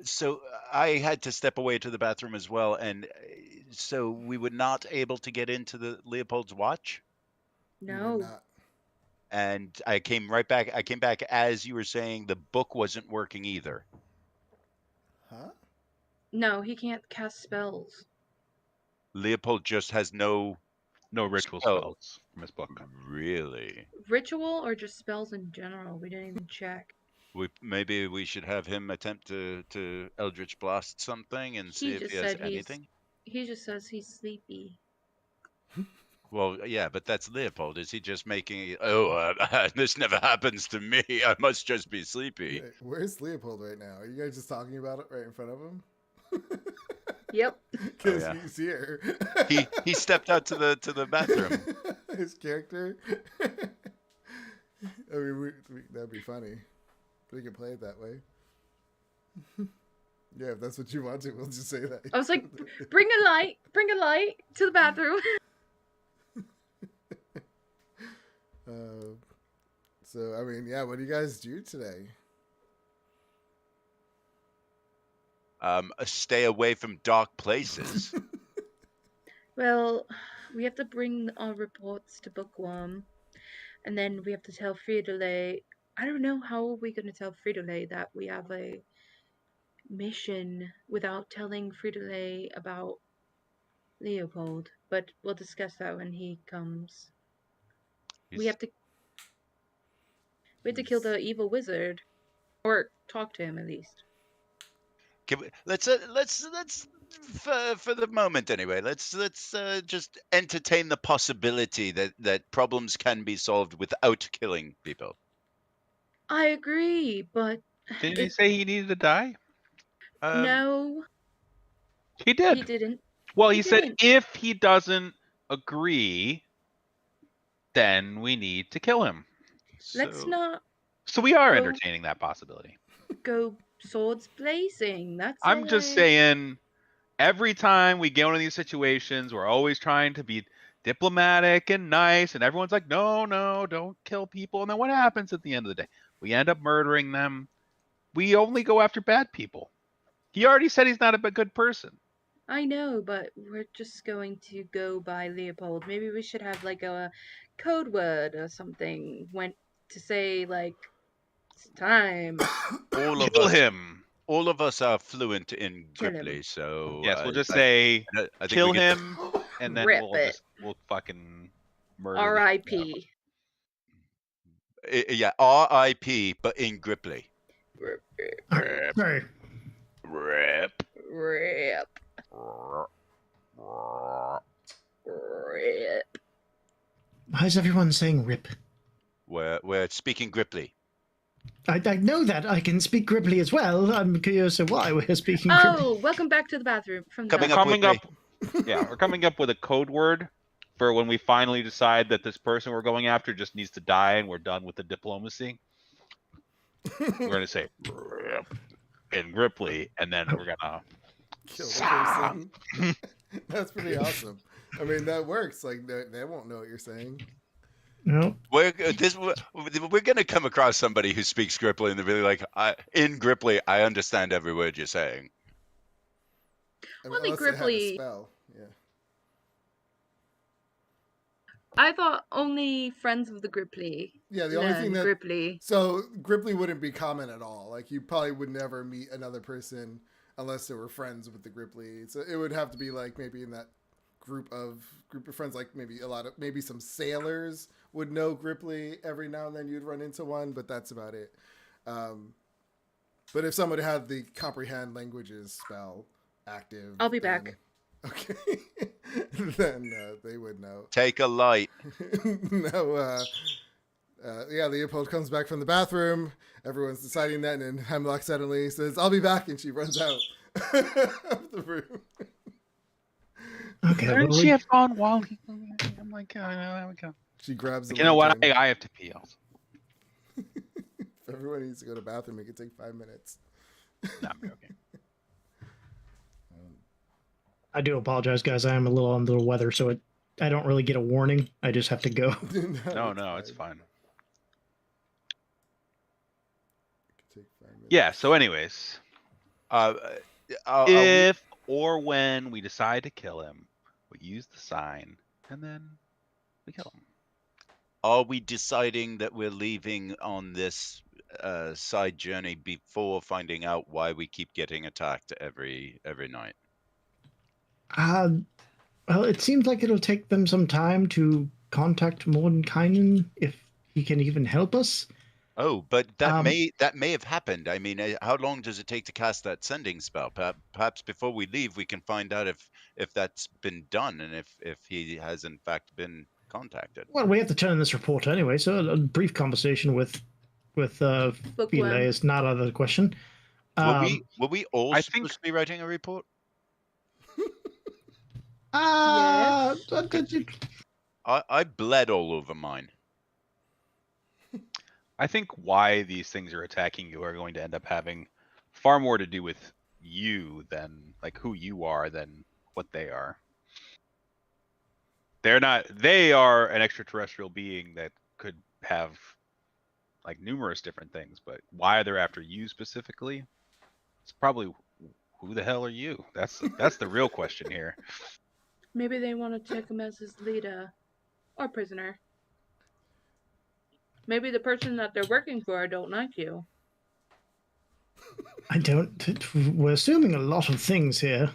So I had to step away to the bathroom as well, and so we were not able to get into the Leopold's watch. We were No. not. And I came right back. I came back as you were saying the book wasn't working either. Huh? No, he can't cast spells. Leopold just has no ritual spell. spells from his book. Really? Ritual or just spells in general? We didn't even check. Maybe we should have him attempt to Eldritch Blast something and see if he has anything. He just says he's sleepy. Well, yeah, but that's Leopold. Is he just making? This never happens to me. I must just be sleepy. Wait, where's Leopold right now? Are you guys just talking about it right in front of him? Yep. Because yeah. he's here. He stepped out to the bathroom. His character. I mean, that'd be funny. We can play it that way. Yeah, if that's what you want to, we'll just say that. I was like, bring a light to the bathroom. So, I mean, yeah, what do you guys do today? Stay away from dark places. Well, we have to bring our reports to Bookworm, and then we have to tell Frito-Lay. I don't know how we're going to tell Frito-Lay that we have a mission without telling Frito-Lay about Leopold, but we'll discuss that when he comes. We have to kill the evil wizard, or talk to him at least. Let's for the moment anyway. Let's just entertain the possibility that problems can be solved without killing people. I agree, but Didn't he say he needed to die? no, He did. he didn't. Well, he said if he doesn't agree, then we need to kill him. Let's not. So we are entertaining that possibility. Go swords blazing. I'm just saying, every time we get one of these situations, we're always trying to be diplomatic and nice, and everyone's like, no, don't kill people. And then what happens at the end of the day? We end up murdering them. We only go after bad people. He already said he's not a good person. I know, but we're just going to go by Leopold. Maybe we should have like a code word or something went to say, like, it's time. All of Kill us, him. all of us are fluent in Kill him. Gripply, so Yes, we'll just say I think kill we can, him, and then Rip we'll it. fucking murder. R.I.P. Yeah, R.I.P. But in Gripply. Rip. Rip. Sorry. Rip. Rip. Rip. Why is everyone saying rip? We're speaking Gripply. I know that. I can speak Gripply as well. I'm curious of why we're speaking Gripply. Oh, welcome back to the bathroom. From the Coming bathroom. up with me. Yeah, we're coming up with a code word for when we finally decide that this person we're going after just needs to die and we're done with the diplomacy. We're gonna say rip in Gripply, and then we're gonna Kill the person. That's pretty awesome. I mean, that works. Like they won't know what you're saying. No. We're gonna come across somebody who speaks Gripply and they're really like, in Gripply, I understand every word you're saying. I mean, Only unless they have a Gripply. spell. Yeah. I thought only friends of the Gripply. Yeah, the only thing that Gripply. So Gripply wouldn't be common at all. Like you probably would never meet another person unless they were friends with the Gripply. So it would have to be like maybe in that group of friends, like maybe some sailors would know Gripply. Every now and then you'd run into one, but that's about it. But if somebody had the comprehend languages spell active, I'll be back. Okay, then they would know. Take a light. No, yeah, Leopold comes back from the bathroom. Everyone's deciding that, and then Hemlock suddenly says, "I'll be back," and she runs out of the room. Okay. Didn't she have gone while he? I'm like, there we go. She grabs the You know what? lantern. I have to pee also. If everyone needs to go to the bathroom, it could take 5 minutes. No, I'm okay. I do apologize, guys. I am a little under the weather, so I don't really get a warning. I just have to go. No, it's fine. It could take 5 minutes. Yeah. So, anyways, if or when we decide to kill him, we use the sign, and then we kill him. Are we deciding that we're leaving on this side journey before finding out why we keep getting attacked every night? Well, it seems like it'll take them some time to contact Mordenkainen if he can even help us. Oh, but that may have happened. I mean, how long does it take to cast that sending spell? Perhaps before we leave, we can find out if that's been done and if he has in fact been contacted. Well, we have to turn in this report anyway, so a brief conversation with Philae is not out of the question. Were we all supposed to be writing a report? Yes. I bled all over mine. I think why these things are attacking you are going to end up having far more to do with you than like who you are than what they are. They are an extraterrestrial being that could have like numerous different things, but why they're after you specifically, it's probably who the hell are you? That's the real question here. Maybe they want to take him as his leader or prisoner. Maybe the person that they're working for don't like you. I don't. We're assuming a lot of things here.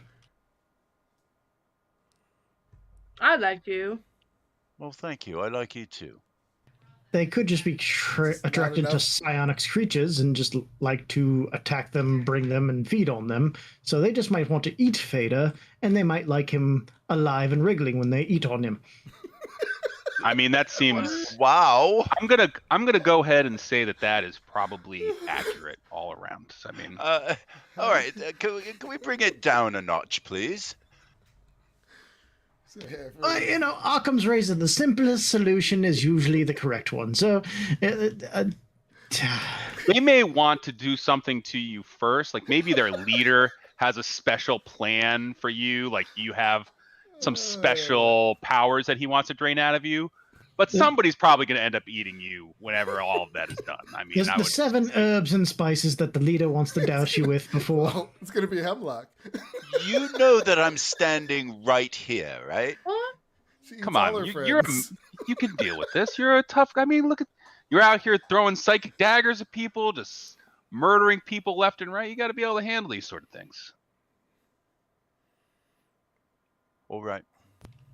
I like you. Well, thank you. I like you too. They could just be attracted to psionics creatures and just like to attack them, bring them, and feed on them. So they just might want to eat Fader, and they might like him alive and wriggling when they eat on him. I mean, that seems wow. I'm gonna go ahead and say that is probably accurate all around. I mean, all right. Can we bring it down a notch, please? Occam's razor, the simplest solution is usually the correct one. So they may want to do something to you first. Like maybe their leader has a special plan for you. Like you have some special powers that he wants to drain out of you. But somebody's probably going to end up eating you whenever all of that is done. I mean, the 7 herbs and spices that the leader wants to douse you with before. Well, it's going to be Hemlock. You know that I'm standing right here, right? What? Come on, You can deal with this. You're a tough. I mean, look at you're out here throwing psychic daggers at people, just murdering people left and right. You got to be able to handle these sort of things. All right.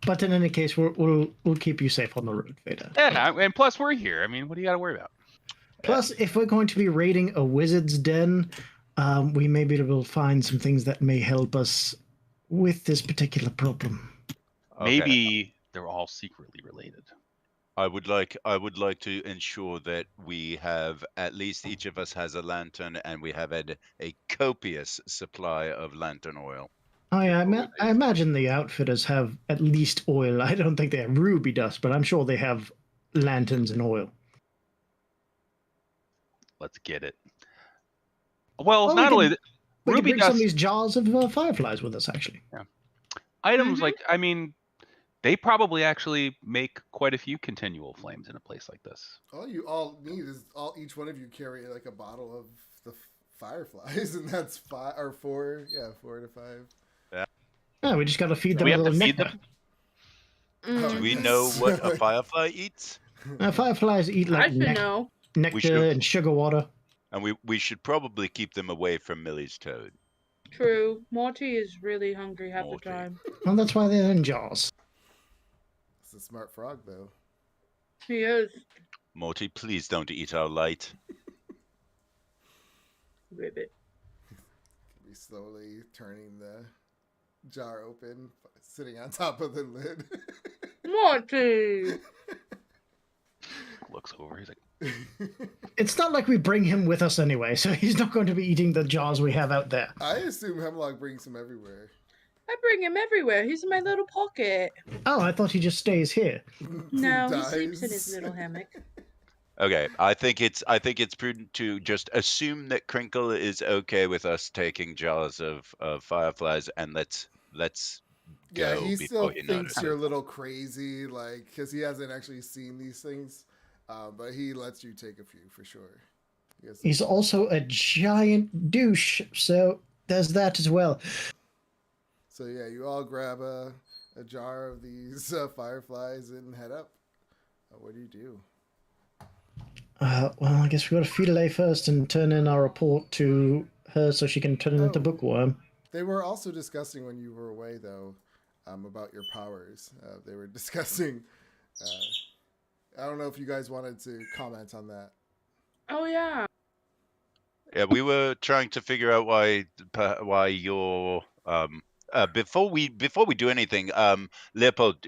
But in any case, we'll keep you safe on the road, Veda. Yeah, and plus we're here. I mean, what do you got to worry about? Plus, if we're going to be raiding a wizard's den, we may be able to find some things that may help us with this particular problem. Okay. Maybe they're all secretly related. I would like to ensure that we have at least each of us has a lantern, and we have a copious supply of lantern oil. Oh yeah, I imagine the outfitters have at least oil. I don't think they have ruby dust, but I'm sure they have lanterns and oil. Let's get it. Well, Well, not only we could ruby bring some of dust these jars of fireflies with us, actually. items like I mean, they probably actually make quite a few continual flames in a place like this. All you all need is each one of you carry like a bottle of the fireflies, and that's 5 or 4. Yeah, 4 to 5. Yeah, we just got to feed them we a have to little feed nectar. Oh, Do we yes. know what a firefly eats? Fireflies eat I like should know. nectar should. and sugar water. And we should probably keep them away from Millie's toad. True. Morty is really hungry half Morty. the time. Well, that's why they're in jars. It's a smart frog, though. He is. Morty, please don't eat our light. Ribbit. Be slowly turning the jar open, sitting on top of the lid. Morty! Looks over. He's like, It's not like we bring him with us anyway, so he's not going to be eating the jars we have out there. I assume Hemlock brings him everywhere. I bring him everywhere. He's in my little pocket. Oh, I thought he just stays here. No, he Dies. sleeps in his little hammock. Okay, I think it's prudent to just assume that Crinkle is okay with us taking jars of fireflies, and let's Yeah, go he before still he thinks notices. you're a little crazy, like, because he hasn't actually seen these things. But he lets you take a few for sure. Yes. He's also a giant douche, so there's that as well. So yeah, you all grab a jar of these fireflies and head up. What do you do? Well, I guess we got to feed Lay first and turn in our report to her so she can turn it into Oh. bookworm. They were also discussing when you were away, though, about your powers. They were discussing. I don't know if you guys wanted to comment on that. Oh, yeah. Yeah, we were trying to figure out why you're before we do anything, Leopold,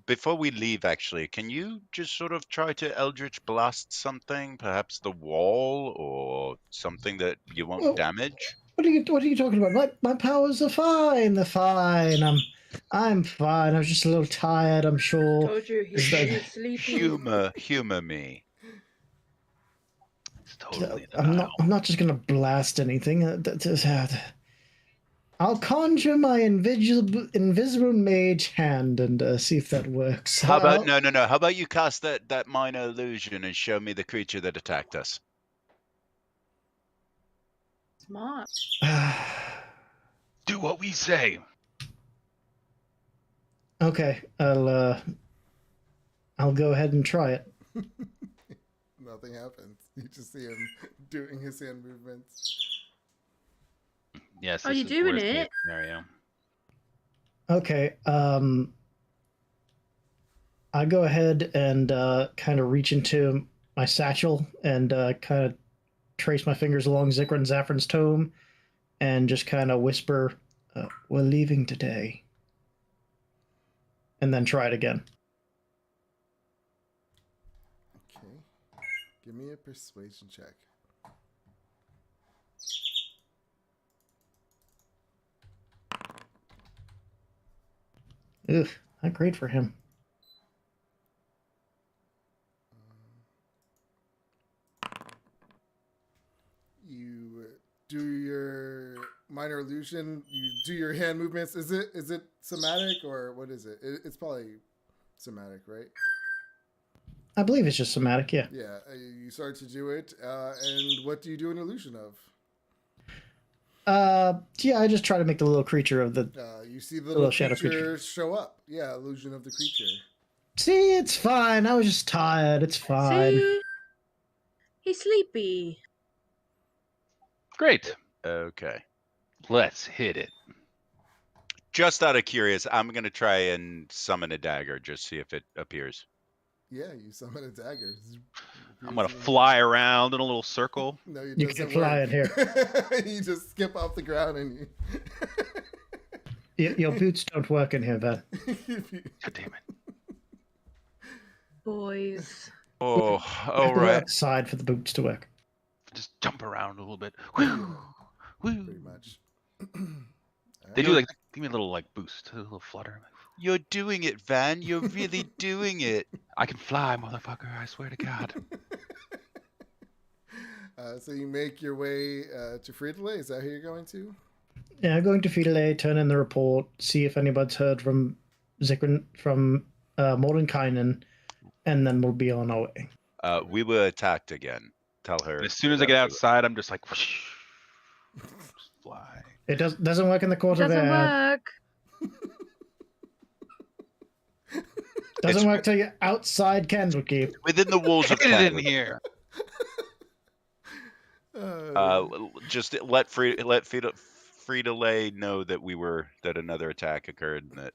before we leave, actually, can you just sort of try to Eldritch Blast something, perhaps the wall or something that you won't Well, damage? What are you talking about? My powers are fine. They're fine. I'm fine. I was just a little tired, I'm sure. Told you Is he's that- really sleepy. Humor me. it's totally I'm not just gonna blast anything. I'll conjure my invisible mage hand and see if that works. How about no? How about you cast that minor illusion and show me the creature that attacked us? Smart. do what we say. Okay, I'll go ahead and try it. Nothing happens. You just see him doing his hand movements. Yes. Are this you is doing worst case it? Scenario. Okay, I go ahead and kind of reach into my satchel and kind of trace my fingers along Zikr and Zaffron's tome and just kind of whisper, we're leaving today. And then try it again. Okay. Give me a persuasion check. Ugh, not great for him. You do your minor illusion. You do your hand movements. Is it somatic or what is it? It's probably somatic, right? I believe it's just somatic, yeah. Yeah. You start to do it, and what do you do an illusion of? Yeah, I just try to make the little creature of the... You see the little little shadow creature creature. show up. Yeah, illusion of the creature. See, it's fine. I was just tired. It's fine. See? He's sleepy. Great. Okay. Let's hit it. Just out of curious, I'm gonna try and summon a dagger, just see if it appears. Yeah, you summon a dagger. I'm gonna fly around in a little circle. No, it You doesn't can fly work. in here. You just skip off the ground and Your boots don't work in here, Van. God damn it. Boys. Oh, You all have to go right. outside for the boots to work. Just jump around a little bit. Yeah, Woo. pretty much. They do You're- like give me a little like boost, a little flutter. You're doing it, Van. You're really doing it. I can fly, motherfucker. I swear to God. So you make your way to Frito-Lay. Is that who you're going to? Yeah, going to Fidelay, turn in the report, see if anybody's heard from Mordenkainen, and then we'll be on our way. We were attacked again. Tell her. As soon as I get outside, I'm just like whoosh, just fly. It doesn't work in the court of Doesn't air. work. Doesn't work till you're outside Candlekeep. Within the walls of Get it in Candlekeep. here. Just let Frito-Lay know that that another attack occurred and that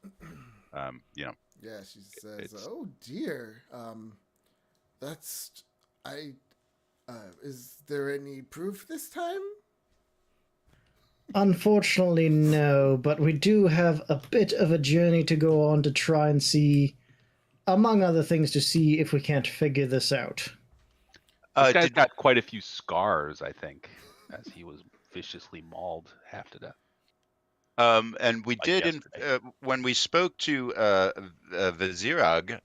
Yeah, she says, It's- "Oh dear, that's I. Is there any proof this time?" Unfortunately, no, but we do have a bit of a journey to go on to try and see, among other things, to see if we can't figure this out. This guy's did- got quite a few scars, I think, as he was viciously mauled half to death. and we Like did yesterday. when we spoke to Vizirag,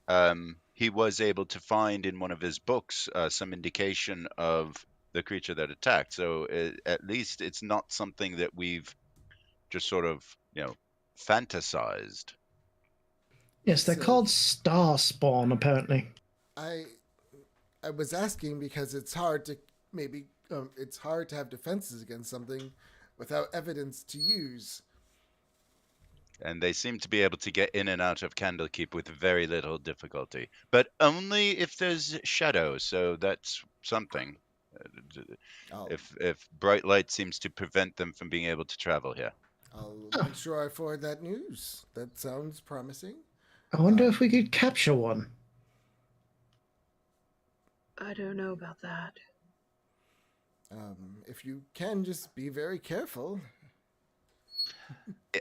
he was able to find in one of his books some indication of the creature that attacked. So at least it's not something that we've just sort of fantasized. Yes, they're So- called Star Spawn, apparently. I was asking because it's hard to it's hard to have defenses against something without evidence to use. And they seem to be able to get in and out of Candlekeep with very little difficulty, but only if there's shadow. So that's something. I'll, If bright light seems to prevent them from being able to travel here. I'll make sure I forward that news. That sounds promising. I wonder if we could capture one. I don't know about that. If you can, just be very careful.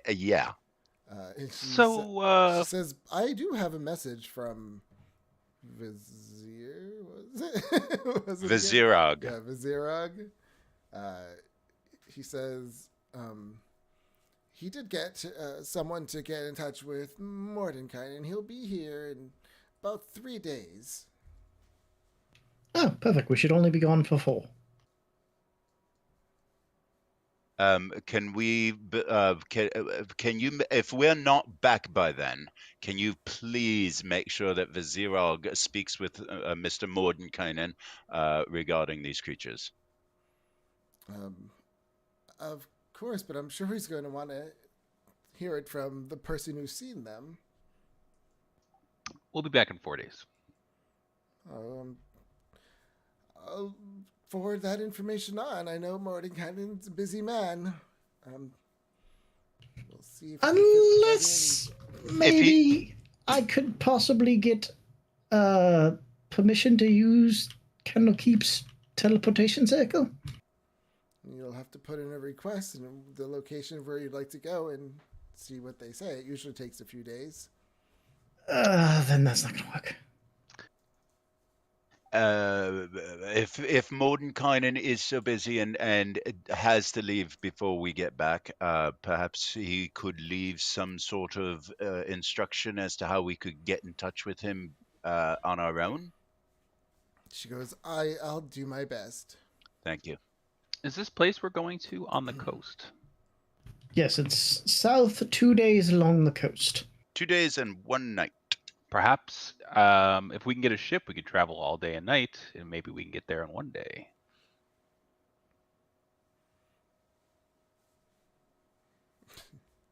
Yeah. And she So, she says, "I do have a message from Vizier. Was it? Was it again? Vizirag. Yeah, Vizirag. He says he did get someone to get in touch with Mordenkainen, and he'll be here in about 3 days." Oh, perfect. We should only be gone for 4. Can we? Can you? If we're not back by then, can you please make sure that Vizirag speaks with Mr. Mordenkainen regarding these creatures? Of course, but I'm sure he's going to want to hear it from the person who's seen them. we'll be back in 4 days. I'll forward that information on. I know Mordenkainen's a busy man. We'll see if Unless maybe I could possibly get permission to use Candlekeep's teleportation circle. you'll have to put in a request and the location of where you'd like to go and see what they say. It usually takes a few days. Then that's not going to work. If Mordenkainen is so busy and has to leave before we get back, perhaps he could leave some sort of instruction as to how we could get in touch with him on our own. She goes, I'll do my best. Thank you. Is this place we're going to on the coast? Yes, it's south 2 days along the coast. 2 days and 1 night. Perhaps if we can get a ship, we could travel all day and night, and maybe we can get there in 1 day.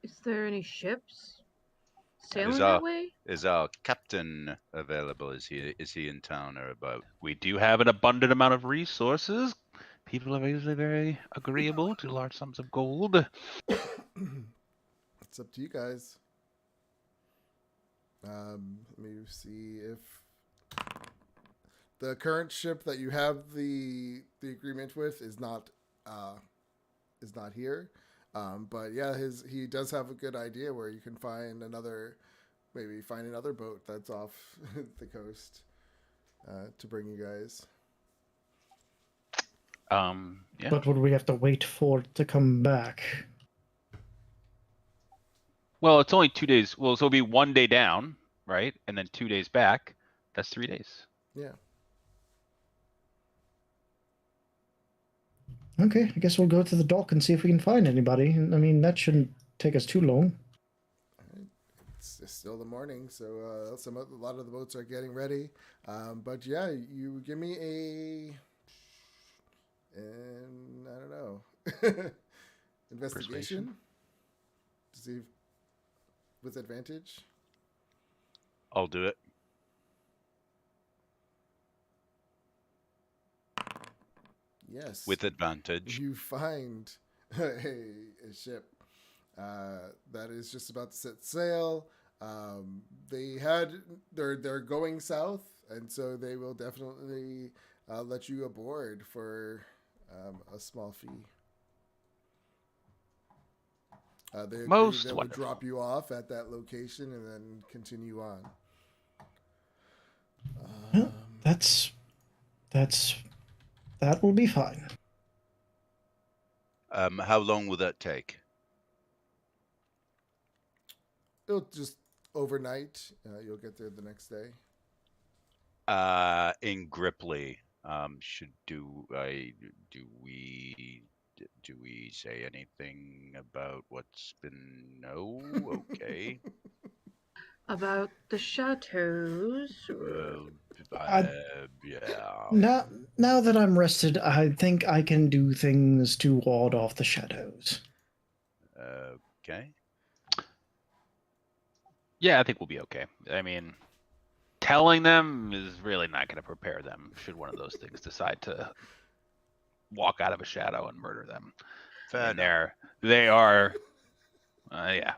Is there any ships? sailing that way? Is our captain available? Is he in town or about? We do have an abundant amount of resources. People are usually very agreeable to large sums of gold. It's up to you guys. Let me see if the current ship that you have the agreement with is not here. But yeah, he does have a good idea where you can find another boat that's off the coast to bring you guys. Yeah. But would we have to wait for it to come back? Well, it's only 2 days. Well, so it'll be 1 day down, right? And then 2 days back. That's 3 days. Yeah. Okay, I guess we'll go to the dock and see if we can find anybody. I mean, that shouldn't take us too long. It's still the morning, so a lot of the boats are getting ready. But yeah, you give me I don't know, investigation to see with advantage. I'll do it. Yes, With advantage. you find a ship that is just about to set sail. They're going south, and so they will definitely let you aboard for a small fee. They agree Most that would wonderful. drop you off at that location and then continue on. Well, that will be fine. How long will that take? It'll just overnight. You'll get there the next day. In Gripply, do we say anything about what's been? No, okay. About the chateaus? Well, yeah. Now that I'm rested, I think I can do things to ward off the shadows. Okay. Yeah, I think we'll be okay. I mean, telling them is really not going to prepare them should one of those things decide to walk out of a shadow and murder them. Fair I mean, enough. they are, yeah.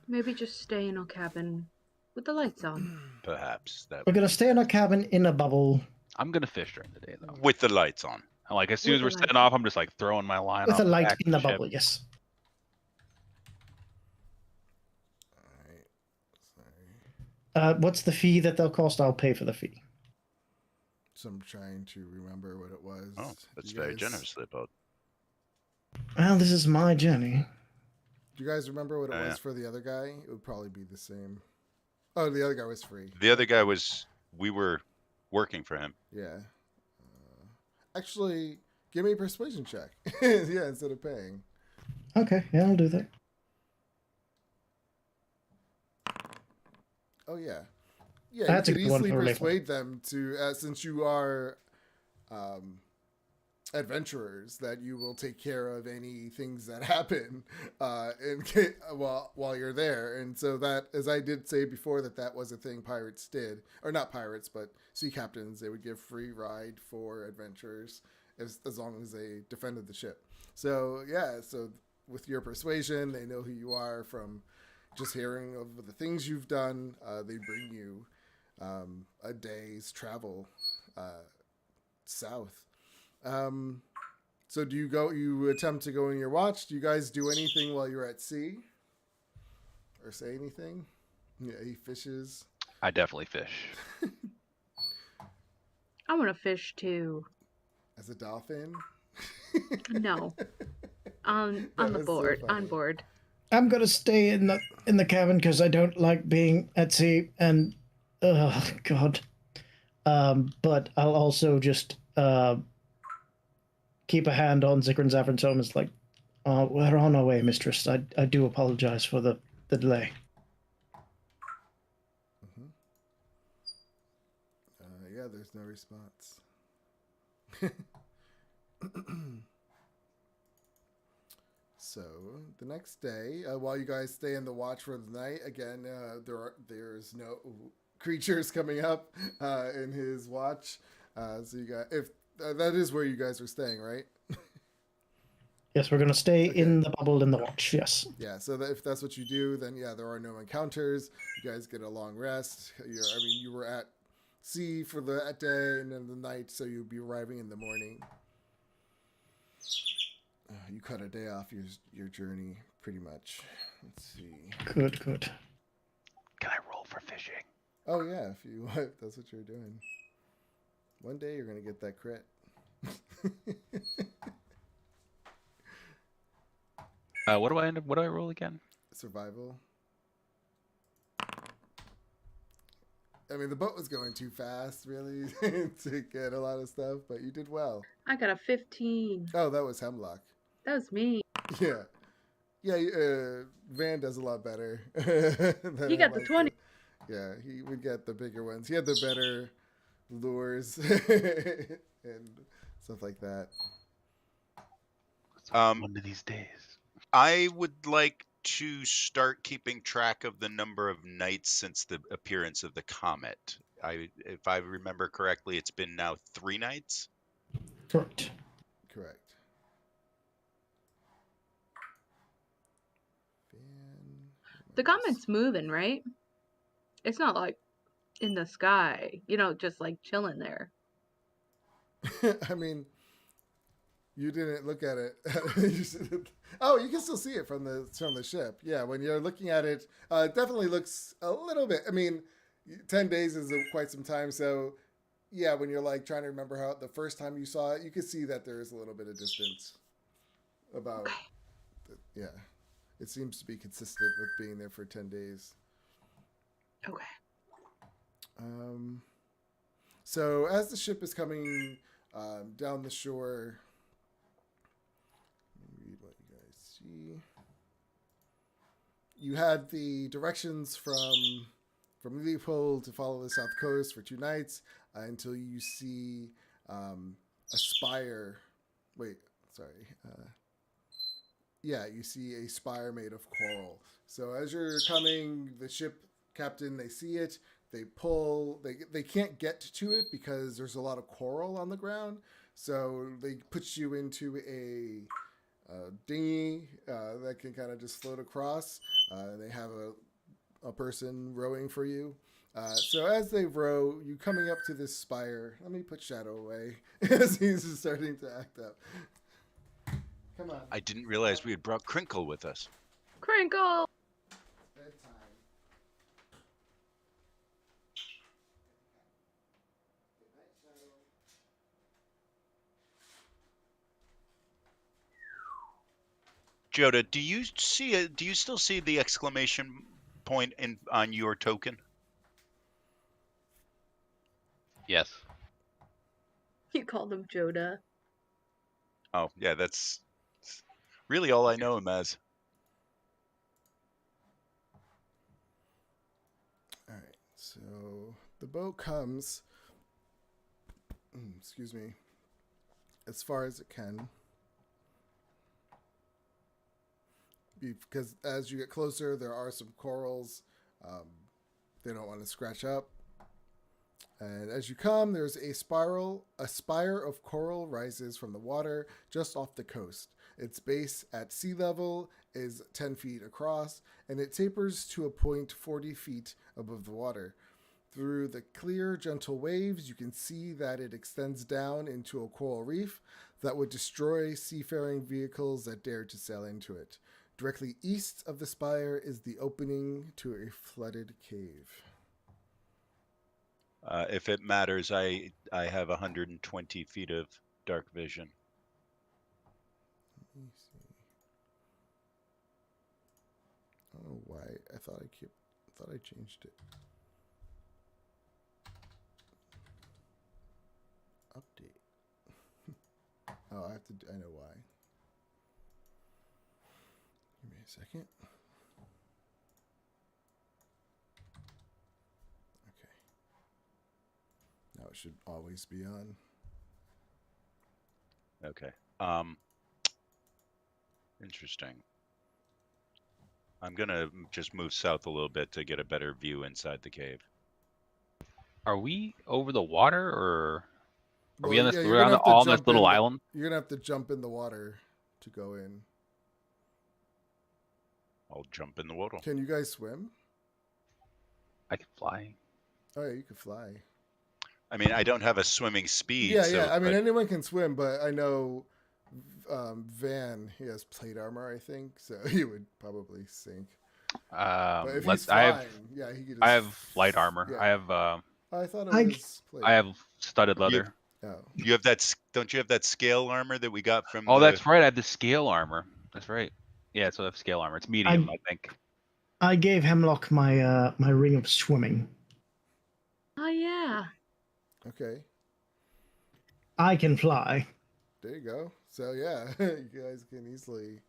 Maybe just stay in our cabin with the lights on. Perhaps that We're would gonna be stay in our cabin in a bubble I'm gonna fish during the day though. with the lights on. And like as soon as With we're the setting lights off, I'm just like throwing my line with off a the light back in the of the ship. bubble. Yes. All right. Sorry. What's the fee that they'll cost? I'll pay for the fee. So I'm trying to remember what it was. Oh, that's You very guys- generously put. Well, this is my journey. Do you guys remember what it Yeah. was for the other guy? It would probably be the same. Oh, the other guy was free. The other guy we were working for him. Yeah. Actually, give me a persuasion check. Yeah, instead of paying. Okay, yeah, I'll do that. Oh yeah. Yeah, That's a you could good one easily for relief. persuade them to, since you are adventurers, that you will take care of any things that happen while you're there. And so that, as I did say before, that was a thing pirates did, or not pirates, but sea captains. They would give free ride for adventurers as long as they defended the ship. So yeah, so with your persuasion, they know who you are from just hearing of the things you've done. They bring you a day's travel south. So do you attempt to go in your watch? Do you guys do anything while you're at sea? Or say anything? Yeah, he fishes. I definitely fish. I want to fish too. As a dolphin? No. On That the was so board. funny. On board. I'm gonna stay in the cabin because I don't like being at sea, and oh god. But I'll also just keep a hand on Zikr and Zavrin's home. It's like, we're on our way, mistress. I do apologize for the delay. Mm-hmm. Yeah, there's no response. So the next day, while you guys stay in the watch for the night, again, there's no creatures coming up in his watch. So you got if that is where you guys are staying, right? Yes, we're going to stay Okay. in the bubble in the watch. Yes. Yeah. So that if that's what you do, then yeah, there are no encounters. You guys get a long rest. You were at sea for that day and then the night, so you'll be arriving in the morning. You cut a day off your journey, pretty much. Let's see. Good, good. Can I roll for fishing? Oh yeah, if you want, that's what you're doing. One day you're gonna get that crit. What do I end up? What do I roll again? Survival. I mean, the boat was going too fast, really, to get a lot of stuff, but you did well. I got a 15. Oh, that was Hemlock. That was me. Yeah. Yeah, Van does a lot better. He got the 20. Yeah, he would get the bigger ones. He had the better lures and stuff like that. One of these days. I would like to start keeping track of the number of nights since the appearance of the comet. If I remember correctly, it's been now 3 nights. Correct. Correct. The comet's moving, right? It's not like in the sky, just like chilling there. I mean, you didn't look at it. Oh, you can still see it from the ship. Yeah, when you're looking at it, it definitely looks a little bit. I mean, 10 days is quite some time, so yeah, when you're like trying to remember how the first time you saw it, you can see that there is a little bit of distance. About, yeah, it seems to be consistent with being there for 10 days. Okay. So as the ship is coming down the shore, let me read what you guys see. You had the directions from Leopold to follow the south coast for 2 nights until you see a spire. Wait, sorry. Yeah, you see a spire made of coral. So as you're coming, the ship captain, they see it. They pull. They can't get to it because there's a lot of coral on the ground. So they put you into a dinghy that can kind of just float across. They have a person rowing for you. So as they row, you coming up to this spire. Let me put Shadow away as he's starting to act up. Come on. I didn't realize we had brought Crinkle with us. Crinkle! Bedtime. Good night, Shadow. Joda, do you still see the exclamation point on your token? Yes. You called him Joda. Oh, yeah, that's really all I know him as. All right, so the boat comes, excuse me, as far as it can. Because as you get closer, there are some corals. They don't want to scratch up. And as you come, there's a spire of coral rises from the water just off the coast. Its base at sea level is 10 feet across, and it tapers to a point 40 feet above the water. Through the clear, gentle waves, you can see that it extends down into a coral reef that would destroy seafaring vehicles that dare to sail into it. Directly east of the spire is the opening to a flooded cave. If it matters, I have 120 feet of dark vision. Let me see. I don't know why. I thought I changed it. Update. Oh, I know why. Give me a second. Okay. Now it should always be on. Okay. Interesting. I'm gonna just move south a little bit to get a better view inside the cave. Are we over the water, or are we Well, on this? yeah, you're We're gonna on the, have to all on this jump little in. island. You're gonna have to jump in the water to go in. I'll jump in the water. Can you guys swim? I can fly. Oh yeah, you can fly. I mean, I don't have a swimming speed. Yeah, so, yeah. I mean, but anyone can swim, but I know Van, he has plate armor, I think, so he would probably sink. But if he's flying, yeah, he could. I have light armor. Yeah. I have I thought it was plate. I have studded leather. Oh. you have that? Don't you have that scale armor that we got from? Oh, the... that's right. I have the scale armor. That's right. Yeah, so I have scale armor. It's medium, I think. I gave Hemlock my my ring of swimming. Oh yeah. Okay. I can fly. There you go. So yeah, you guys can easily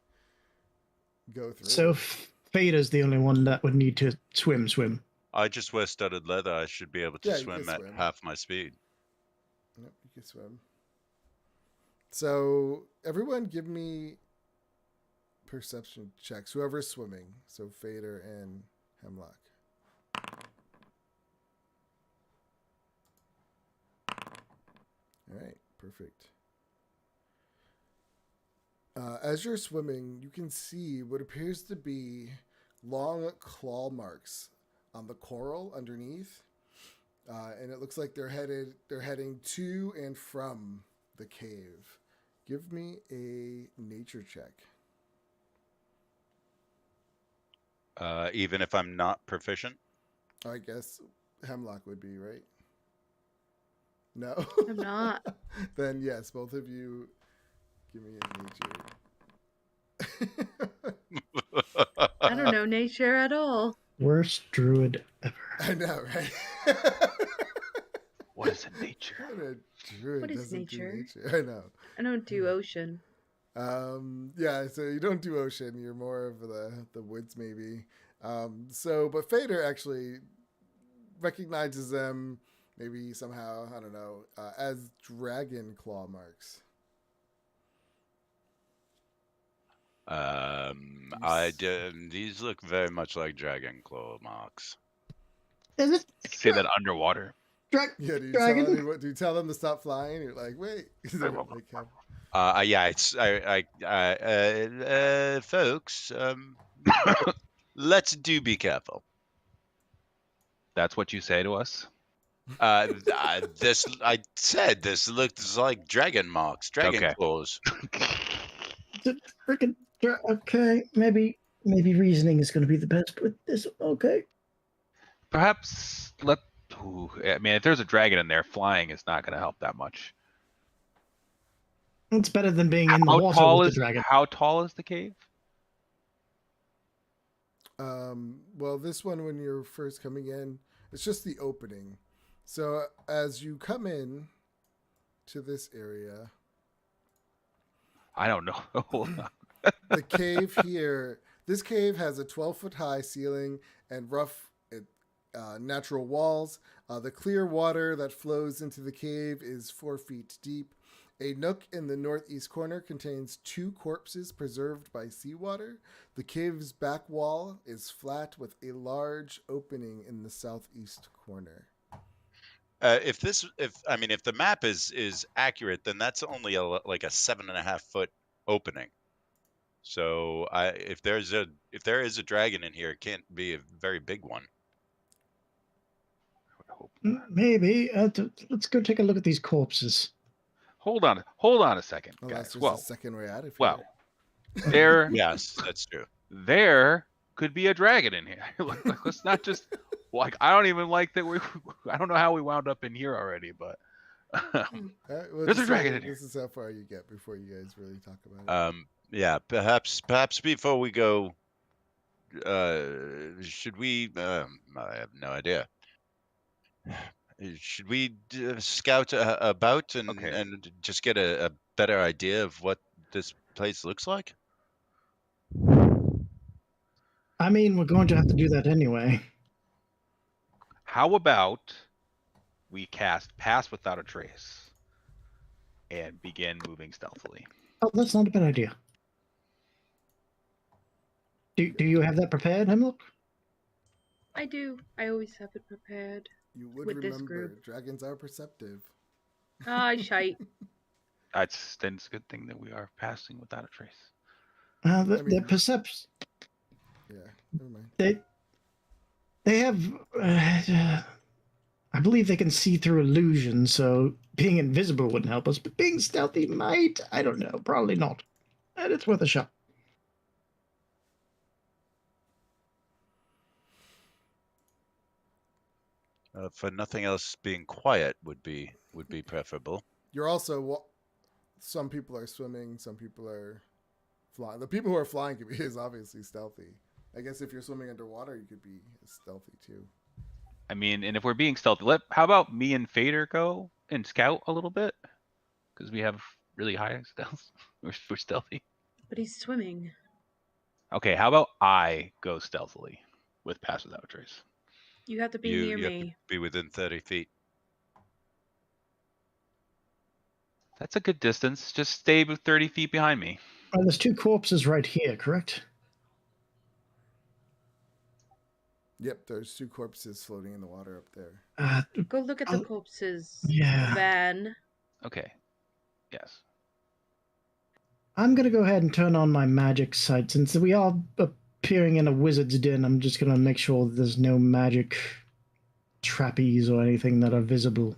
go through. So Fader's the only one that would need to swim. I just wear studded leather. I should be able to Yeah, you swim can at swim. half my speed. Yep, you can swim. So everyone, give me perception checks. Whoever's swimming. So Fader and Hemlock. All right, perfect. As you're swimming, you can see what appears to be long claw marks on the coral underneath, and it looks like they're heading to and from the cave. Give me a nature check. Even if I'm not proficient. I guess Hemlock would be, right? No, I'm not. Then yes, both of you. Give me a nature. I don't know nature at all. Worst druid ever. I know, right? What is in nature? What a druid What is doesn't do nature? I know. I don't do ocean. Yeah, so you don't do ocean. You're more of the woods, maybe. But Fader actually recognizes them, maybe somehow, I don't know, as dragon claw marks. These look very much like dragon claw marks. Is it? I can say that underwater. Yeah, Dragon? do you tell them to stop flying? You're like, wait. Yeah, folks, let's be careful. That's what you say to us? I said this looks like dragon marks, dragon claws. Freaking okay. Maybe reasoning is going to be the best with this. Okay. Perhaps I mean, if there's a dragon in there, flying is not going to help that much. It's better than being in the water with the dragon. How tall is the cave? Well, this one, when you're first coming in, it's just the opening. So as you come in to this area, I don't know. Hold on. the cave here, this cave has a 12-foot high ceiling and rough natural walls. The clear water that flows into the cave is 4 feet deep. A nook in the northeast corner contains 2 corpses preserved by seawater. The cave's back wall is flat with a large opening in the southeast corner. If the map is accurate, then that's only like a 7.5 foot opening. So if there is a dragon in here, it can't be a very big one. Maybe. Let's go take a look at these corpses. Hold on a second, guys. There's a second way out of here. Wow. There. Yes, that's true. There could be a dragon in here. Let's not just I don't even like that I don't know how we wound up in here already, but there's a dragon in here. This is how far you get before you guys really talk about it. Yeah, perhaps before we go, should we? I have no idea. Should we scout about and just get a better idea of what this place looks like? I mean, we're going to have to do that anyway. How about we cast Pass Without a Trace and begin moving stealthily? Oh, that's not a bad idea. Do you have that prepared, Hemlock? I do. I always have it prepared. You would With this remember, group. dragons are perceptive. Ah, shite. Then it's a good thing that we are passing without a trace. The, I mean- the percepts. Yeah, never mind. They have. I believe they can see through illusion, so being invisible wouldn't help us. But being stealthy might. I don't know. Probably not. And it's worth a shot. For nothing else, being quiet would be preferable. You're also some people are swimming, some people are flying. The people who are flying could be is obviously stealthy. I guess if you're swimming underwater, you could be stealthy too. I mean, and if we're being stealthy, how about me and Fader go and scout a little bit? Because we have really high stealth. We're stealthy. But he's swimming. Okay, how about I go stealthily with pass without a trace? You have to be You near have to me. be within 30 feet. That's a good distance. Just stay 30 feet behind me. Oh, there's 2 corpses right here, correct? Yep, there's 2 corpses floating in the water up there. Go look at the corpses, Yeah. Van. Okay. Yes. I'm gonna go ahead and turn on my magic sight. Since we are appearing in a wizard's den, I'm just gonna make sure that there's no magic trapeze or anything that are visible.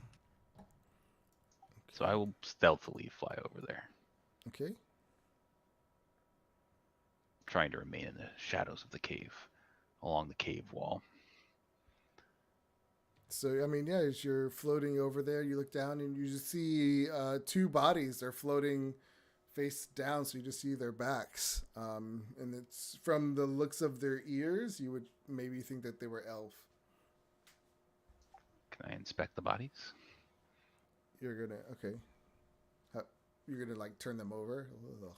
So I will stealthily fly over there, Okay. trying to remain in the shadows of the cave, along the cave wall. So, I mean, yeah, as you're floating over there, you look down and you just see 2 bodies. They're floating face down, so you just see their backs. And it's from the looks of their ears, you would maybe think that they were elf. Can I inspect the bodies? You're gonna, okay. You're gonna, like, turn them over? Ugh.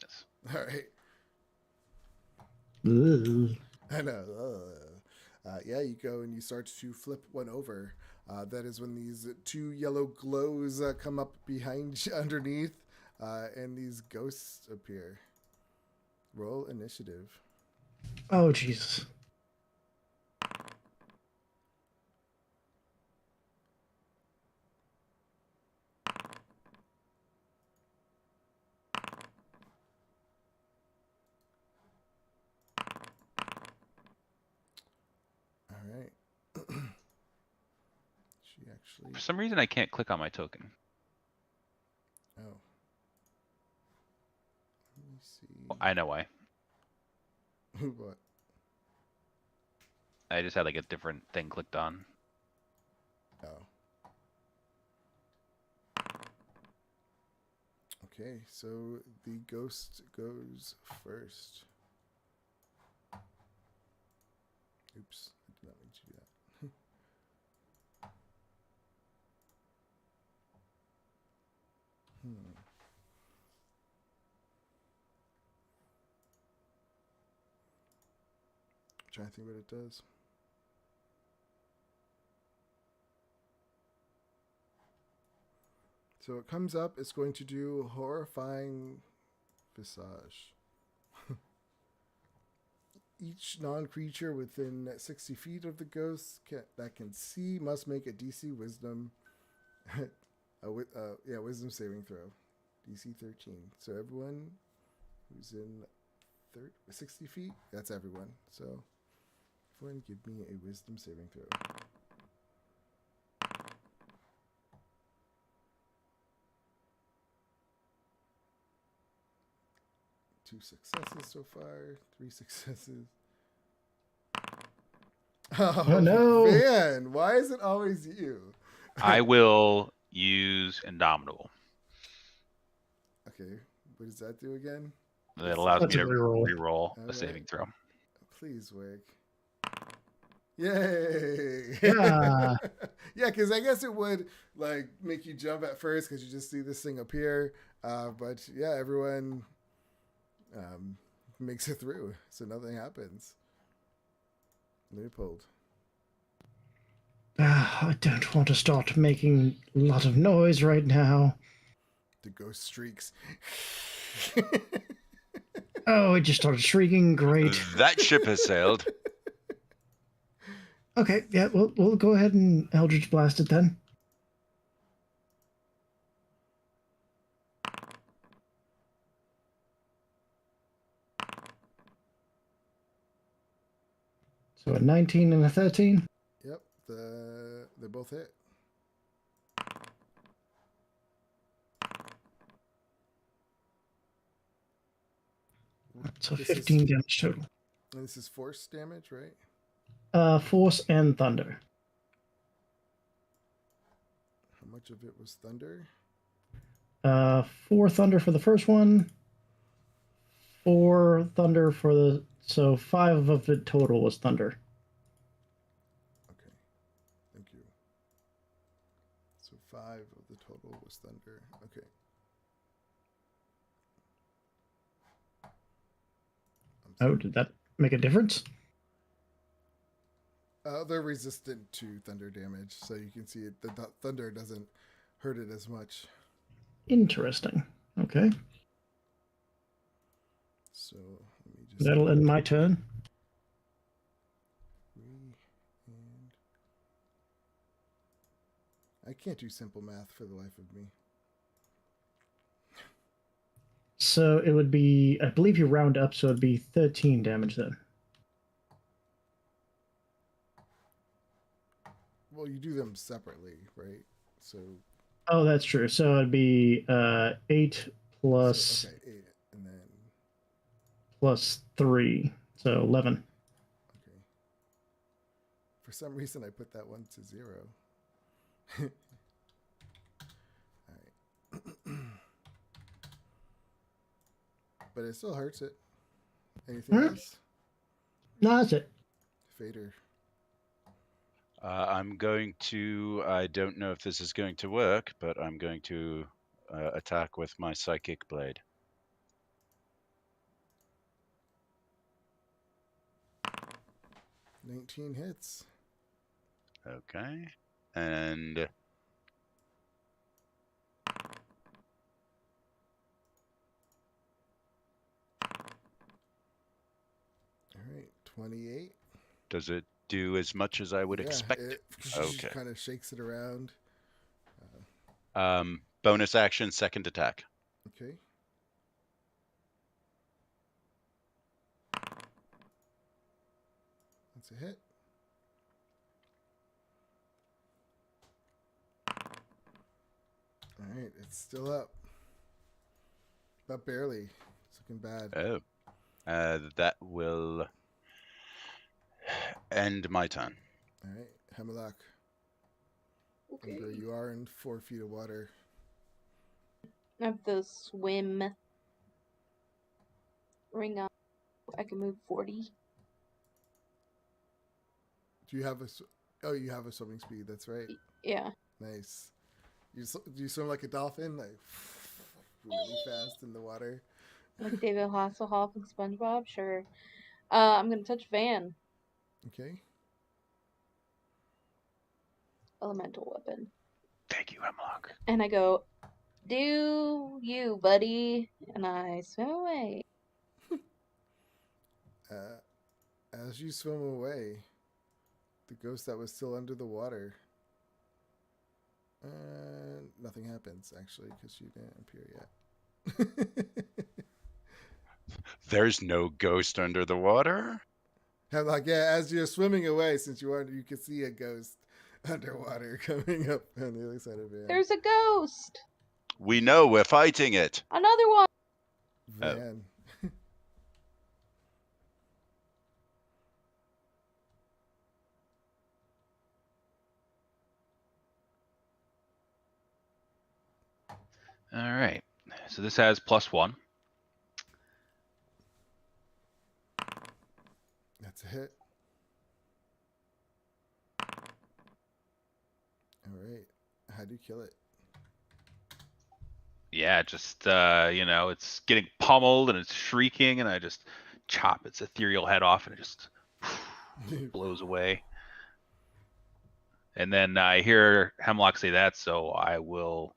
Yes. All right. Ugh. I know. Yeah, you go and you start to flip one over. That is when these 2 yellow glows come up behind you, underneath, and these ghosts appear. Roll initiative. Oh, Jesus. All right. She actually. For some reason, I can't click on my token. Oh. Let me see. I know why. What? I just had like a different thing clicked on. Oh. Okay, so the ghost goes first. Oops, I did not mean to do that. Trying to think what it does. So it comes up, it's going to do horrifying visage. Each non-creature within 60 feet of the ghost that can see must make a DC wisdom wisdom saving throw. DC 13. So everyone who's in 60 feet, that's everyone. So everyone give me a wisdom saving throw. 2 successes so far, 3 successes. Oh no. Man, why is it always you? I will use Indomitable. Okay, what does that do again? That allows That's me a to reroll. reroll a Alright. saving throw. Please, Wig. Yay! Yeah. Yeah, because I guess it would like make you jump at first because you just see this thing appear. But yeah, everyone makes it through, so nothing happens. Leopold. I don't want to start making a lot of noise right now. The ghost streaks. Oh, it just started shrieking. Great. That ship has sailed. Okay, yeah, we'll go ahead and Eldritch Blast it then. So a 19 and a 13. Yep, they both hit. So This 15 damage total. And this is force damage, right? Force and thunder. How much of it was thunder? 4 thunder for the first one. 4 thunder for the... So 5 of it total was thunder. Okay, thank you. So 5 of the total was thunder. Okay. Oh, did that make a difference? They're resistant to thunder damage, so you can see it. The thunder doesn't hurt it as much. Interesting. Okay. So let me just. That'll end my turn. And I can't do simple math for the life of me. So it would be, I believe you round up, so it'd be 13 damage then. Well, you do them separately, right? So. Oh, that's true. So it'd be 8 plus So, okay, 8, and then. plus 3, so 11. Okay. For some reason, I put that one to 0. All right. But it still hurts it. Anything else? No, that's it. Fader. I'm going to, I don't know if this is going to work, but I'm going to attack with my psychic blade. $19 hits. Okay. And All right, 28. does it do as much as I would expect? It Okay. kind of shakes it around. Bonus action, second attack. Okay. That's a hit. All right, it's still up. But barely. It's looking bad. Oh. That will end my turn. All right, Hemlock. Okay. Remember, you are in 4 feet of water. I have the swim ring on. I can move 40. Do you have a... Oh, you have a swimming speed. That's right. Yeah. Nice. Do you swim like a dolphin? Like, really fast in the water? Like David Hasselhoff and SpongeBob? Sure. I'm gonna touch Van. Okay. Elemental weapon. Thank you, Hemlock. And I go, do you, buddy? And I swim away. As you swim away, the ghost that was still under the water... nothing happens, actually, because you didn't appear yet. There's no ghost under the water? Hemlock, yeah, as you're swimming away, since you can see a ghost underwater coming up on the other side of Van. There's a ghost! We know, we're fighting it. Another one! Van. All right. So this has +1. That's a hit. All right. How do you kill it? Yeah, just it's getting pummeled and it's shrieking, and I just chop its ethereal head off, and it just blows away. And then I hear Hemlock say that, so I will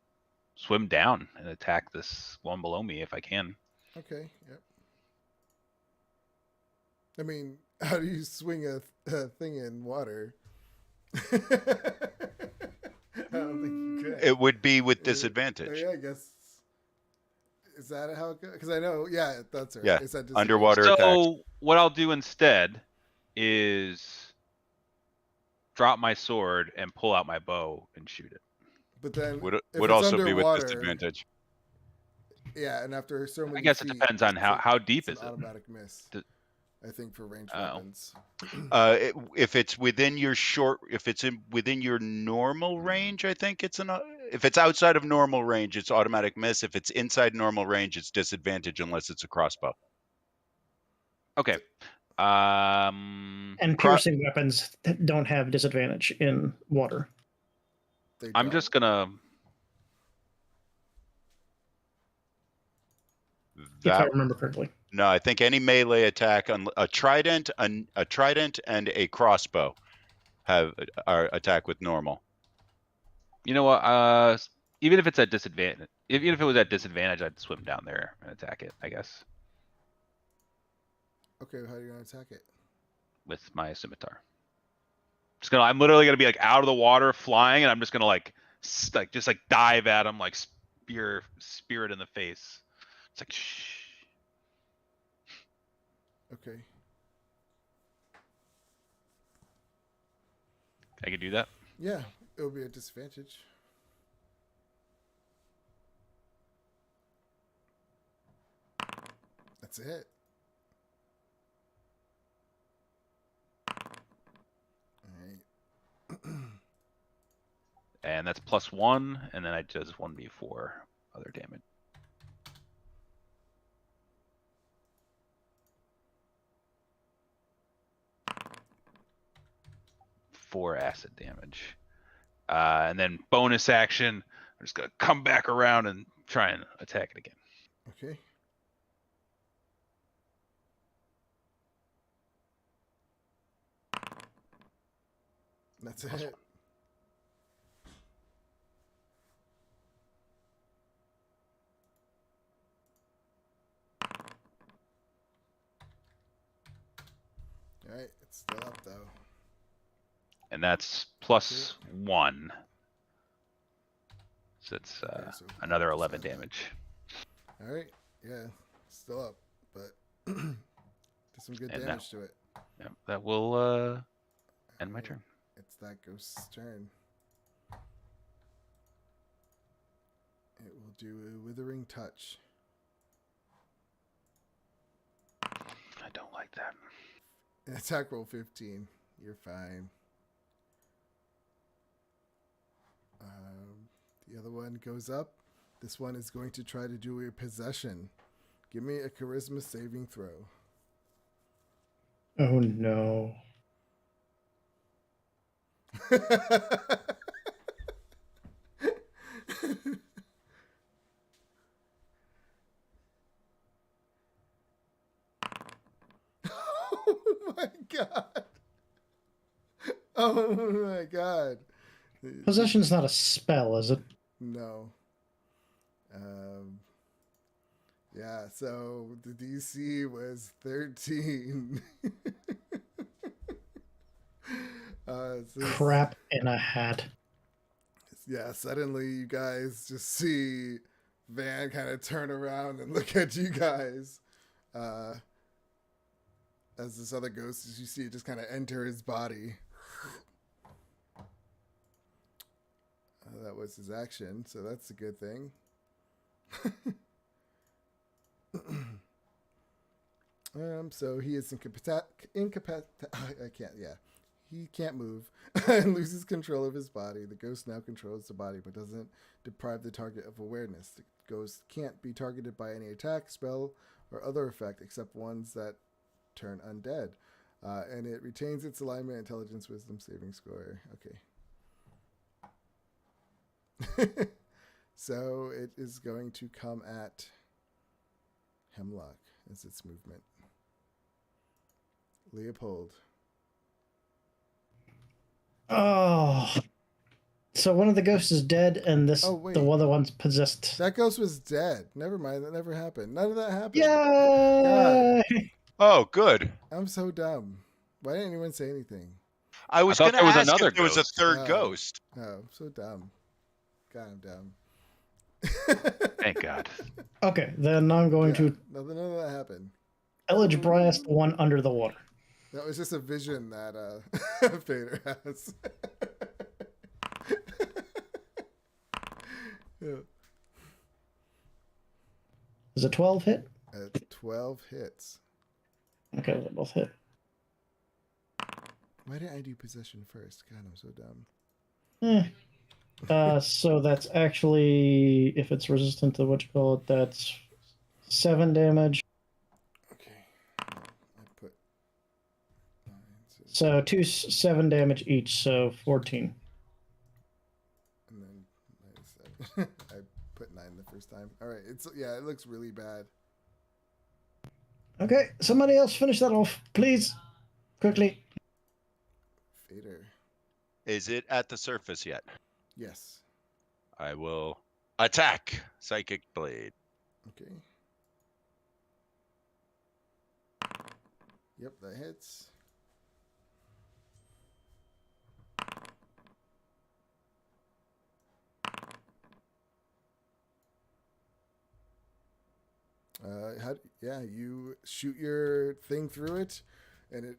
swim down and attack this one below me if I can. Okay, yep. I mean, how do you swing a thing in water? I don't think you could. It would be with disadvantage. Yeah, I guess. Is that how it goes? Because I know, yeah, that's right. Yeah, Is that underwater disadvantage? attacks. So what I'll do instead is drop my sword and pull out my bow and shoot it. But then, Would if would it's also be with underwater, disadvantage. yeah, and after so many I guess it feet, depends on how deep it's is an it. automatic miss. I think for ranged Oh. weapons. If it's within your within your normal range, I think it's if it's outside of normal range, it's automatic miss. If it's inside normal range, it's disadvantage unless it's a crossbow. Okay. And piercing weapons don't have disadvantage in water. I'm just gonna. If I remember correctly. No, I think any melee attack on a trident and a crossbow are attack with normal. You know what? Even if it's at disadvantage, even if it was at disadvantage, I'd swim down there and attack it. I guess Okay, how are you gonna attack it? with my scimitar. I'm literally gonna be like out of the water, flying, and I'm just gonna just dive at him, like spear it in the face. It's like shh. Okay. I could do that. Yeah, it will be a disadvantage. That's it. All right. And that's +1, and then I just 1d4 other damage. 4 acid damage. And then bonus action, I'm just gonna come back around and try and attack it again. Okay. That's it. All right, it's still up though. And that's +1. So it's Okay, so another 11 7. damage. All right, yeah, still up, but did some good And damage to it. Yeah, that will end my turn. It's that ghost's turn. It will do a withering touch. I don't like that. Attack roll 15. You're fine. The other one goes up. This one is going to try to do a possession. Give me a charisma saving throw. Oh no. Oh my god. Oh my god. Possession's not a spell, is it? No. Yeah, so the DC was 13. Crap in a hat. Yeah, suddenly you guys just see Van kind of turn around and look at you guys. As this other ghost, as you see it just kind of enter his body. That was his action, so that's a good thing. So he is I can't, yeah. He can't move and loses control of his body. The ghost now controls the body, but doesn't deprive the target of awareness. The ghost can't be targeted by any attack, spell, or other effect except ones that turn undead. And it retains its alignment, intelligence, wisdom saving score. Okay. So it is going to come at Hemlock as its movement. Leopold. Oh. So one of the ghosts is dead, and the other one's possessed. That ghost was dead. Never mind. That never happened. None of that happened. Yay! Oh, good. I'm so dumb. Why didn't anyone say anything? I was thought going to there was ask another if there was a ghost. third Oh. ghost. Oh, I'm so dumb. God, I'm dumb. Thank God. Okay, then I'm going to none of that happened. Eldritch Blast the one under the water. That was just a vision that Fader has. Yeah. Is a 12 hit? 12 hits. Okay, they both hit. Why didn't I do possession first? God, I'm so dumb. So that's actually, if it's resistant to what you call it, that's 7 damage. Okay. I put 9. So 7 damage each, so 14. And then -7. I put 9 the first time. All right. It looks really bad. Okay, somebody else finish that off, please. Quickly. Fader. Is it at the surface yet? Yes. I will attack Psychic Blade. Okay. Yep, that hits. You shoot your thing through it, and it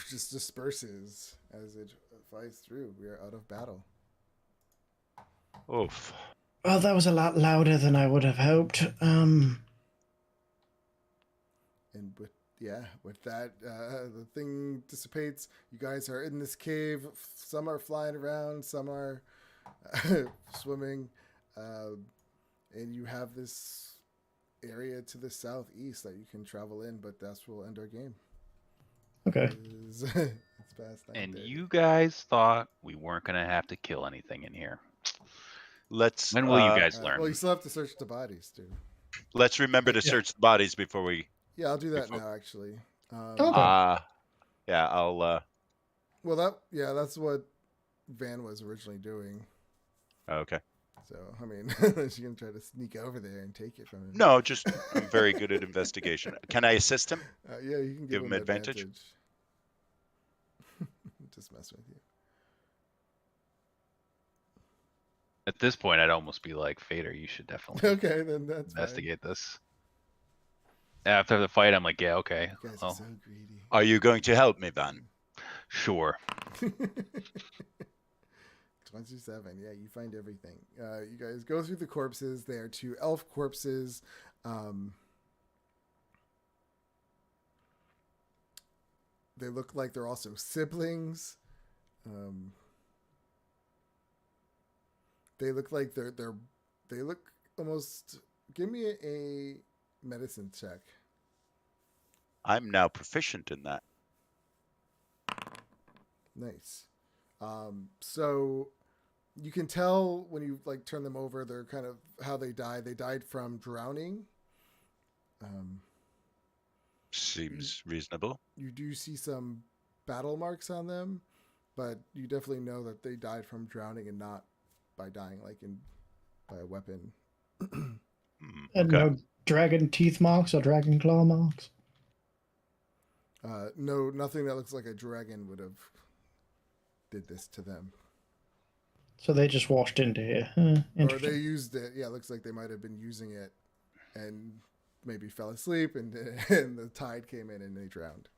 just disperses as it flies through. We are out of battle. Oof. Well, that was a lot louder than I would have hoped. And with that, the thing dissipates. You guys are in this cave. Some are flying around, some are swimming, and you have this area to the southeast that you can travel in. But that's will end our game. Okay. It's past 9:30. And you guys thought we weren't gonna have to kill anything in here. Let's. When will you guys learn? Well, you still have to search the bodies too. Let's remember to search the bodies before we. Yeah, I'll do that now. Actually. Okay. Yeah, I'll. Well, that's what Van was originally doing. Okay. So, I mean, she's going to try to sneak over there and take it from him. No, just I'm very good at investigation. Can I assist him? Yeah, you can give him advantage? Just mess with you. At this point, I'd almost be like, Fader, you should definitely Okay, then that's investigate this. After the fight, I'm like, yeah, okay. You guys Well, are so greedy. Are you going to help me, Van? sure. 27. Yeah, you find everything. You guys go through the corpses. They are 2 elf corpses. They look like they're also siblings. They look like they look almost. Give me a medicine check. I'm now proficient in that. Nice. So you can tell when you like turn them over, they're kind of how they died. They died from drowning. Seems reasonable. You do see some battle marks on them, but you definitely know that they died from drowning and not by dying by a weapon. And Okay. no dragon teeth marks or dragon claw marks? No, nothing that looks like a dragon would have did this to them. So they just washed into here. Or Interesting. they used it. Yeah, it looks like they might have been using it and maybe fell asleep and the tide came in and they drowned.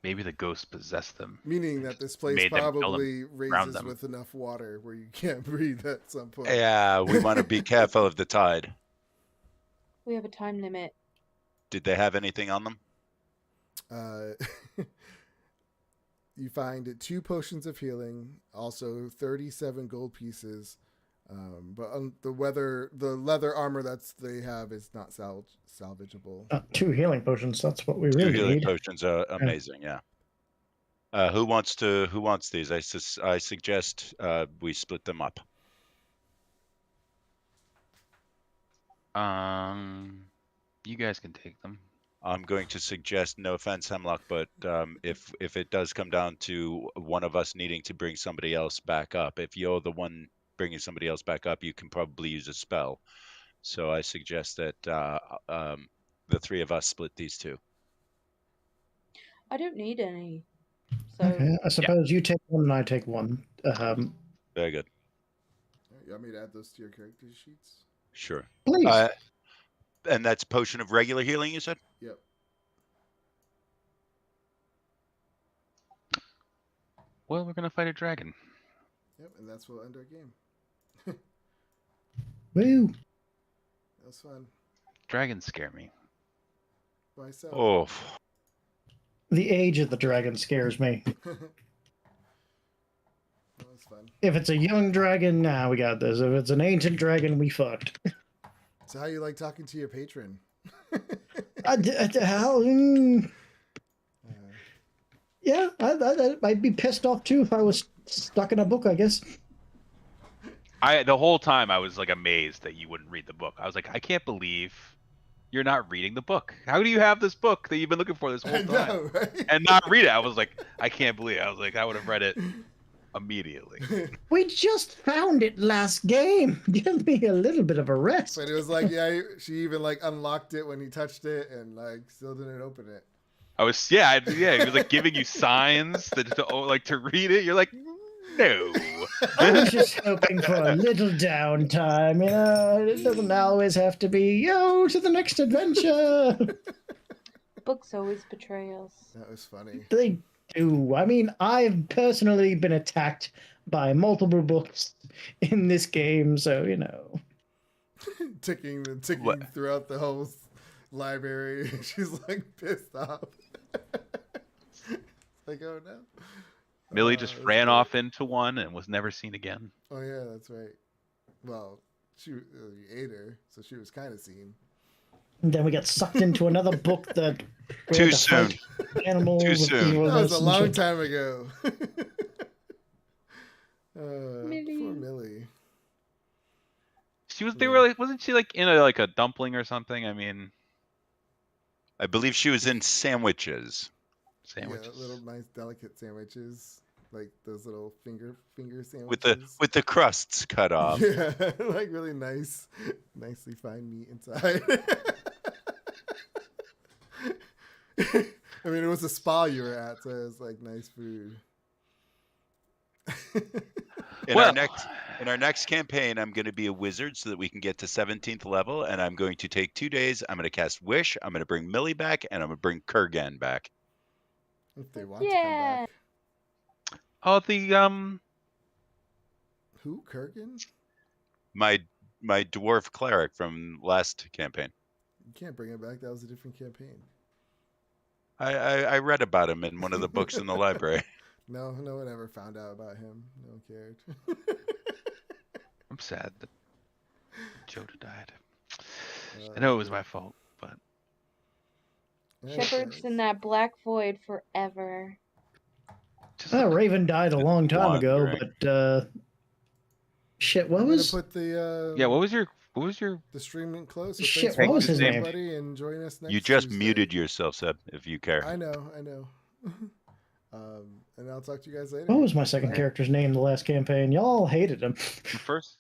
Maybe the ghost possessed them. Meaning that this place Made them kill them, probably drown raises them. with enough water where you can't breathe at some point. Yeah, we want to be careful of the tide. We have a time limit. Did they have anything on them? You find 2 potions of healing, also 37 gold pieces. But the leather armor they have is not salvageable. 2 healing potions. That's what we 2 really healing need. potions are amazing. Yeah. Who wants these? I suggest we split them up. You guys can take them. I'm going to suggest, no offense, Hemlock, but if it does come down to one of us needing to bring somebody else back up, if you're the one bringing somebody else back up, you can probably use a spell. So I suggest that the three of us split these two. I don't need any. So Okay, I suppose you take one and I take one. Very good. You want me to add those to your character sheets? Sure. Please. And that's potion of regular healing, you said? Yep. Well, we're gonna fight a dragon. Yep, and that's what will end our game. Woo. That was fun. Dragons scare me. Myself. Oh. The age of the dragon scares me. That was fun. If it's a young dragon, nah, we got this. If it's an ancient dragon, we fucked. So how you like talking to your patron? How? Yeah, I'd be pissed off too if I was stuck in a book, I guess. The whole time I was like amazed that you wouldn't read the book. I was like, I can't believe you're not reading the book. How do you have this book that you've been looking for this whole I time know, right? and not read it? I was like, I can't believe it. I was like, I would have read it immediately. We just found it last game. Give me a little bit of a rest. But it was like, yeah, she even like unlocked it when he touched it, and like still didn't open it. I was, yeah, he was like giving you signs to read it. You're like, no. I was just hoping for a little downtime. You know, it doesn't always have to be, to the next adventure. books always betray us. That was funny. They do. I mean, I've personally been attacked by multiple books in this game, so, you know. ticking throughout the whole library. She's like pissed off. Like, oh no. Millie just ran off into one and was never seen again. Oh yeah, that's right. Well, you ate her, so she was kind of seen. And then we got sucked into another book that... Too soon. Animals. Too soon. That was a long time ago. Millie. Poor Millie. Wasn't she like in a dumpling or something? I mean, I believe she was in sandwiches. sandwiches. Yeah, little nice delicate sandwiches. Like those little finger sandwiches. With the crusts cut off. Yeah, like really nice, nicely fine meat inside. I mean, it was a spa you were at, so it was like nice food. In our next campaign, I'm going to be a wizard so that we can get to 17th level, and I'm going to take 2 days. I'm going to cast Wish. I'm going to bring Millie back, and I'm going to bring Kurgan back. If they want to come back. Oh, the Who? Kurgan? My dwarf cleric from last campaign. You can't bring him back. That was a different campaign. I read about him in one of the books in the library. No one ever found out about him. No one cared. I'm sad that Joda died. I know it was my fault, but Shepard's in that black void forever. Raven died a long time ago, but shit, what I'm was... gonna put the yeah, what was your the stream in close. So Shit, thanks for what was his watching, name? everybody, and join us next You just Tuesday. muted yourself, Seb, if you care. I know. And I'll talk to you guys later. What was my second character's name the last campaign? Y'all hated him. first